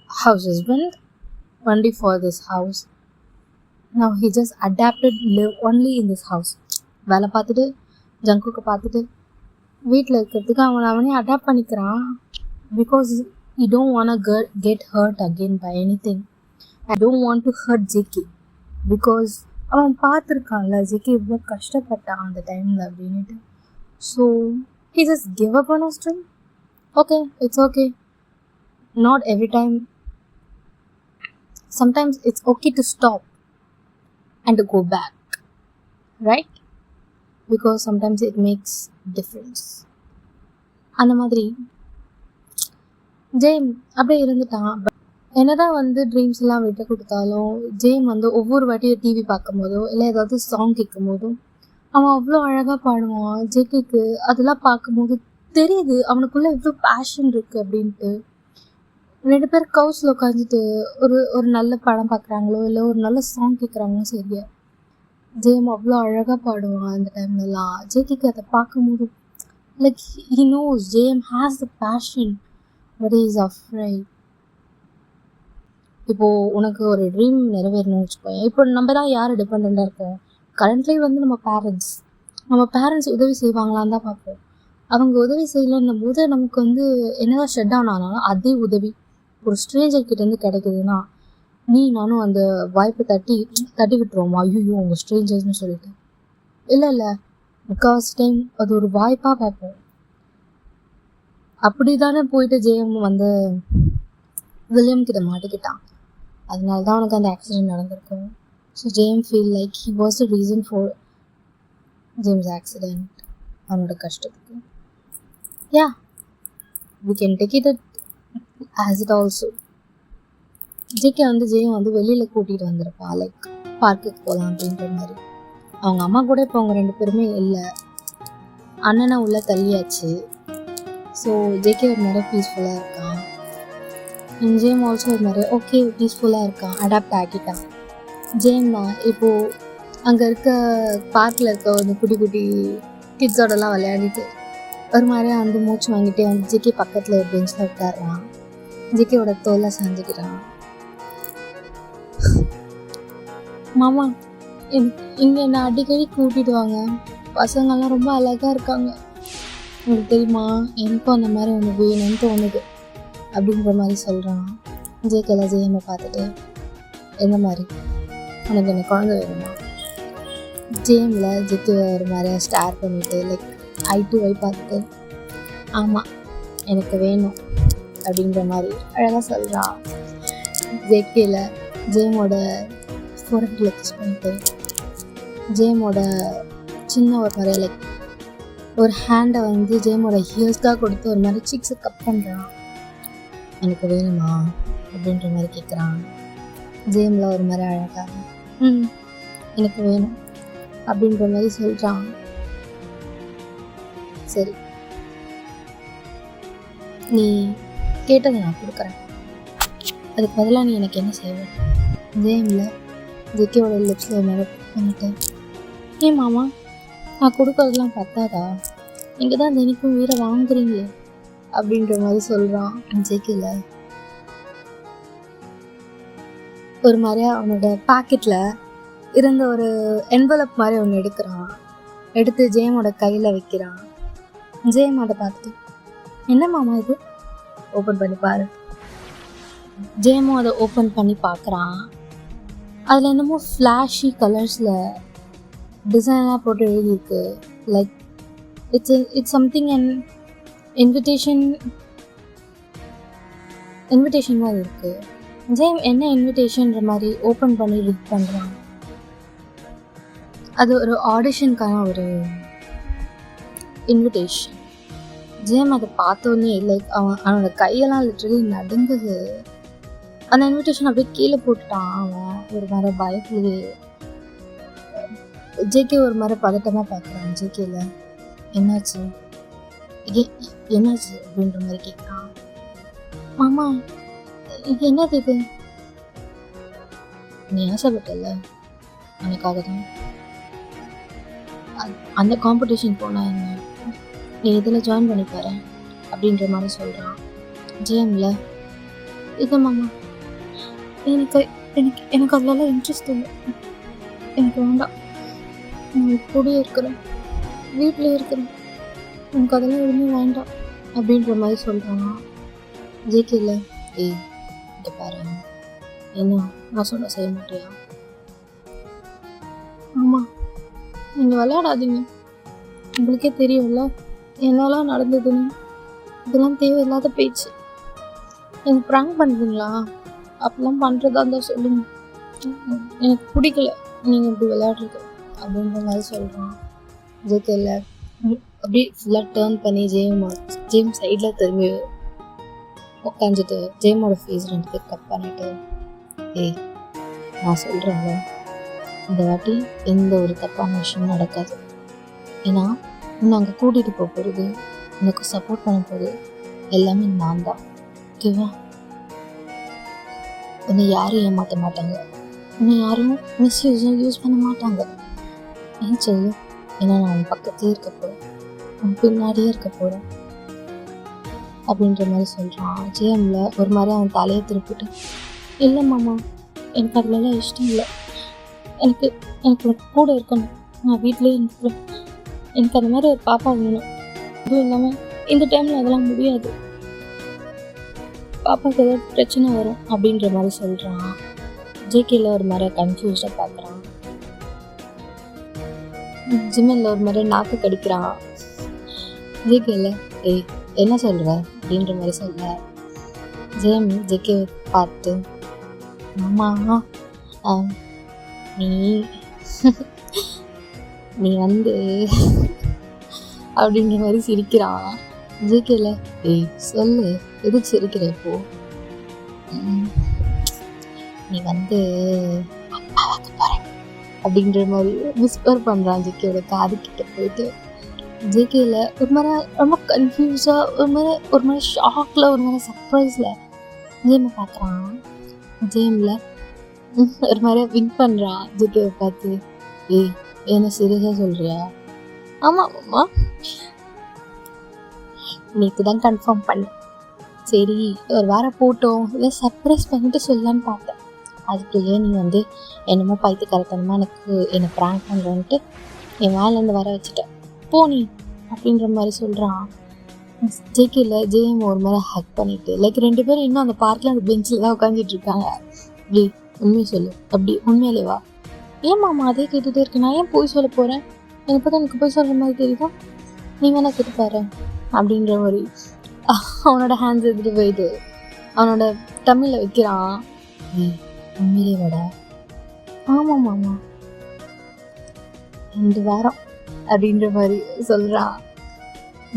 Speaker 1: house husband, only for this house. Now he just adapted live only in this house. வேலை பார்த்துட்டு ஜங்குக்கு பார்த்துட்டு வீட்டில் இருக்கிறதுக்கு அவனே அடாப்ட் பண்ணிக்கிறான். Because he don't want to get hurt again by anything. I don't want to hurt JK because அவன் பார்த்துருக்கான்ல JK இவ்வளோ கஷ்டப்பட்டான் அந்த டைமில் அப்படின்ட்டு. So he just give up on his dream. Okay, it's okay. Not every time. Sometimes it's okay to stop and to go back, right? Because sometimes it makes difference. அந்த மாதிரி ஜேம் அப்படியே இருந்துட்டான். என்னதான் வந்து ட்ரீம்ஸ் எல்லாம் விட்டு கொடுத்தாலும் ஜேம் வந்து ஒவ்வொரு வாட்டியும் டிவி பார்க்கும் போதோ இல்லை ஏதாவது சாங் கேட்கும் போதும் அவன் அவ்வளோ அழகாக பாடுவான். ஜேகேக்கு அதெல்லாம் பார்க்கும்போது தெரியுது அவனுக்குள்ளே எவ்வளோ பேஷன் இருக்குது அப்படின்ட்டு. ரெண்டு பேர் கவுஸில் உட்காந்துட்டு ஒரு நல்ல படம் பார்க்குறாங்களோ இல்லை ஒரு நல்ல சாங் கேட்குறாங்களோ சரியா, ஜேம் அவ்வளோ அழகாக பாடுவான் அந்த டைம்லலாம். ஜேகேக்கு அதை பார்க்கும்போது like he knows Jem has the passion but he is afraid. இப்போது உனக்கு ஒரு ட்ரீம் நிறைவேறணும்னு வச்சுக்கோங்க. இப்போ நம்ம தான் யார் டிபெண்ட்டாக இருக்கோம்? கரண்ட்லி வந்து நம்ம பேரண்ட்ஸ் உதவி செய்வாங்களான்னு தான் பார்ப்போம். அவங்க உதவி செய்யலைன்னும் போது நமக்கு வந்து என்னதான் ஷட் டவுன் ஆனாலும் அதே உதவி ஒரு ஸ்ட்ரேஞ்சர்கிட்டேருந்து கிடைக்குதுன்னா நானும் அந்த வாய்ப்பை தட்டி விட்டுருவோமா, ஐயோ உங்கள் ஸ்ட்ரேஞ்சர்ஸ்னு சொல்லிட்டு. இல்லை முக்கால்வாசி டைம் அது ஒரு வாய்ப்பாக பார்ப்போம். அப்படி தானே போயிட்டு ஜேஎம் வந்து வில்லியம் கிட்ட மாட்டிக்கிட்டான். அதனால தான் அவனுக்கு அந்த ஆக்சிடென்ட் நடந்திருக்கும். So Jem feel like he was the reason for Jem's accident, அவனோட கஷ்டத்துக்கு. Yeah, we can take it as it also. JK வந்து ஜேம் வந்து வெளியில் கூட்டிகிட்டு வந்திருப்பா, லைக் பார்க்குக்கு போகலாம் அப்படின்ற மாதிரி. அவங்க அம்மா கூட இப்போ அவங்க ரெண்டு பேருமே இல்லை, அண்ணனை உள்ள தள்ளியாச்சு. ஸோ ஜேகே ஒரு நிறைய பீஸ்ஃபுல்லாக இருக்கான். ஜேம் ஆல்சோ ஒரு நிறைய ஓகே பீஸ்ஃபுல்லாக இருக்கான், அடாப்ட் ஆகிட்டான். ஜேம் தான் இப்போது அங்கே இருக்க பார்க்கில் இருக்க ஒரு குட்டி கிட்ஸோடலாம் விளையாடிட்டு ஒரு மாதிரியா வந்து மூச்சு வாங்கிட்டே வந்து ஜேகே பக்கத்தில் ஒரு பெஞ்சில் உட்காடுறான். ஜேகேவோட தோலை சாஞ்சிக்கிறான். மாமா இங்கே என்னை அடிக்கடி கூட்டிட்டு வாங்க, பசங்கள்லாம் ரொம்ப அழகாக இருக்காங்க, உங்களுக்கு தெரியுமா எனக்கும் அந்த மாதிரி ஒன்று வேணும்னு தோணுது அப்படின்ற மாதிரி சொல்கிறான். ஜேகேல ஜேஎம்மை பார்த்துட்டு எந்த மாதிரி உனக்கு என்ன குழந்தை வேணுமா? ஜேஎம்மில் ஜேகே ஒரு மாதிரியா ஸ்டார் பண்ணிவிட்டு லைக் ஐ டு ஐ பார்த்துட்டு ஆமாம் எனக்கு வேணும் அப்படின்ற மாதிரி அழகாக சொல்கிறான். ஜேகேல ஜேமோட ஃபோரட்டில் கிஸ் பண்ணிட்டு ஜேமோட சின்ன ஒரு மாதிரி லைக் ஒரு ஹேண்டை வந்து ஜேமோட ஹியர்ஸ்க்காக கொடுத்து ஒரு மாதிரி சிக்ஸை கப் பண்ணுறான். எனக்கு வேணுமா அப்படின்ற மாதிரி கேட்குறான். ஜேமில் ஒரு மாதிரி அழகாக எனக்கு வேணும் அப்படின்ற மாதிரி சொல்கிறான். சரி நீ கேட்டதை நான் கொடுக்குறேன், அதுக்கு பதிலாக நீ எனக்கு என்ன செய்வேன்? ஜேமில் ஜேகேவோட லிப்ஸில் ஒரு மாதிரி பண்ணிட்டேன். ஏன் மாமா நான் கொடுக்கறதுலாம் பத்தாதா? நீங்கள் தான் தினைக்கும் உயிரை வாங்குறீங்க அப்படின்ற மாதிரி சொல்கிறான். ஜேகேல ஒரு மாதிரியா அவனோட பாக்கெட்டில் இருந்த ஒரு என்வலப் மாதிரி ஒன்று எடுக்கிறான். எடுத்து ஜேமோட கையில் வைக்கிறான். ஜேம் அதை பார்த்துட்டு, என்ன மாமா இது, ஓப்பன் பண்ணி பாரு. ஜேமும் அதை ஓப்பன் பண்ணி பார்க்குறான். அதில் என்னமோ ஃப்ளாஷி கலர்ஸில் டிசைனாக போட்டு எழுதியிருக்கு. Like it's something and invitation மாதிரி இருக்குது. ஜேம் என்ன இன்விடேஷன்ற மாதிரி ஓப்பன் பண்ணி ரீட் பண்ணுறான். அது ஒரு ஆடிஷனுக்கான ஒரு இன்விடேஷன். ஜேம் அதை பார்த்தோன்னே லைக் அவனோட கையெல்லாம் லிட்டரலி நடுங்குது. அந்த இன்விடேஷன் அப்படியே கீழே போட்டுட்டான். அவன் ஒரு மாதிரி பயத்துலேயே. ஜேகே ஒரு மாதிரி பதட்டமாக பார்க்குறான். ஜேகேல என்னாச்சு என்னாச்சு அப்படின்ற மாதிரி கேட்குறான். மாமா என்னது இது? நீ ஆசைப்பட்டல, எனக்காக தான் அந்த காம்படிஷன் போனா என்ன, நீ இதில் ஜாயின் பண்ணி பாரு அப்படின்ற மாதிரி சொல்கிறான். ஜேம்ல இது மாமா எனக்கு எனக்கு எனக்கு அதிலலாம் இன்ட்ரெஸ்ட் இல்லை, எனக்கு வேண்டாம், நான் கூடயே இருக்கிறேன், வீட்டில் இருக்கிறேன், எனக்கு அதெல்லாம் எதுவுமே வேண்டாம் அப்படின்ற மாதிரி சொல்கிறான். ஜேகேல இங்கே பாரு, என்ன நான் சொன்ன செய்ய மாட்டியா? ஆமாம், நீங்கள் விளையாடாதீங்க, உங்களுக்கே தெரியும்ல என்னெல்லாம் நடந்ததுன்னு. இதெல்லாம் தேவையில்லாத பேச்சு. எனக்கு ப்ராங்க் பண்ணுறீங்களா? அப்படிலாம் பண்ணுறதா இருந்தால் சொல்லுங்க, எனக்கு பிடிக்கல நீங்கள் இப்படி விளையாடுறது அப்படின்ற மாதிரி சொல்கிறான். ஜேகேல அப்படியே ஃபுல்லாக டேர்ன் பண்ணி ஜேம் சைடில் திரும்பி உட்காந்துட்டு ஜேமோட ஃபேஸ் ரெண்டு பேர் கட் பண்ணிட்டு, நான் சொல்கிறேன்ல, இந்த வாட்டி எந்த ஒரு தப்பான விஷயமும் நடக்காது. ஏன்னா உன்னை அங்கே கூட்டிகிட்டு போக போகிறது, உனக்கு சப்போர்ட் பண்ண போகிறது எல்லாமே நான் தான். ஓகேவா? உன்னை யாரும் ஏமாற்ற மாட்டாங்க, உன்னை யாரும் யூஸ் பண்ண மாட்டாங்க. ஏன் சொல்லு? ஏன்னா நான் உன் பக்கத்துலேயே இருக்க போகிறேன், உன் பின்னாடியே இருக்க போகிறேன் அப்படின்ற மாதிரி சொல்கிறான். ஜேம்ல ஒரு மாதிரி அவன் தலையை திருப்பிட்டு, இல்லை மாமா, எனக்கு அதுலலாம் இஷ்டம் இல்லை, எனக்கு எனக்கு கூட இருக்கணும், நான் வீட்டிலே இருக்கிறேன், எனக்கு அந்த மாதிரி ஒரு பாப்பா வேணும். அதுவும் இல்லாமல் இந்த டைமில் அதெல்லாம் முடியாது, பாப்பாவுக்கு ஏதாவது பிரச்சனை வரும் அப்படின்ற மாதிரி சொல்கிறான். ஜேகேல ஒரு மாதிரி கன்ஃபியூஸ்டாக பார்க்குறான். ஜிம்மில் ஒரு மாதிரி நாக்கு கடிக்கிறான். ஜேகேல என்ன சொல்கிற அப்படின்ற மாதிரி சொல்ல, ஜேம் ஜேகே பார்த்து, மாமா நீ நீ வந்து அப்படின்ற மாதிரி சிரிக்கிறான். ஜேகேல சொல்லு, எதுக்கு சிரிக்கிற இப்போ? நீ வந்து அப்பாவாக்க போற அப்படின்ற மாதிரி விஸ்பர் பண்ணுறான் ஜேகேயோட காது கிட்ட போயிட்டு. ஜேகேல ஒரு மாதிரி ரொம்ப கன்ஃபியூஸாக, ஒரு மாதிரி ஷாக்கில், ஒரு மாதிரி சர்ப்ரைஸில் ஜேமை பார்க்குறான். ஜேமில் ஒரு மாதிரியா வின் பண்ணுறான் ஜேகேவை பார்த்து. என்ன சீரியஸாக சொல்கிறியா? ஆமாம் மாமா, நேற்று தான் கன்ஃபார்ம் பண்ணேன், சரி ஒரு வாரம் போட்டோம், இல்லை சர்ப்ரைஸ் பண்ணிட்டு சொல்லலான்னு பார்த்தேன். அதுக்குள்ளேயே நீ வந்து என்னமோ பைத்தியக்காரத்தனமாக என்னை ப்ராங்க் பண்ணுறேன்ட்டு என் வாயிலேருந்து வர வச்சுட்டேன், போனி அப்படின்ற மாதிரி சொல்கிறான். ஜேகேல ஜேஎம் ஒரு மாதிரி ஹக் பண்ணிட்டு, லைக் ரெண்டு பேரும் இன்னும் அந்த பார்க்கில் அந்த பெஞ்சில் தான் உட்காந்துட்டு இருக்காங்க. உண்மையை சொல்லு, அப்படி உண்மையிலே வா. ஏன் மாமா அதே கேட்டுகிட்டே இருக்கு, நான் ஏன் போய் சொல்ல போகிறேன்? எனக்கு பார்த்தா எனக்கு போய் சொல்கிற மாதிரி தெரியுதா? நீ வேணா கேட்டுப்பாரு அப்படின்ற மாதிரி அவனோட ஹேண்ட்ஸ் எடுத்துகிட்டு போயிட்டு அவனோட தமிழில் வைக்கிறான். உண்மையிலே வாடா. ஆமாம் மாமா, 2 வாரம் அப்படின்ற மாதிரி சொல்கிறான்.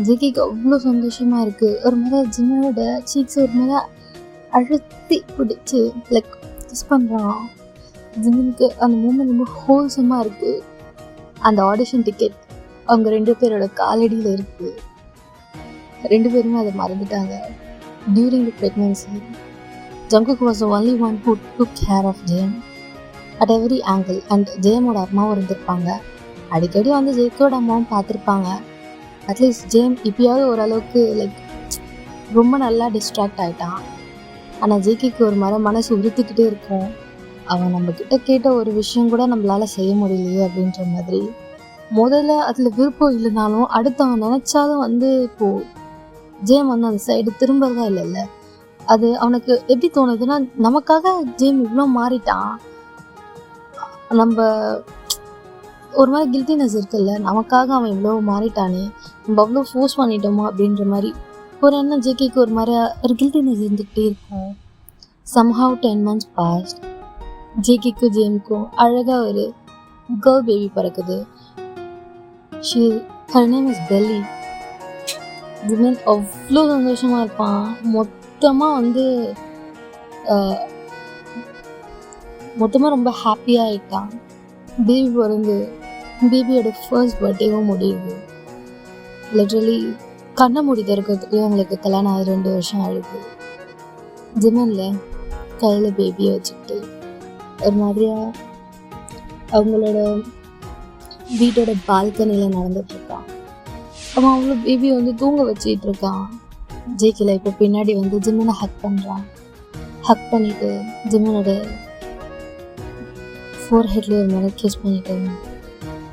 Speaker 1: ஜேகேக்கு அவ்வளோ சந்தோஷமாக இருக்குது. ஒரு மாதிரி ஜிம்மோட சீக்ஸ் ஒரு மாதிரி அழுத்தி பிடிச்சி லைக் கிஸ் பண்ணுறான். ஜிம்முக்கு அந்த மூமெண்ட் ரொம்ப ஹோல்சமாக இருக்குது. அந்த ஆடிஷன் டிக்கெட் அவங்க 2 பேரோட காலடியில் இருக்குது. 2 பேருமே அதை மறந்துட்டாங்க. During the pregnancy Jungkook was the only one who took care of Jem at every angle. And ஜேமோட அம்மாவும் இருந்திருப்பாங்க. அடிக்கடி வந்து ஜேக்கோட அம்மாவும் பார்த்துருப்பாங்க. அட்லீஸ்ட் ஜேம் இப்பயாவது ஓரளவுக்கு லைக்
Speaker 2: ரொம்ப நல்லா டிஸ்ட்ராக்ட் ஆகிட்டான். ஆனால் ஜேகேக்கு ஒரு மனசு உறுத்திக்கிட்டே இருக்கும். அவன் நம்மக்கிட்ட கேட்ட ஒரு விஷயம் கூட நம்மளால் செய்ய முடியலையே அப்படின்ற மாதிரி. முதல்ல அதில் விருப்பம் இல்லைனாலும் அடுத்தவன் நினச்சாலும் இப்போது ஜேம் அந்த சைடு திரும்பறதா இல்லைல்ல. அது அவனுக்கு எப்படி தோணுதுன்னா, நமக்காக ஜேம் இவ்வளோ மாறிட்டான், நம்ம ஒரு மாதிரி கில்ட்டினஸ் இருக்குல்ல, நமக்காக அவன் இவ்வளோ மாறிட்டானே, நம்ம அவ்வளோ ஃபோர்ஸ் பண்ணிட்டோமா அப்படின்ற மாதிரி ஒரு எண்ணம் ஜேகேக்கு ஒரு மாதிரி ஒரு கில்ட்டினஸ் இருந்துக்கிட்டே இருக்கும். Somehow 10 months past. ஜேகேக்கும் ஜேமுக்கும் அழகாக ஒரு கேர்ள் பேபி பிறக்குது. her name is belly. Women அவ்வளோ சந்தோஷமாக இருப்பான். மொத்தமாக ரொம்ப ஹாப்பியாக ஆகிட்டான். பேபி பிறந்து பேபியோட ஃபர்ஸ்ட் பர்த்டேவும் முடியுது. லிட்ரலி கண்ணை மூடி திறக்கிறதுக்கு அவங்களுக்கு கல்யாணம் 2 வருஷம் ஆகுது. ஜிமனில் கையில் பேபியை வச்சுக்கிட்டு ஒரு மாதிரியாக அவங்களோட வீட்டோட பால்கனியில் நடந்துகிட்ருக்கான். அவன் அவ்வளோ பேபியை தூங்க வச்சுக்கிட்டு இருக்கான். ஜேகேல இப்போ பின்னாடி ஜிம்மனை ஹக் பண்ணுறான். ஹக் பண்ணிவிட்டு ஜிம்மனோட ஃபோர்ஹெட்ல ஒரு மேலே கிஸ் பண்ணிவிட்டு,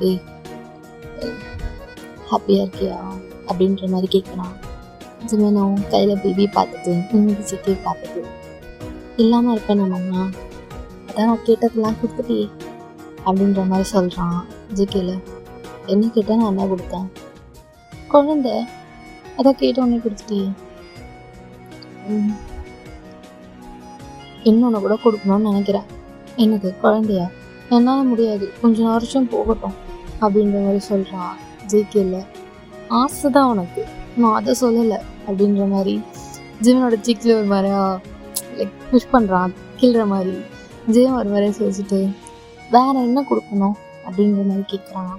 Speaker 2: ஏய் ஹாப்பியாக இருக்கியா அப்படின்ற மாதிரி கேட்குறான். ஜிம்மனும் கையில் பேபி பார்த்துட்டு இன்னைக்கு ஜேகே பார்த்துட்டு, இல்லாமல் இருப்பேன் நம்மம்மா, அதான் நான் கேட்டதெல்லாம் கொடுத்துட்டே அப்படின்ற மாதிரி சொல்கிறான். ஜேகேல என்ன கேட்டால் நான் என்ன கொடுத்தேன்? குழந்தை, அதான் கேட்டோன்னே கொடுத்துட்டே. இன்னொன்று கூட கொடுக்கணும்னு நினைக்கிறேன். என்னது, குழந்தையா? என்னால் முடியாது, கொஞ்சம் வருஷம் போகட்டும் அப்படின்ற மாதிரி சொல்கிறான். ஜேகேல ஆசை தான் உனக்கு, நான் அதை சொல்லலை அப்படின்ற மாதிரி ஜிம்மனோட சீக்கில் ஒரு மாதிரியா லைக் புஷ் பண்ணுறான், கிள்ற மாதிரி. ஜேம் ஒரு மாதிரியா சொல்லிச்சுட்டு வேற என்ன கொடுக்கணும் அப்படின்ற மாதிரி கேட்குறான்.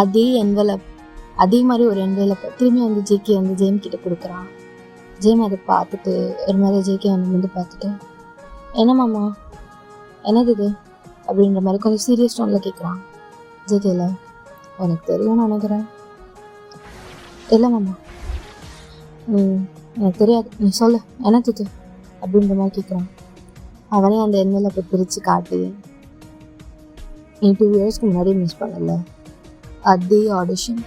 Speaker 2: அதே என்வலப், அதே மாதிரி ஒரு என்வலப்பை திரும்பி ஜேகே ஜேம் கிட்ட கொடுக்குறான். ஜேம் அதை பார்த்துட்டு ஒரு மாதிரி ஜேகே பார்த்துட்டு, என்ன மாமா, என்னது இது அப்படின்ற மாதிரி கொஞ்சம் சீரியஸ் டோனில் கேட்குறான். ஜேகேல எனக்கு தெரியும்னு நினைக்கிறேன். இல்லை மாமா, எனக்கு தெரியாது, நீ சொல்லு என்னது இது அப்படின்ற மாதிரி கேட்குறான். அவனே அந்த என்வலப்பை பிரித்து காட்டி, நீ 2 yearsக்கு முன்னாடி மிஸ் பண்ணல, அதே ஆடிஷன்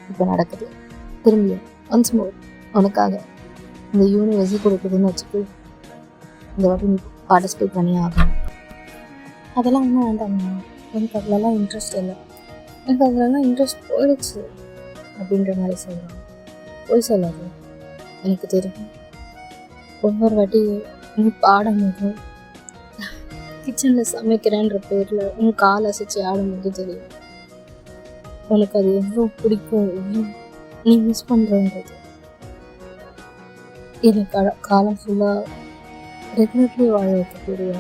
Speaker 2: இப்போ நடக்குது திரும்பியும் ஒன்ஸ் மோர் உனக்காக இந்த யூனிவர்ஸை கொடுக்குதுன்னு வச்சுக்கோ, இந்த வாட்டி நீ பார்ட்டிசிபேட் பண்ணி ஆகணும். அதெல்லாம் ஒன்றும் வேண்டாம்மா, எனக்கு அதிலலாம் இன்ட்ரெஸ்ட் இல்லை, எனக்கு அதிலலாம் இன்ட்ரெஸ்ட் போயிடுச்சு அப்படின்ற மாதிரி சொல்கிறான். போய் சொல்லாது, எனக்கு தெரியும். ஒவ்வொரு வாட்டி நீ பாடும்போது கிச்சனில் சமைக்கிறேன்ற பேரில் உன் கால் அசைச்சு ஆடும்போது தெரியும் உனக்கு அது எவ்வளோ பிடிக்கும், எவ்வளோ நீ மிஸ் பண்ணுறன்றது. எனக்கு காலம் ஃபுல்லாக ரெகுலர்லி வாழ வைக்கக்கூடிய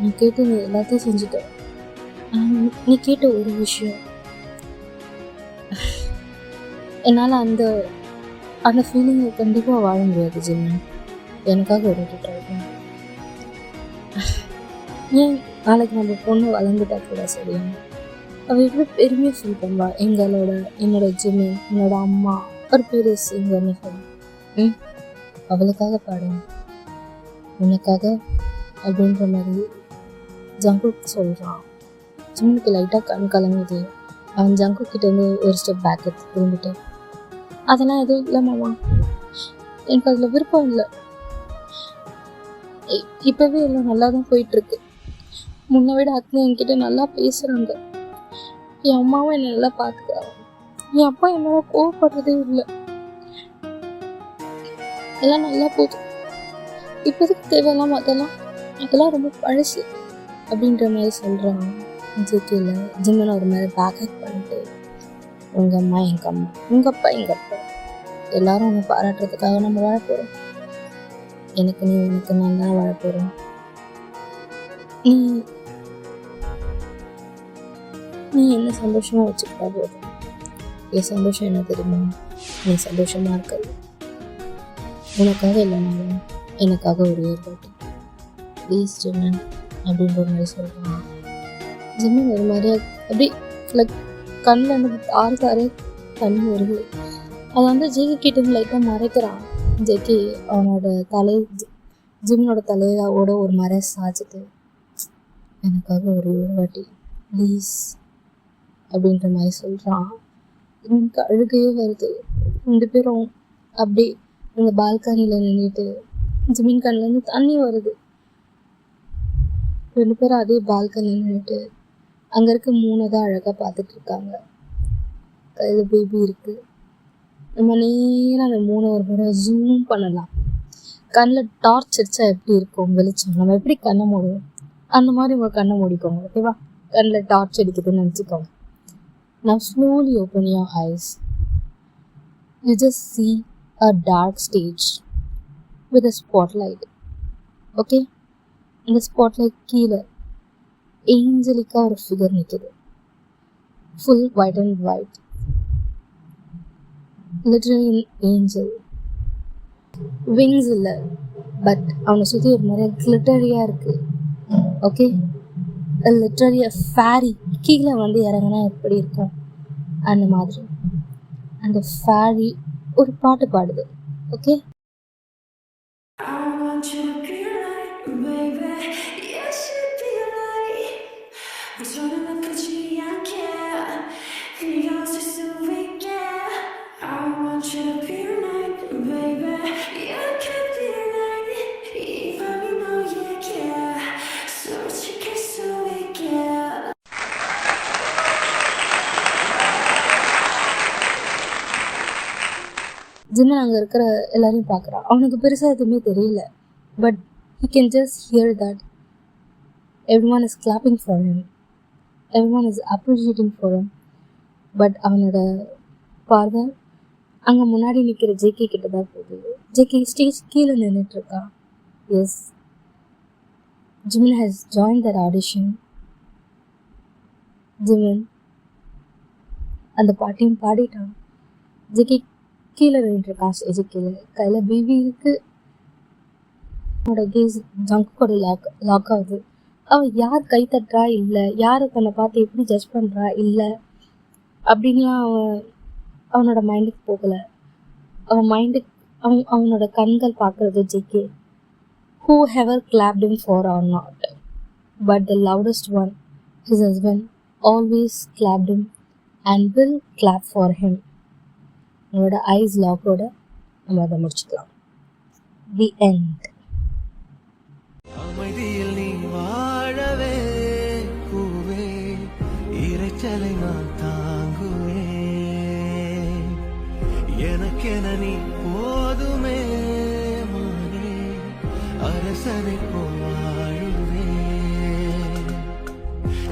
Speaker 2: நீ கேட்டு நீ எல்லாத்தையும் செஞ்சுட்ட. நீ கேட்ட ஒரு விஷயம் என்னால் அந்த ஃபீலிங்கை கண்டிப்பாக வாழ முடியாது ஜிம்மி. எனக்காக ஒரு ட்ரை பண்ண. ஏன் நாளைக்கு நம்ம பொண்ணு வளர்ந்துட்டா கூட சரியா, அவள் எவ்வளோ பெருமையாக ஃபீல் பண்ணுவா. என்னோட ஜிம்மி, என்னோட அம்மா ஒரு பெரிய சிங்கர்னு சொல்லி அவளுக்காக பாடுவேன், உனக்காக அப்படின்ற மாதிரி ஜங்குக்கு சொல்கிறான். ஜிம்முக்கு லைட்டாக கண் கலங்குது. அவன் ஜங்கு கிட்டேருந்து ஒரு ஸ்டெப் பேக் எடுத்து திரும்பிட்டு, அதெல்லாம் எதுவும் இல்லை மாமா, எனக்கு அதில் விருப்பம் இல்லை, இப்போவே எல்லாம் நல்லா தான் போயிட்டுருக்கு. முன்னை விட அத்தனை என்கிட்ட நல்லா பேசுகிறாங்க, என் அம்மாவும் என்னை நல்லா பார்த்துக்கிறாங்க, என் அப்பா என்னோட கோவப்படுறதே இல்லை, எல்லாம் நல்லா போகுது. இப்போதைக்கு தேவையில்லாம அதெல்லாம் ரொம்ப பழசு அப்படின்ற மாதிரி சொல்கிறாங்க. ஜேகேல ஜிம்மனை ஒரு மாதிரி பேக் பண்ணிட்டு, உங்கள் அம்மா எங்கள் அம்மா, உங்கள் அப்பா எங்கள் அப்பா, எல்லாரும் உன்னை பாராட்டுறதுக்காக நம்ம வாழ போகிறோம். எனக்கு நீ உனக்கு நல்லா வாழ போகிறோம். நீ என்ன சந்தோஷமாக வச்சுக்கிட்டா போதும். என் சந்தோஷம் என்ன தெரியுமா, நீ சந்தோஷமாக இருக்கிறது. உனக்காக இல்லைனாலும் எனக்காக ஒரு ஏற்பாட்டு ப்ளீஸ் ஜிம்மன் அப்படின்ற மாதிரி சொல்கிறான். ஜிம்மன் ஒரு மாதிரியா அப்படி லைக் கண்ணில் எனக்கு தாரே தண்ணி வருது. அதை வந்து ஜேகே கிட்ட லைட்டாக மறைக்கிறான். ஜேகே அவனோட ஜிமினோட தலையோட ஒரு மறை சாய்ச்சிட்டு, எனக்காக ஒரு வாட்டி ப்ளீஸ் அப்படின்ற மாதிரி சொல்கிறான். எனக்கு அழுகையே வருது. 2 பேரும் அப்படி அந்த பால்கனியில் நின்றுட்டு ஜிமின் கண்ணிலேருந்து தண்ணி வருது. 2 பேரும் அதே பால்கனியில் நின்றுட்டு அங்கே இருக்க 3 தான் அழகாக பார்த்துட்டு இருக்காங்க. கையில் பேபி இருக்குது. நம்ம நேராக அந்த 3 ஒரு முறை ஜூம் பண்ணலாம். கண்ணில் டார்ச் அடித்தா எப்படி இருக்கும் வெளிச்சம், நம்ம எப்படி கண்ணை மூடுவோம் அந்த மாதிரி உங்கள் கண்ணை மூடிக்கோங்க. ஓகேவா? கண்ணில் டார்ச் அடிக்குதுன்னு நினச்சிக்கோங்க. Now slowly open your eyes. You just see a dark stage with a spotlight. Okay? இந்த ஸ்பாட்லைட் கீழே ஏஞ்சலிக்காக ஒரு ஃபிகர் நிற்கிது. Full white and white, literally angel. Wings இல்லை, பட் அவனை சுற்றி ஒரு நிறைய கிளிட்டரியாக இருக்குது. ஓகே, லிட்டரலி ஃபேரி கீழே வந்து இறங்கினா எப்படி இருக்கும் அந்த மாதிரி. அந்த ஃபேரி ஒரு பாட்டு பாடுது. ஓகே, ஜிம்மன் அங்கே இருக்கிற எல்லாரையும் பார்க்குறான். அவனுக்கு பெருசாக எதுவுமே தெரியல, but he can just hear that everyone is clapping for him, everyone is appreciating for him. But அவனோட பார்வை அங்கே முன்னாடி நிற்கிற ஜேகே கிட்ட தான் போகுது. ஜேகே ஸ்டேஜ் கீழே நின்றுட்டுருக்கான். Yes, Jimin has joined that audition. Jimin அந்த பாட்டையும் பாடிட்டான். ஜேகே கீழே நின்றுருக்கான். ஸ்டேஜ் கீழே கையில் பேபி இருக்குது. அவனோட கேஸ் ஜங்குக்கோட லாக் ஆகுது. அவன் யார் கை தட்டுறா இல்லை, யாரை தன்னை பார்த்து எப்படி ஜட்ஜ் பண்ணுறா இல்லை அப்படின்லாம் அவனோட மைண்டுக்கு போகலை. அவனோட கண்கள் பார்க்குறது JK. who ever clapped him for or not, but the loudest one, his husband, always clapped him and will clap for him. அவனோட ஐஸ் லாக்கோட நம்ம அதை முடிச்சுக்கலாம். The end.
Speaker 3: அமைதியில் நீ வாழவே பூவே, இறைச்சலை நான் தாங்குவேன். எனக்கென நீ போதுமே மானே, அரசனை போல் வாழுவேன்.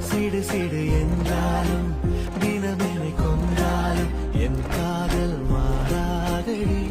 Speaker 3: சிடு சிடு என்றாலும் தினமெனை கொண்டாலும் என் காதல் மாறாதடி.